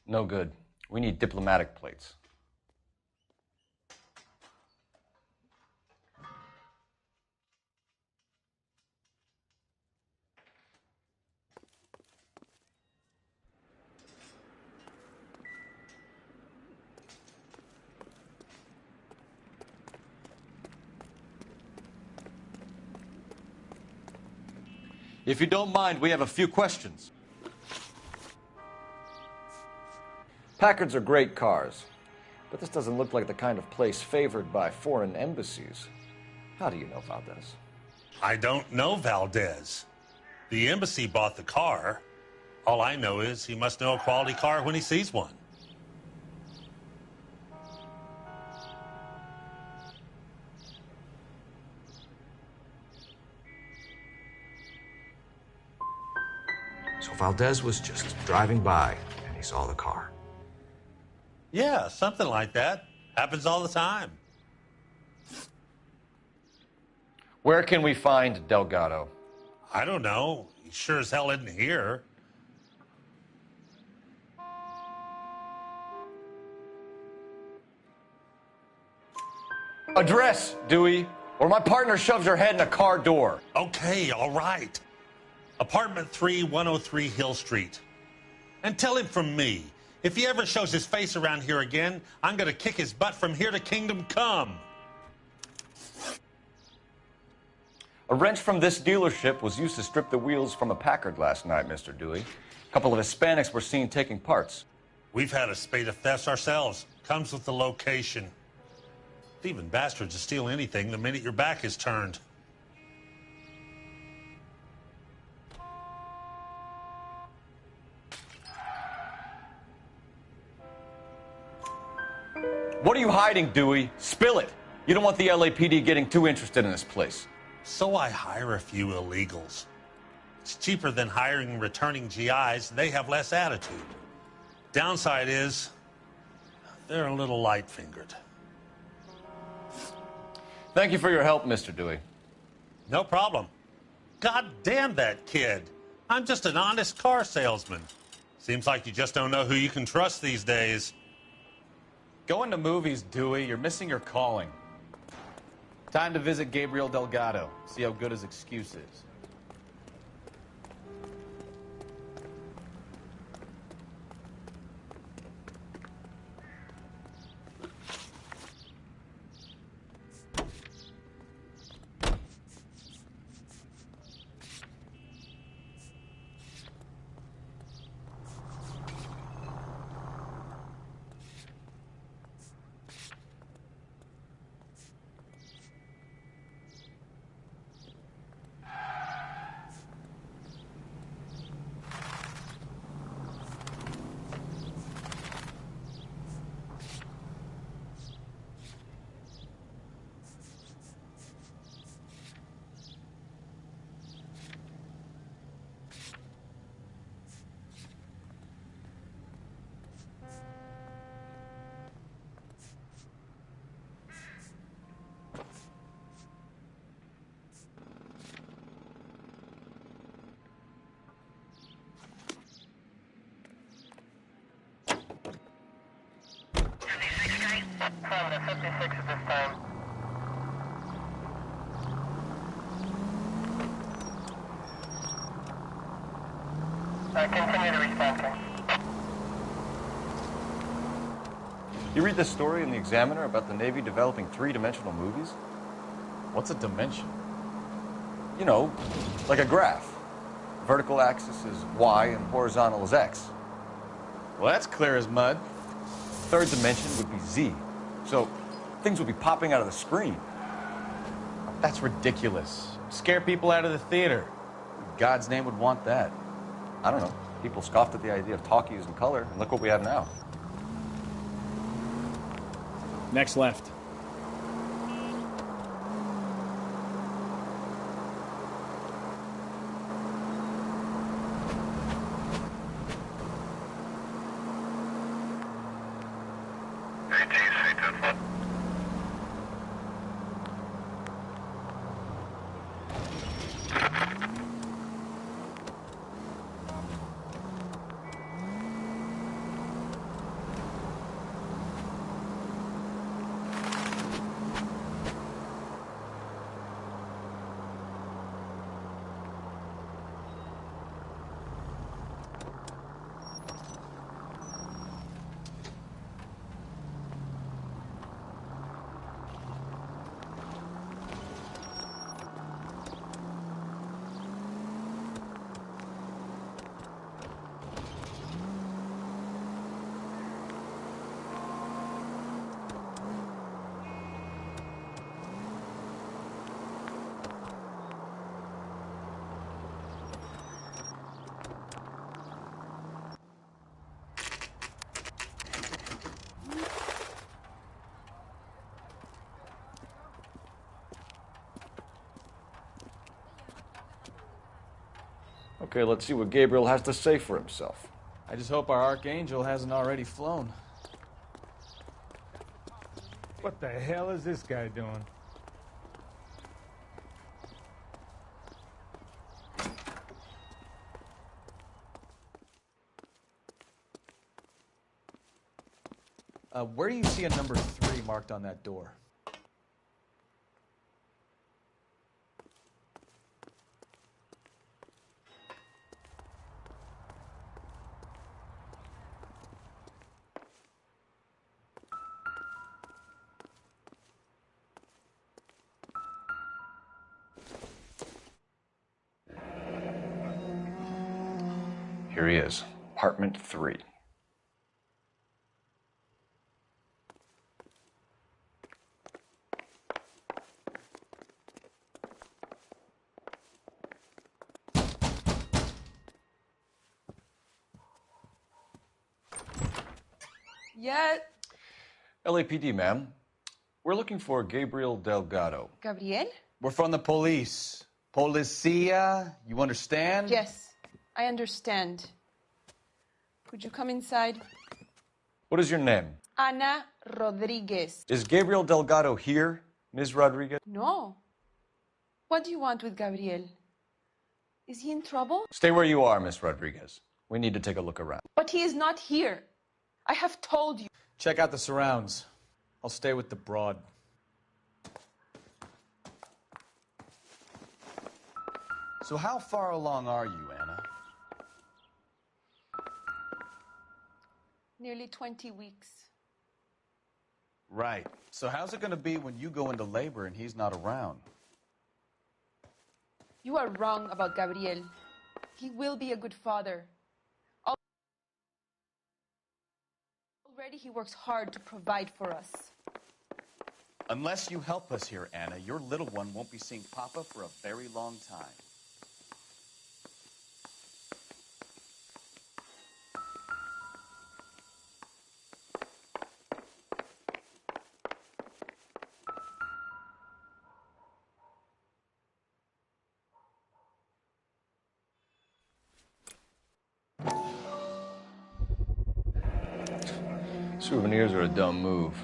No good. We need diplomatic plates. If you don't mind, we have a few questions. Packards are great cars, but this doesn't look like the kind of place favored by foreign embassies. How do you know Valdez? I don't know Valdez. The embassy bought the car. All I know is he must know a quality car when he sees one. So Valdez was just driving by and he saw the car. Yeah, something like that. Happens all the time. Where can we find Delgado? I don't know. He sure as hell isn't here. Address, Dewey, or my partner shoves her head in a car door. Okay, all right. Apartment 3, 103 Hill Street. And tell him from me, if he ever shows his face around here again, I'm going to kick his butt from here to Kingdom Come. A wrench from this dealership was used to strip the wheels from a Packard last night, Mr. Dewey. A couple of Hispanics were seen taking parts. We've had a spate of thefts ourselves. Comes with the location. Thieving bastards to steal anything the minute your back is turned. What are you hiding, Dewey? Spill it. You don't want the LAPD getting too interested in this place. So I hire a few illegals. It's cheaper than hiring returning GIs. They have less attitude. Downside is, they're a little light-fingered. Thank you for your help, Mr. Dewey. No problem. God damn that kid. I'm just an honest car salesman. Seems like you just don't know who you can trust these days. Going to movies, Dewey. You're missing your calling. Time to visit Gabriel Delgado. See how good his excuse is. From the 56 at this time. Continue to respond, sir. You read this story in the Examiner about the Navy developing three-dimensional movies? What's a dimension? You know, like a graph. Vertical axis is Y and horizontal is X. Well, that's clear as mud. Third dimension would be Z. So things would be popping out of the screen. That's ridiculous. Scare people out of the theater. Who in God's name would want that? I don't know. People scoffed at the idea of talkies in color, and look what we have now. Next left. Okay, let's see what Gabriel has to say for himself. I just hope our Archangel hasn't already flown. What the hell is this guy doing? Where do you see a number 3 marked on that door? Here he is, apartment 3. Yeah. LAPD, ma'am. We're looking for Gabriel Delgado. Gabriel? We're from the police. Policia, you understand? Yes, I understand. Could you come inside? What is your name? Ana Rodriguez. Is Gabriel Delgado here, Ms. Rodriguez? No. What do you want with Gabriel? Is he in trouble? Stay where you are, Ms. Rodriguez. We need to take a look around. But he is not here. I have told you. Check out the surrounds. I'll stay with the broad. So how far along are you, Anna? Nearly 20 weeks. Right. So how's it going to be when you go into labor and he's not around? You are wrong about Gabriel. He will be a good father. Already he works hard to provide for us. Unless you help us here, Anna, your little one won't be seeing Papa for a very long time. Souvenirs are a dumb move.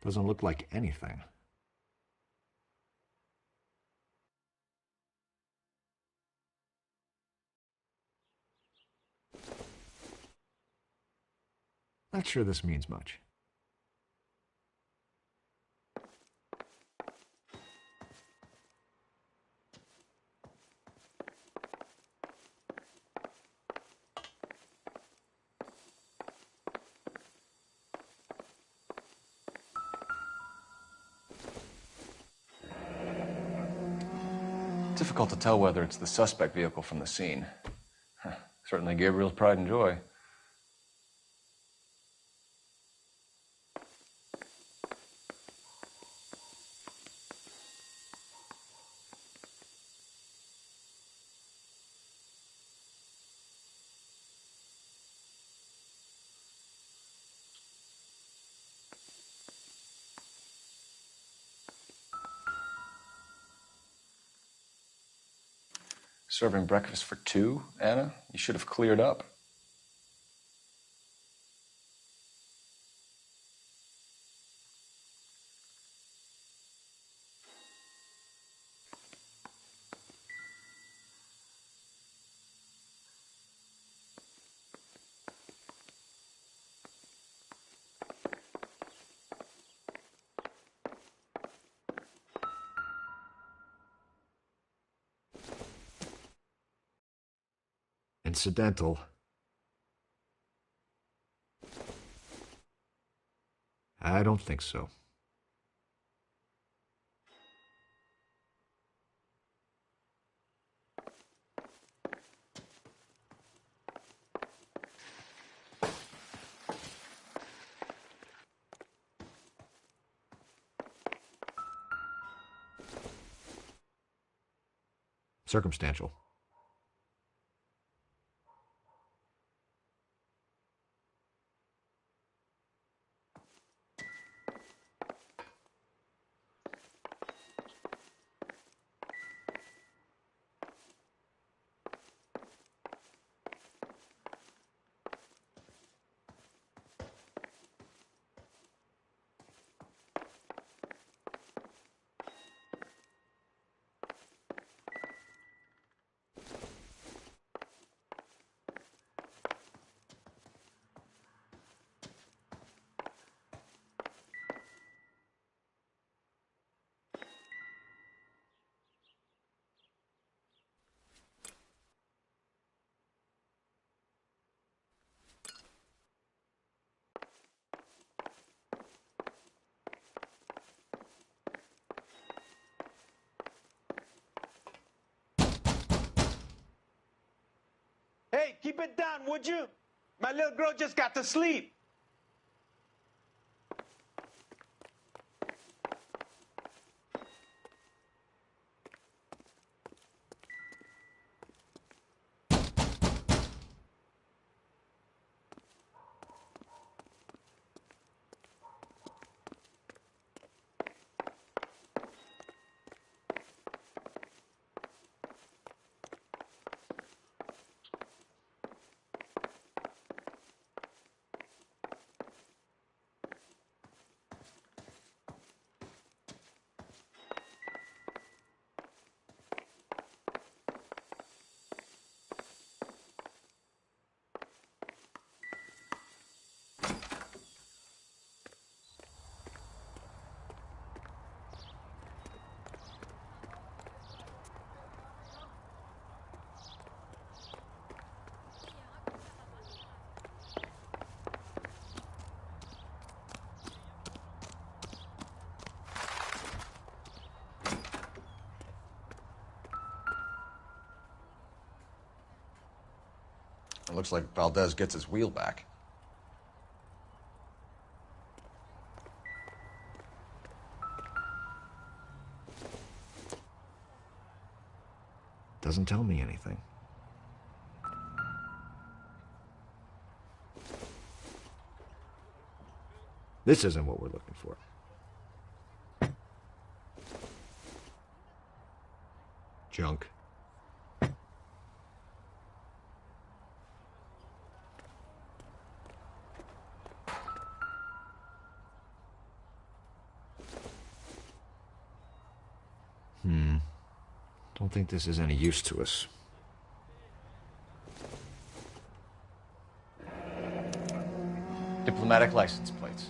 Doesn't look like anything. Not sure this means much. Difficult to tell whether it's the suspect vehicle from the scene. Certainly Gabriel's pride and joy. Serving breakfast for 2, Anna? You should have cleared up. Incidental. I don't think so. Circumstantial. Hey, keep it down, would you? My little girl just got to sleep. It looks like Valdez gets his wheel back. Doesn't tell me anything. This isn't what we're looking for. Junk. Don't think this is any use to us. Diplomatic license plates.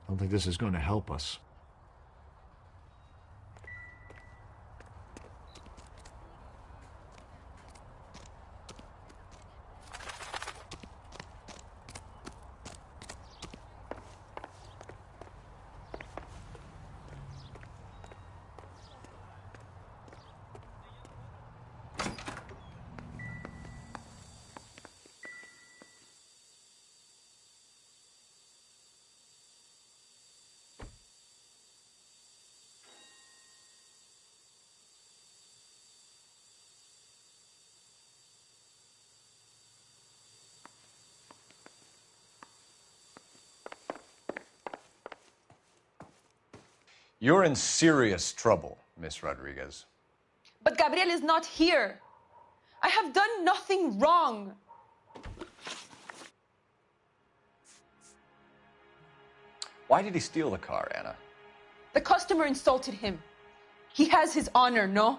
I don't think this is going to help us. You're in serious trouble, Miss Rodriguez. But Gabriel is not here. I have done nothing wrong. Why did he steal the car, Anna? The customer insulted him. He has his honor, no?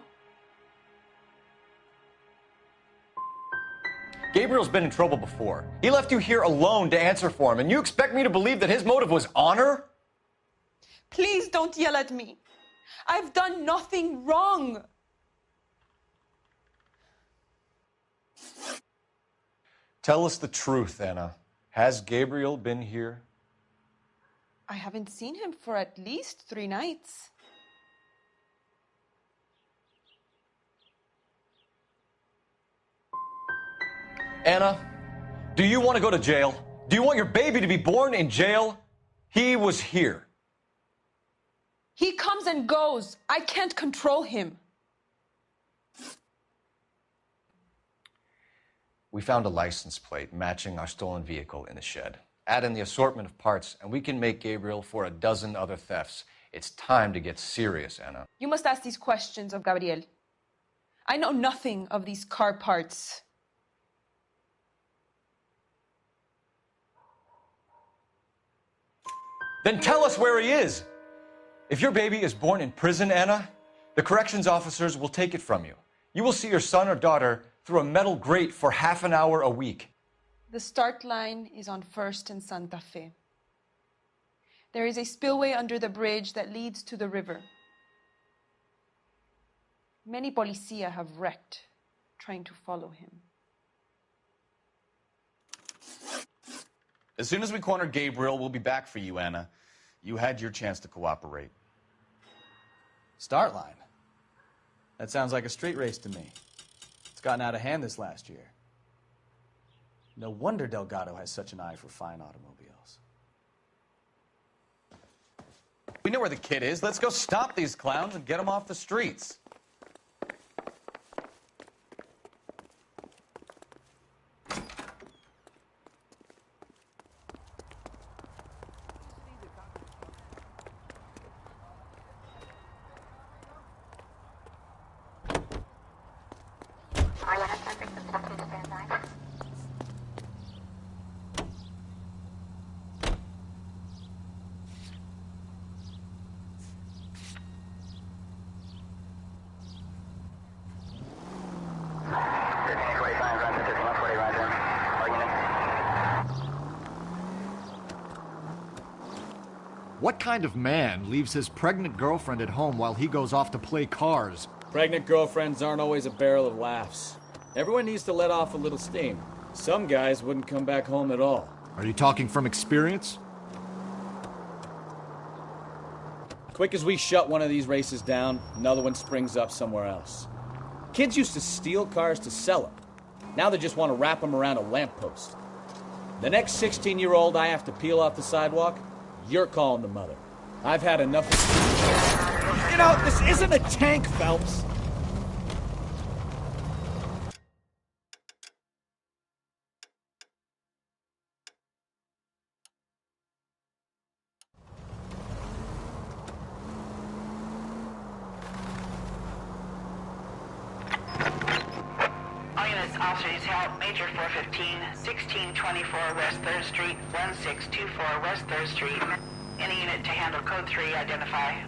Gabriel's been in trouble before. He left you here alone to answer for him, and you expect me to believe that his motive was honor? Please don't yell at me. I've done nothing wrong. Tell us the truth, Anna. Has Gabriel been here? I haven't seen him for at least 3 nights. Anna, do you want to go to jail? Do you want your baby to be born in jail? He was here. He comes and goes. I can't control him. We found a license plate matching our stolen vehicle in the shed. Add in the assortment of parts, and we can make Gabriel for a dozen other thefts. It's time to get serious, Anna. You must ask these questions of Gabriel. I know nothing of these car parts. Then tell us where he is. If your baby is born in prison, Anna, the corrections officers will take it from you. You will see your son or daughter through a metal grate for half an hour a week. The start line is on 1st and Santa Fe. There is a spillway under the bridge that leads to the river. Many policia have wrecked trying to follow him. As soon as we corner Gabriel, we'll be back for you, Anna. You had your chance to cooperate. Start line? That sounds like a street race to me. It's gotten out of hand this last year. No wonder Delgado has such an eye for fine automobiles. We know where the kid is. Let's go stop these clowns and get them off the streets. What kind of man leaves his pregnant girlfriend at home while he goes off to play cars? Pregnant girlfriends aren't always a barrel of laughs. Everyone needs to let off a little steam. Some guys wouldn't come back home at all. Are you talking from experience? Quick as we shut one of these races down, another one springs up somewhere else. Kids used to steal cars to sell them. Now they just want to wrap them around a lamppost. The next 16-year-old I have to peel off the sidewalk, you're calling the mother. I've had enough of... You know, this isn't a tank, Phelps. All units, officers help. Major 415, 1624 West 3rd Street, 1624 West 3rd Street. Any unit to handle code 3, identify.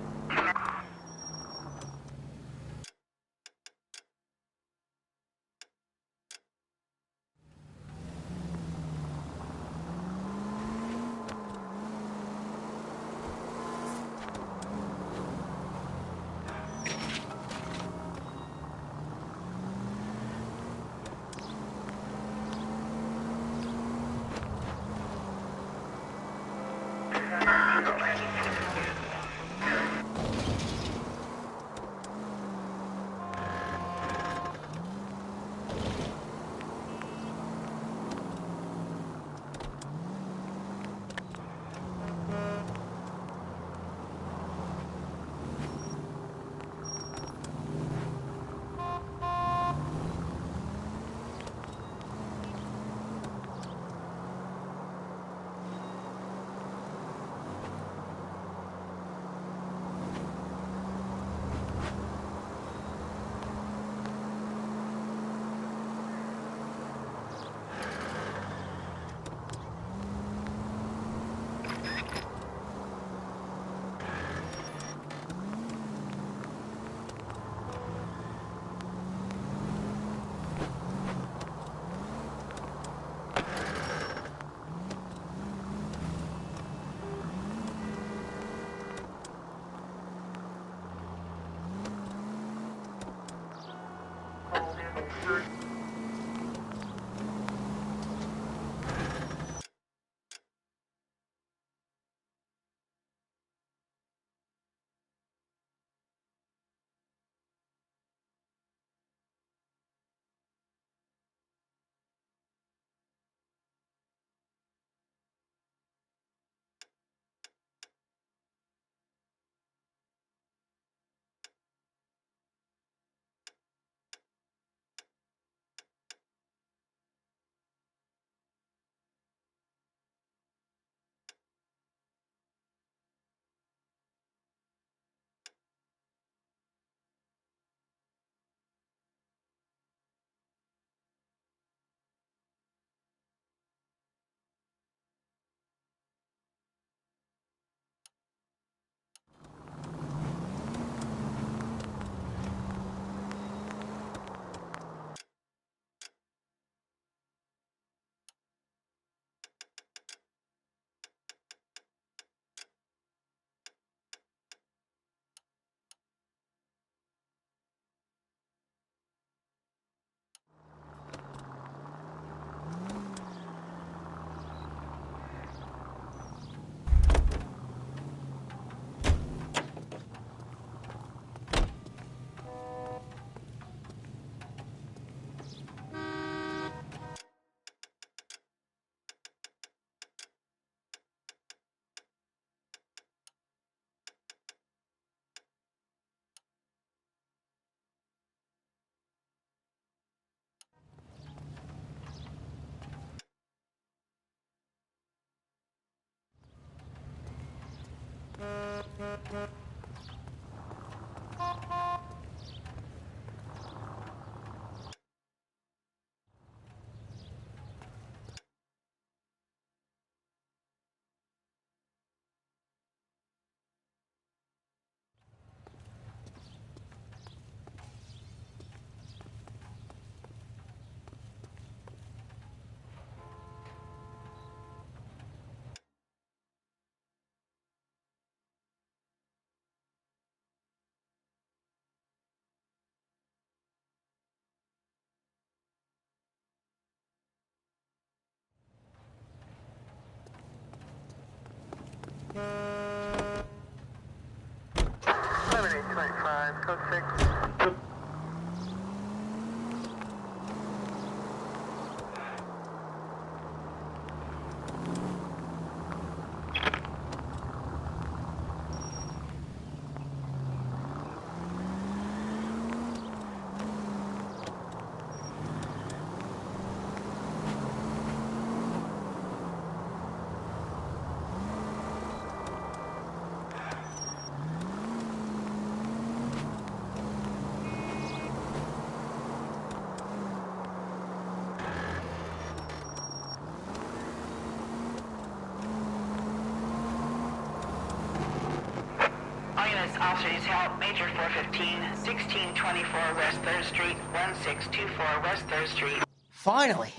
officer needs help. Major 415, 1624 West 3rd Street, 1624 West 3rd Street. Finally!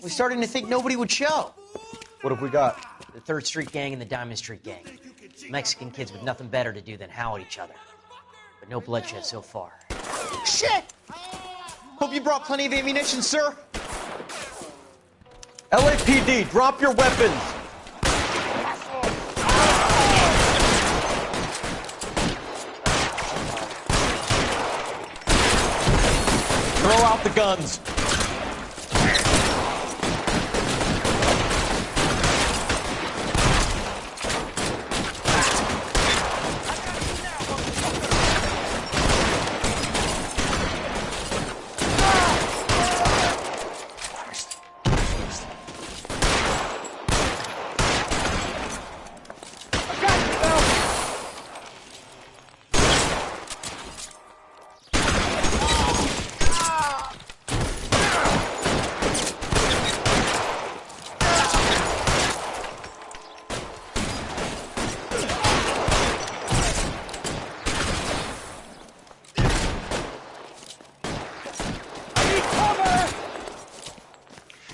We're starting to think nobody would show. What have we got? The 3rd Street Gang and the Diamond Street Gang. Mexican kids with nothing better to do than howl at each other. But no bloodshed so far. Shit! Hope you brought plenty of ammunition, sir. LAPD, drop your weapons! Throw out the guns.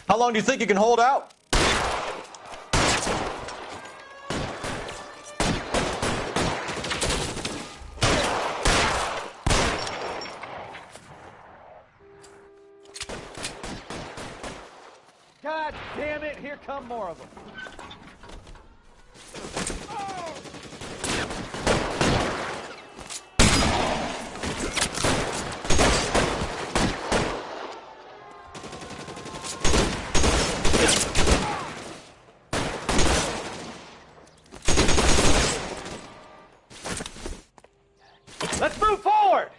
How long do you think you can hold out? God damn it, here come more of them. Let's move forward!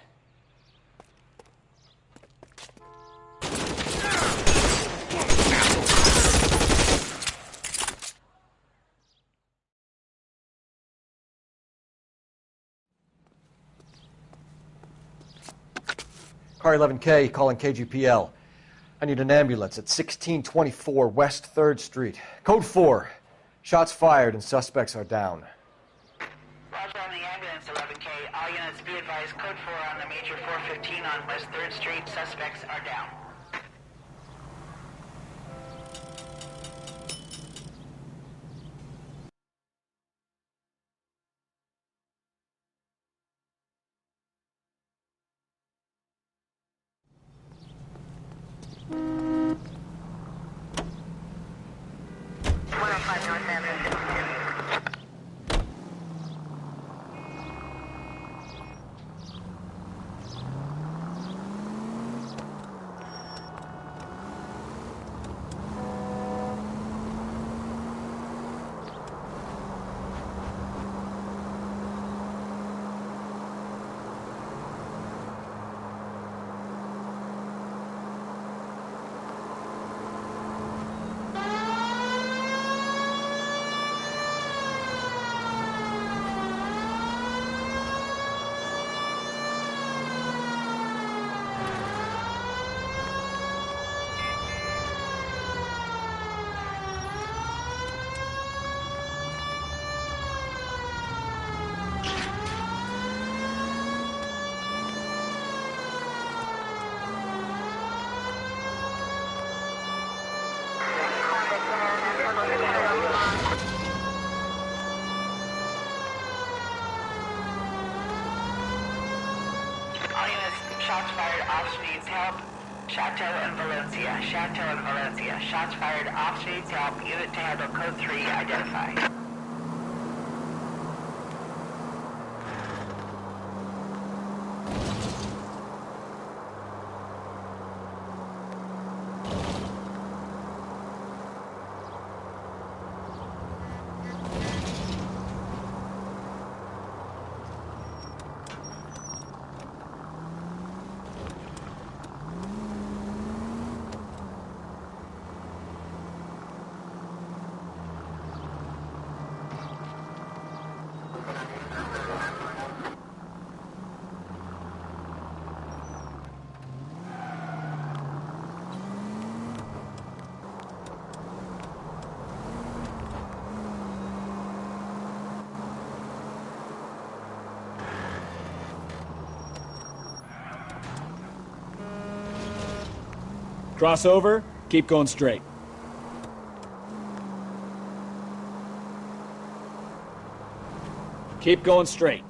Car 11K calling KGPL. I need an ambulance at 1624 West 3rd Street. Code 4. Shots fired and suspects are down. Roger on the ambulance, 11K. All units be advised, code 4 on the Major 415 on West 3rd Street. Suspects are down. Shots fired, officer needs help. Chateau and Valencia. Chateau and Valencia. Shots fired, officer needs help. Unit to handle code 3, identify. Cross over, keep going straight. Keep going straight.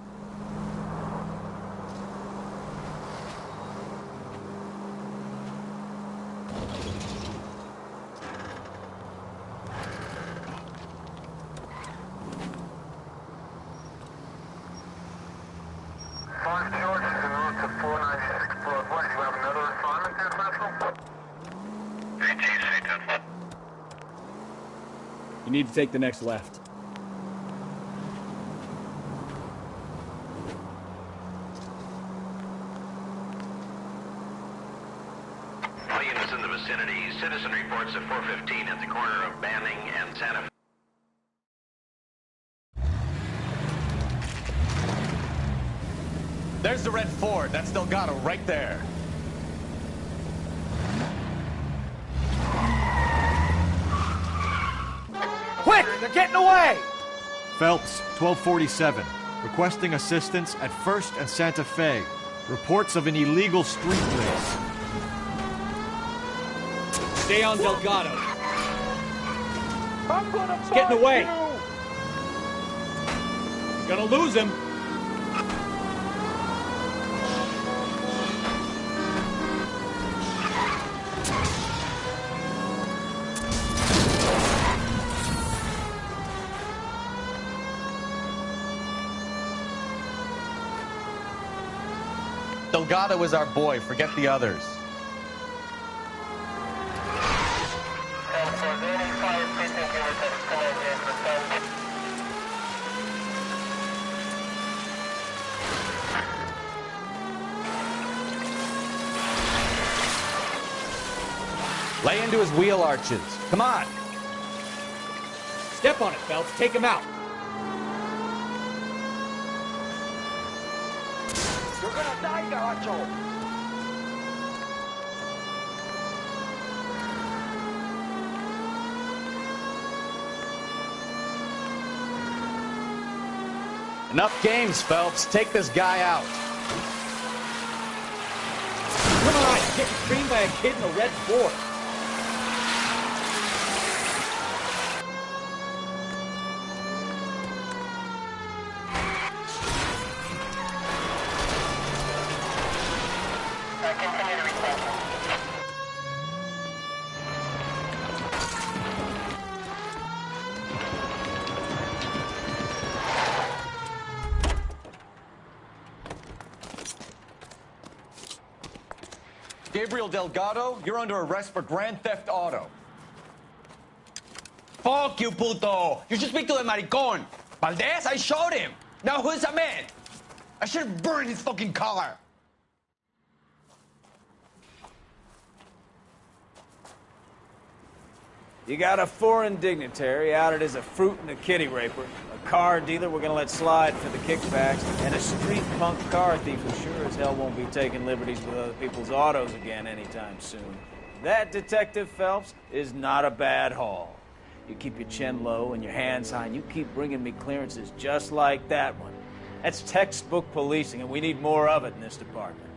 You need to take the next left. All units in the vicinity. Citizen reports at 415 at the corner of Banning and Santa Fe. There's the red Ford. That's Delgado right there. Quick! They're getting away! Phelps, 1247. Requesting assistance at 1st and Santa Fe. Reports of an illegal street race. Stay on Delgado. I'm gonna He's getting away. You're gonna lose him. Delgado is our boy. Forget the others. Lay into his wheel arches. Come on. Step on it, Phelps. Take him out. You're gonna die, Garacho! Enough games, Phelps. Take this guy out. Come on, you're getting creamed by a kid in a red Ford. Gabriel Delgado, you're under arrest for Grand Theft Auto. Fuck you, puto! You should speak to the maricón. Valdez, I shot him. Now who's a man? I should have burned his fucking car. You got a foreign dignitary outed as a fruit and a kitty raper, a car dealer we're gonna let slide for the kickbacks, and a street punk car thief who sure as hell won't be taking liberties with other people's autos again anytime soon. That, Detective Phelps, is not a bad haul. You keep your chin low and your hands high, and you keep bringing me clearances just like that one. That's textbook policing, and we need more of it in this department.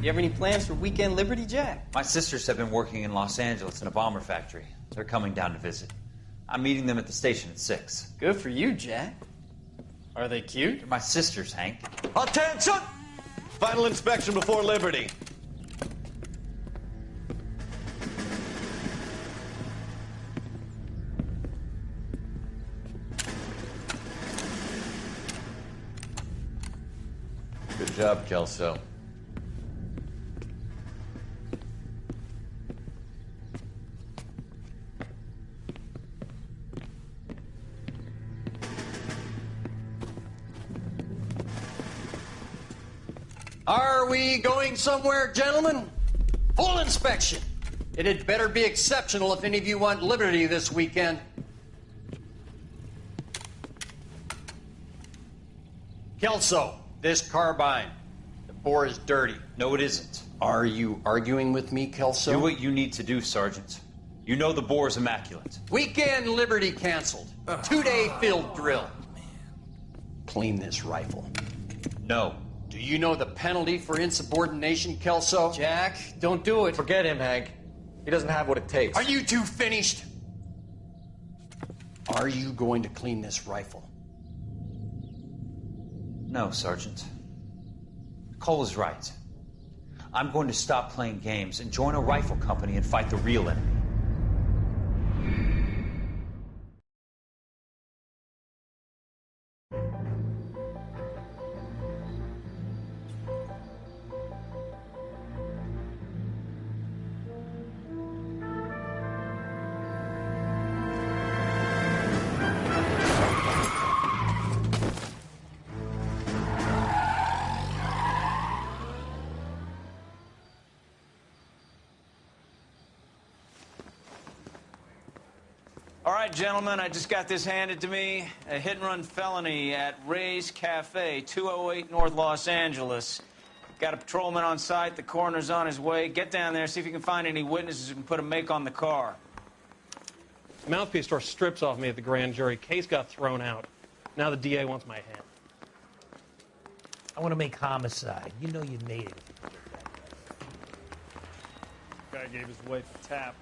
You have any plans for weekend Liberty, Jack? My sisters have been working in Los Angeles in a bomber factory. They're coming down to visit. I'm meeting them at the station at 6. Good for you, Jack. Are they cute? They're my sisters, Hank. Attention! Final inspection before Liberty. Good job, Kelso. Are we going somewhere, gentlemen? Full inspection. It had better be exceptional if any of you want liberty this weekend. Kelso, this carbine. The bore is dirty. No, it isn't. Are you arguing with me, Kelso? Do what you need to do, Sergeant. You know the bore is immaculate. Weekend liberty canceled. 2-day field drill. Clean this rifle. No. Do you know the penalty for insubordination, Kelso? Jack, don't do it. Forget him, Hank. He doesn't have what it takes. Are you two finished? Are you going to clean this rifle? No, Sergeant. Cole is right. I'm going to stop playing games and join a rifle company and fight the real enemy. All right, gentlemen, I just got this handed to me. A hit-and-run felony at Ray's Cafe, 208 North Los Angeles. Got a patrolman on site. The coroner's on his way. Get down there, see if you can find any witnesses who can put a make on the car. The mouthpiece tore strips off me at the grand jury. Case got thrown out. Now the DA wants my hand. I want to make homicide. You know you made it. Guy gave his wife a tap.